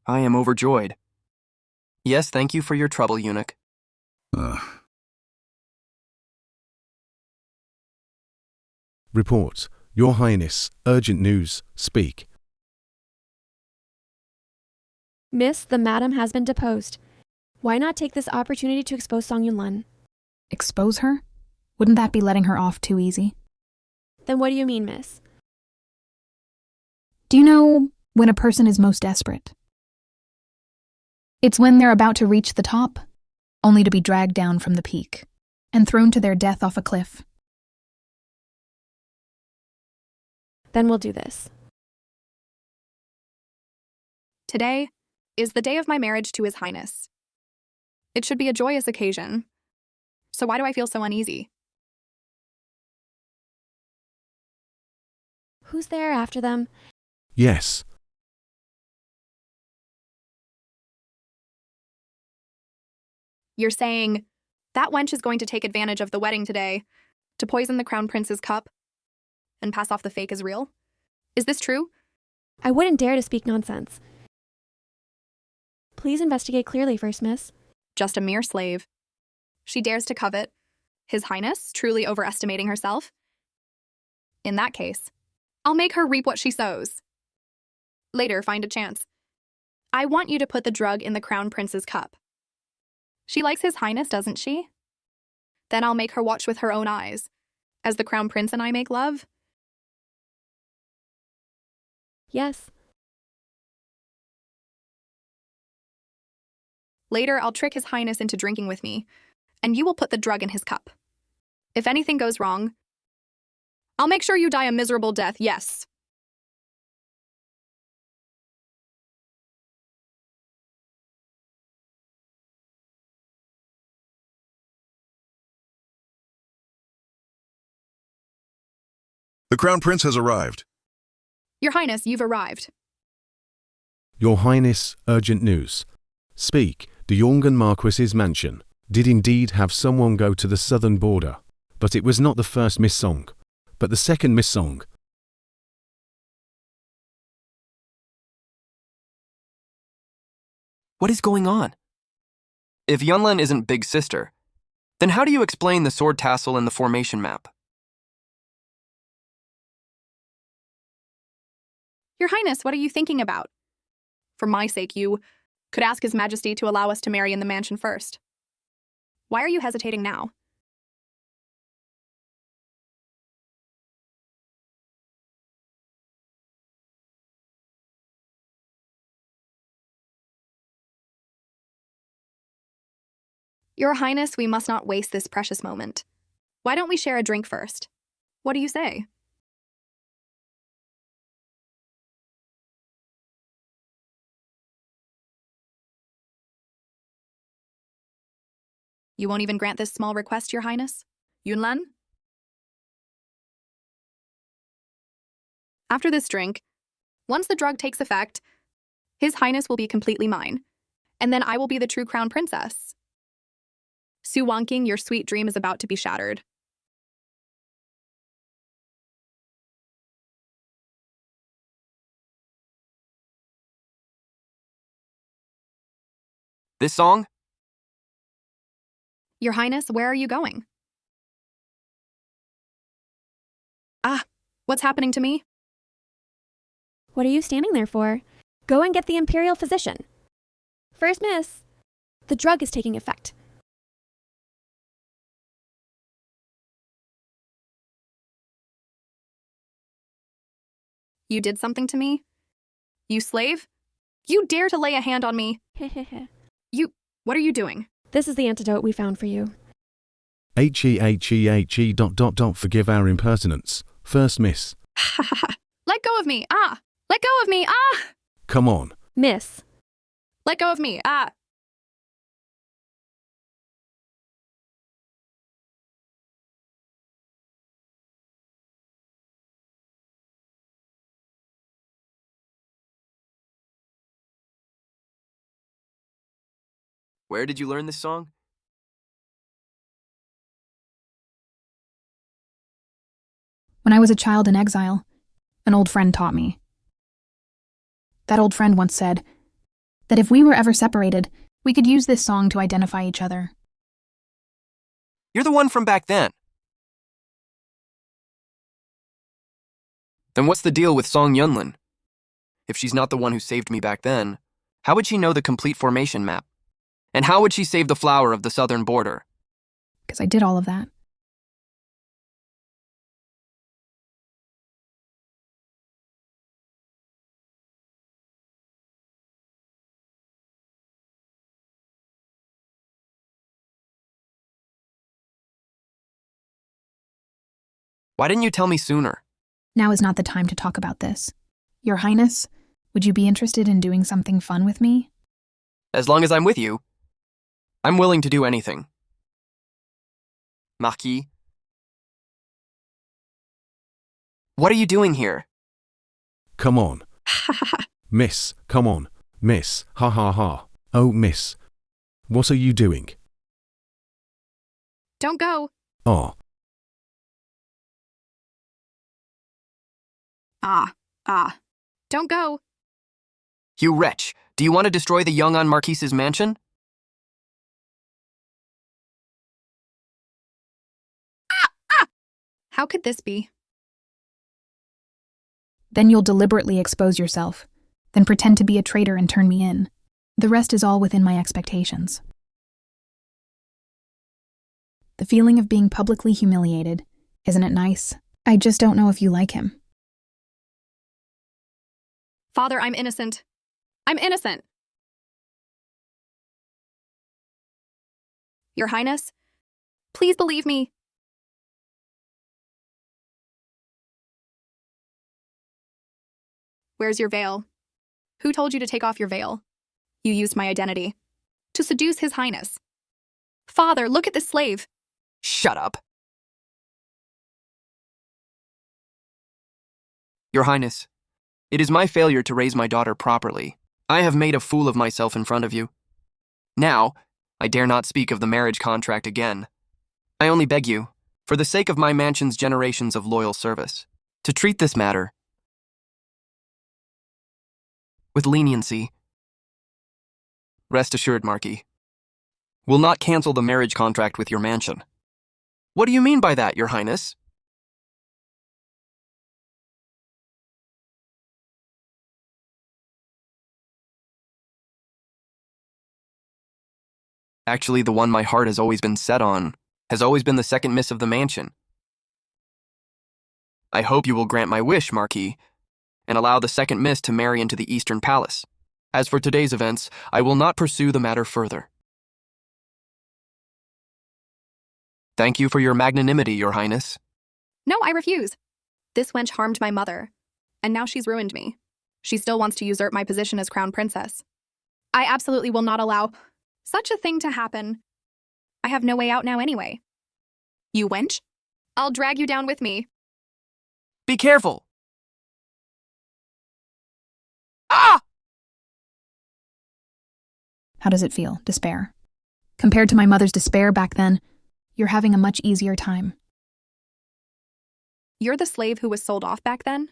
I am overjoyed. Yes, thank you for your trouble, eunuch. Report. Your Highness. Urgent news. Speak. Miss, the madam has been deposed. Why not take this opportunity to expose Song Yunlun? Expose her? Wouldn't that be letting her off too easy? Then what do you mean, miss? Do you know when a person is most desperate? It's when they're about to reach the top, only to be dragged down from the peak and thrown to their death off a cliff. Then we'll do this. Today is the day of my marriage to His Highness. It should be a joyous occasion. So why do I feel so uneasy? Who's there after them? Yes. You're saying that wench is going to take advantage of the wedding today to poison the crown prince's cup and pass off the fake as real? Is this true? I wouldn't dare to speak nonsense. Please investigate clearly, First Miss. Just a mere slave. She dares to covet His Highness, truly overestimating herself? In that case, I'll make her reap what she sows. Later, find a chance. I want you to put the drug in the crown prince's cup. She likes His Highness, doesn't she? Then I'll make her watch with her own eyes, as the crown prince and I make love. Yes. Later, I'll trick His Highness into drinking with me, and you will put the drug in his cup. If anything goes wrong, I'll make sure you die a miserable death, yes. The Crown Prince has arrived. Your Highness, you've arrived. Your Highness, urgent news. Speak, the Yongan Marquis's mansion did indeed have someone go to the southern border, but it was not the first Miss Song, but the second Miss Song. What is going on? If Yunlin isn't Big Sister, then how do you explain the sword tassel in the formation map? Your Highness, what are you thinking about? For my sake, you could ask His Majesty to allow us to marry in the mansion first. Why are you hesitating now? Your Highness, we must not waste this precious moment. Why don't we share a drink first? What do you say? You won't even grant this small request, Your Highness? Yunlan? After this drink, once the drug takes effect, His Highness will be completely mine, and then I will be the true crown princess. Su Wanking, your sweet dream is about to be shattered. This song? Your Highness, where are you going? Ah, what's happening to me? What are you standing there for? Go and get the Imperial physician. First Miss, the drug is taking effect. You did something to me? You slave? You dare to lay a hand on me? What are you doing? This is the antidote we found for you. He. Forgive our impertinence. First Miss. Let go of me, ah! Let go of me, ah! Come on. Miss. Let go of me, ah! Where did you learn this song? When I was a child in exile, an old friend taught me. That old friend once said that if we were ever separated, we could use this song to identify each other. You're the one from back then. Then what's the deal with Song Yunlin? If she's not the one who saved me back then, how would she know the complete formation map? And how would she save the flower of the southern border? Because I did all of that. Why didn't you tell me sooner? Now is not the time to talk about this. Your Highness, would you be interested in doing something fun with me? As long as I'm with you, I'm willing to do anything. Marquis? What are you doing here? come on. Ha ha ha. Miss, come on. Miss, ha ha ha. Oh, miss. What are you doing? Don't go. Ah, Ah. Don't go. You wretch, do you want to destroy the young on Marquis's mansion? How could this be? Then you'll deliberately expose yourself, then pretend to be a traitor and turn me in. The rest is all within my expectations. The feeling of being publicly humiliated, isn't it nice? I just don't know if you like him. Father, I'm innocent. I'm innocent. Your Highness, please believe me. Where's your veil? Who told you to take off your veil? You used my identity to seduce His Highness. Father, look at this slave. Shut up. Your Highness, it is my failure to raise my daughter properly. I have made a fool of myself in front of you. Now, I dare not speak of the marriage contract again. I only beg you, for the sake of my mansion's generations of loyal service, to treat this matter with leniency. Rest assured, Marquis, will not cancel the marriage contract with your mansion. What do you mean by that, Your Highness? Actually, the one my heart has always been set on has always been the second miss of the mansion. I hope you will grant my wish, Marquis, and allow the second miss to marry into the Eastern Palace. As for today's events, I will not pursue the matter further. Thank you for your magnanimity, Your Highness. No, I refuse. This wench harmed my mother, and now she's ruined me. She still wants to usurp my position as crown princess. I absolutely will not allow such a thing to happen. I have no way out now anyway. You wench, I'll drag you down with me. Be careful! Ah! How does it feel, despair? Compared to my mother's despair back then, you're having a much easier time. You're the slave who was sold off back then?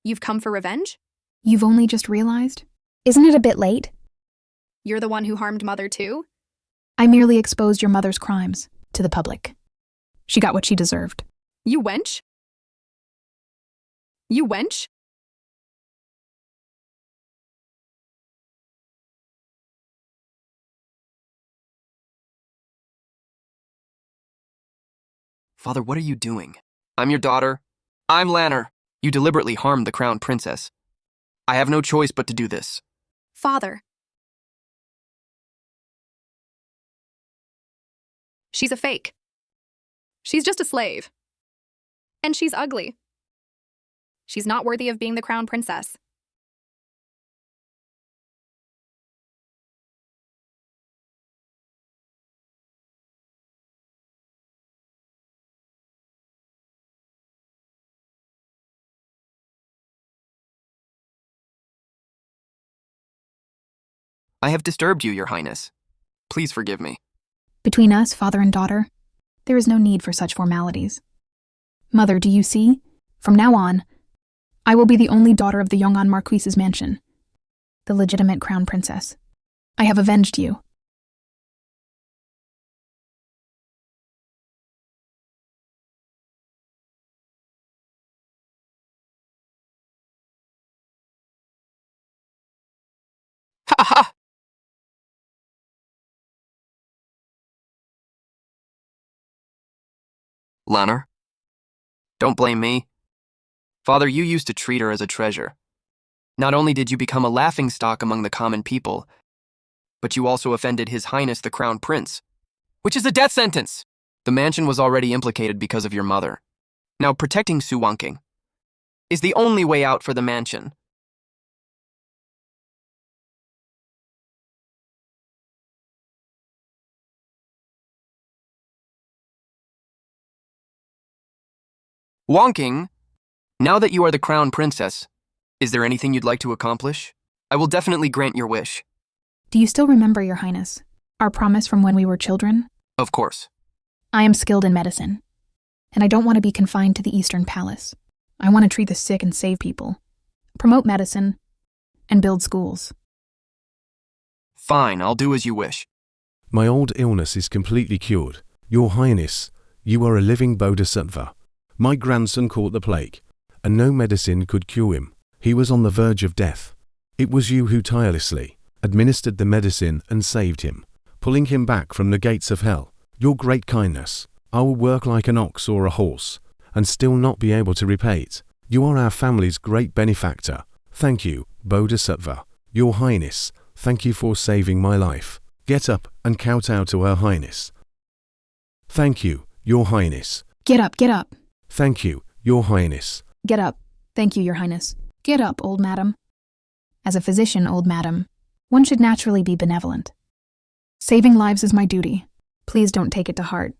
You've come for revenge? You've only just realized? Isn't it a bit late? You're the one who harmed Mother too? I merely exposed your mother's crimes to the public. She got what she deserved. You wench? You wench? Father, what are you doing? I'm your daughter. I'm Lanner. You deliberately harmed the crown princess. I have no choice but to do this. Father. She's a fake. She's just a slave. And she's ugly. She's not worthy of being the crown princess. I have disturbed you, Your Highness. Please forgive me. Between us, father and daughter, there is no need for such formalities. Mother, do you see? From now on, I will be the only daughter of the Yongan Marquis's mansion, the legitimate crown princess. I have avenged you. Ha ha! Lanner, don't blame me. Father, you used to treat her as a treasure. Not only did you become a laughingstock among the common people, but you also offended His Highness the Crown Prince, which is a death sentence. The mansion was already implicated because of your mother. Now, protecting Su Wonking is the only way out for the mansion. Wonking Now that you are the crown princess, is there anything you'd like to accomplish? I will definitely grant your wish. Do you still remember, Your Highness, our promise from when we were children? Of course. I am skilled in medicine, and I don't want to be confined to the Eastern Palace. I want to treat the sick and save people, promote medicine, and build schools. Fine, I'll do as you wish. My old illness is completely cured. Your Highness, you are a living bodhisattva. My grandson caught the plague, and no medicine could cure him. He was on the verge of death. It was you who tirelessly administered the medicine and saved him, pulling him back from the gates of hell. Your great kindness. I will work like an ox or a horse, and still not be able to repay it. You are our family's great benefactor. Thank you, Bodhisattva. Your Highness, thank you for saving my life. Get up and kowtow to Her Highness. Thank you, Your Highness. Get up, get up. Thank you, Your Highness. Get up. Thank you, Your Highness. Get up, old madam. As a physician, old madam, one should naturally be benevolent. Saving lives is my duty. Please don't take it to heart.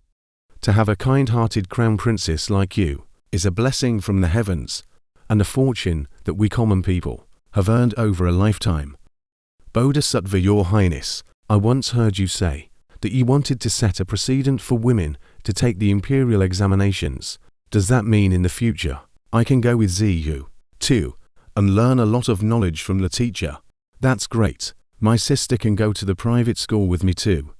To have a kind-hearted crown princess like you is a blessing from the heavens and a fortune that we common people have earned over a lifetime. Bodhisattva, Your Highness, I once heard you say that you wanted to set a precedent for women to take the imperial examinations. Does that mean in the future I can go with Ziyu, too, and learn a lot of knowledge from the teacher? That's great. My sister can go to the private school with me too.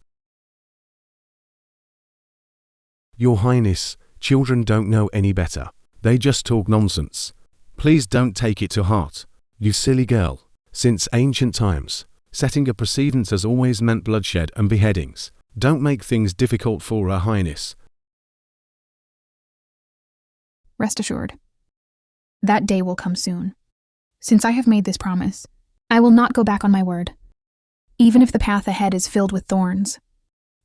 Your Highness, children don't know any better. They just talk nonsense. Please don't take it to heart, you silly girl. Since ancient times, setting a precedent has always meant bloodshed and beheadings. Don't make things difficult for Her Highness. Rest assured, that day will come soon. Since I have made this promise, I will not go back on my word, even if the path ahead is filled with thorns,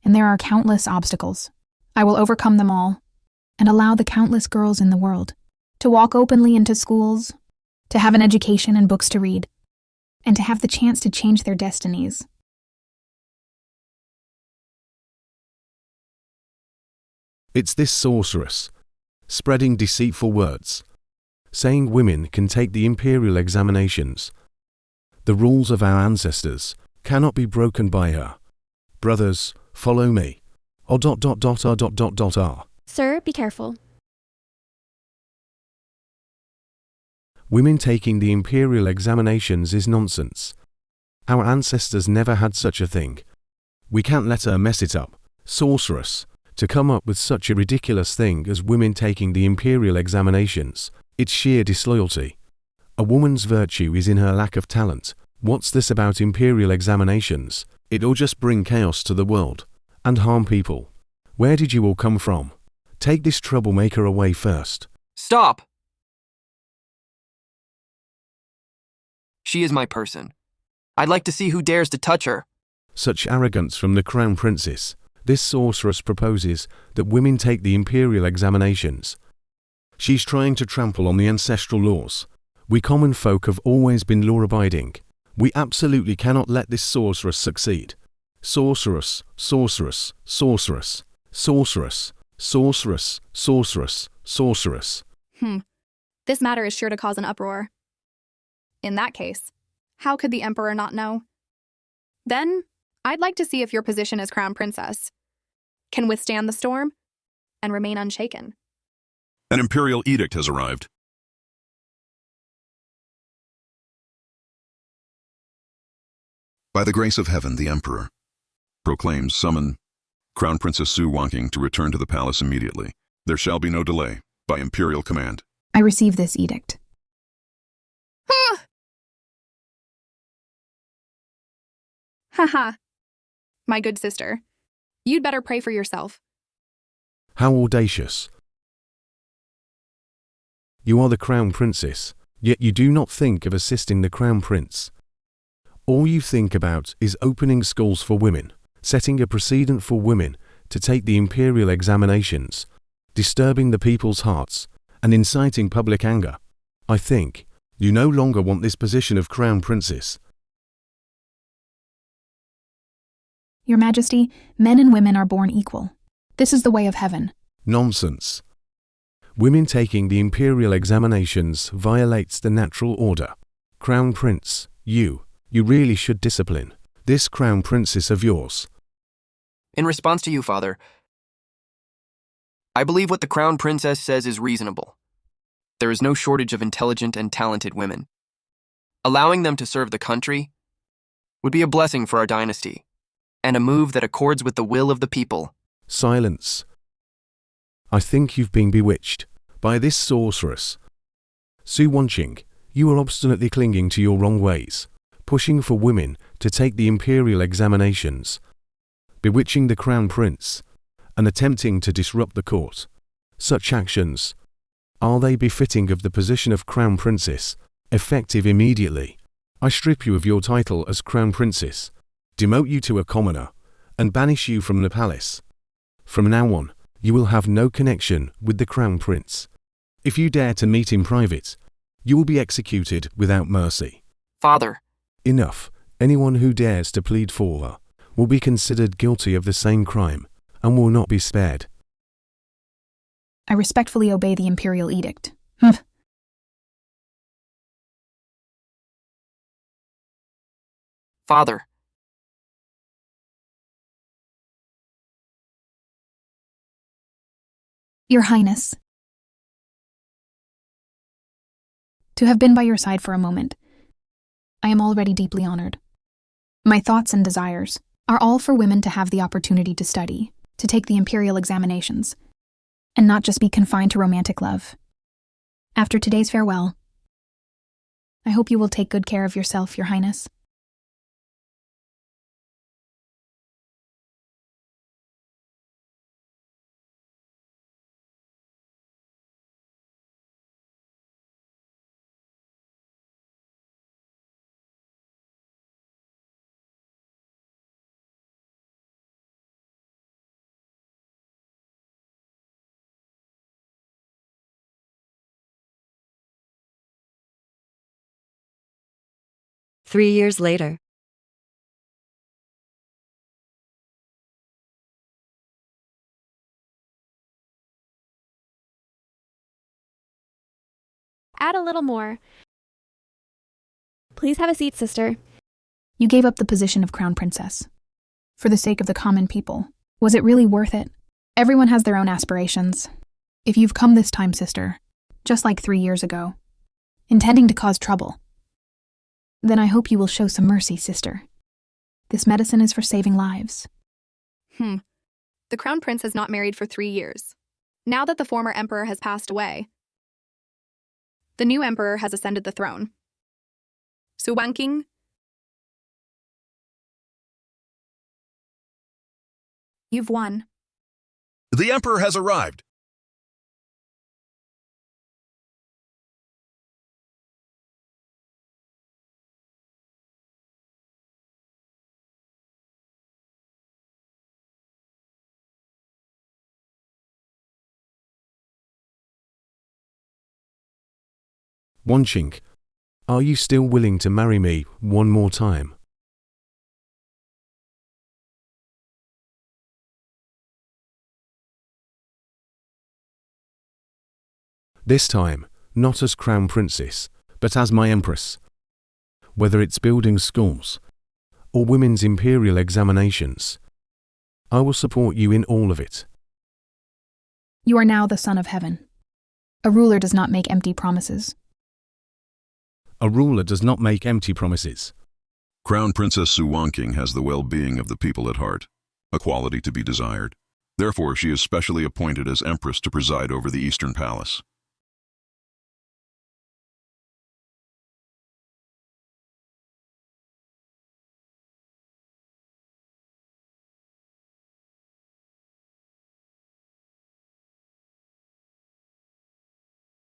and there are countless obstacles. I will overcome them all, and allow the countless girls in the world to walk openly into schools, to have an education and books to read, and to have the chance to change their destinies. It's this sorceress, spreading deceitful words, saying women can take the imperial examinations. The rules of our ancestors cannot be broken by her. Brothers, follow me. R. Sir, be careful. Women taking the imperial examinations is nonsense. Our ancestors never had such a thing. We can't let her mess it up. Sorceress, to come up with such a ridiculous thing as women taking the imperial examinations. It's sheer disloyalty. A woman's virtue is in her lack of talent. What's this about imperial examinations? It'll just bring chaos to the world and harm people. Where did you all come from? Take this troublemaker away first. Stop! She is my person. I'd like to see who dares to touch her. Such arrogance from the crown princess. This sorceress proposes that women take the imperial examinations. She's trying to trample on the ancestral laws. We common folk have always been law-abiding. We absolutely cannot let this sorceress succeed. Sorceress, sorceress, sorceress, sorceress, sorceress, sorceress, sorceress. This matter is sure to cause an uproar. In that case, how could the Emperor not know? Then, I'd like to see if your position as Crown Princess can withstand the storm and remain unshaken. An imperial edict has arrived. By the grace of heaven, the Emperor proclaims, summon Crown Princess Su Wanking to return to the palace immediately. There shall be no delay, by imperial command. I receive this edict. Haha. My good sister, you'd better pray for yourself. How audacious. You are the crown princess, yet you do not think of assisting the crown prince. All you think about is opening schools for women, setting a precedent for women to take the imperial examinations, disturbing the people's hearts, and inciting public anger. I think you no longer want this position of crown princess. Your Majesty, men and women are born equal. This is the way of heaven. Nonsense. Women taking the imperial examinations violates the natural order. Crown Prince, you really should discipline this Crown Princess of yours. In response to you, Father, I believe what the Crown Princess says is reasonable. There is no shortage of intelligent and talented women. Allowing them to serve the country would be a blessing for our dynasty, and a move that accords with the will of the people. Silence. I think you've been bewitched by this sorceress. Su Wanqing, you are obstinately clinging to your wrong ways, pushing for women to take the imperial examinations, bewitching the Crown Prince, and attempting to disrupt the court. Such actions, are they befitting of the position of Crown Princess, effective immediately? I strip you of your title as Crown Princess, demote you to a commoner, and banish you from the palace. From now on, you will have no connection with the Crown Prince. If you dare to meet in private, you will be executed without mercy. Father. Enough. Anyone who dares to plead for her will be considered guilty of the same crime and will not be spared. I respectfully obey the imperial edict. Father. Your Highness. To have been by your side for a moment, I am already deeply honored. My thoughts and desires are all for women to have the opportunity to study, to take the imperial examinations, and not just be confined to romantic love. After today's farewell, I hope you will take good care of yourself, Your Highness. Three years later. Add a little more. Please have a seat, sister. You gave up the position of Crown Princess. For the sake of the common people, was it really worth it? Everyone has their own aspirations. If you've come this time, sister, just like 3 years ago, intending to cause trouble, then I hope you will show some mercy, sister. This medicine is for saving lives. The Crown Prince has not married for 3 years. Now that the former emperor has passed away, the new emperor has ascended the throne. Su Wanqing, you've won. The Emperor has arrived. Wanqing, are you still willing to marry me one more time? This time, not as Crown Princess, but as my Empress. Whether it's building schools or women's imperial examinations, I will support you in all of it. You are now the son of heaven. A ruler does not make empty promises. A ruler does not make empty promises. Crown Princess Su Wanqing has the well-being of the people at heart, a quality to be desired. Therefore, she is specially appointed as Empress to preside over the Eastern Palace.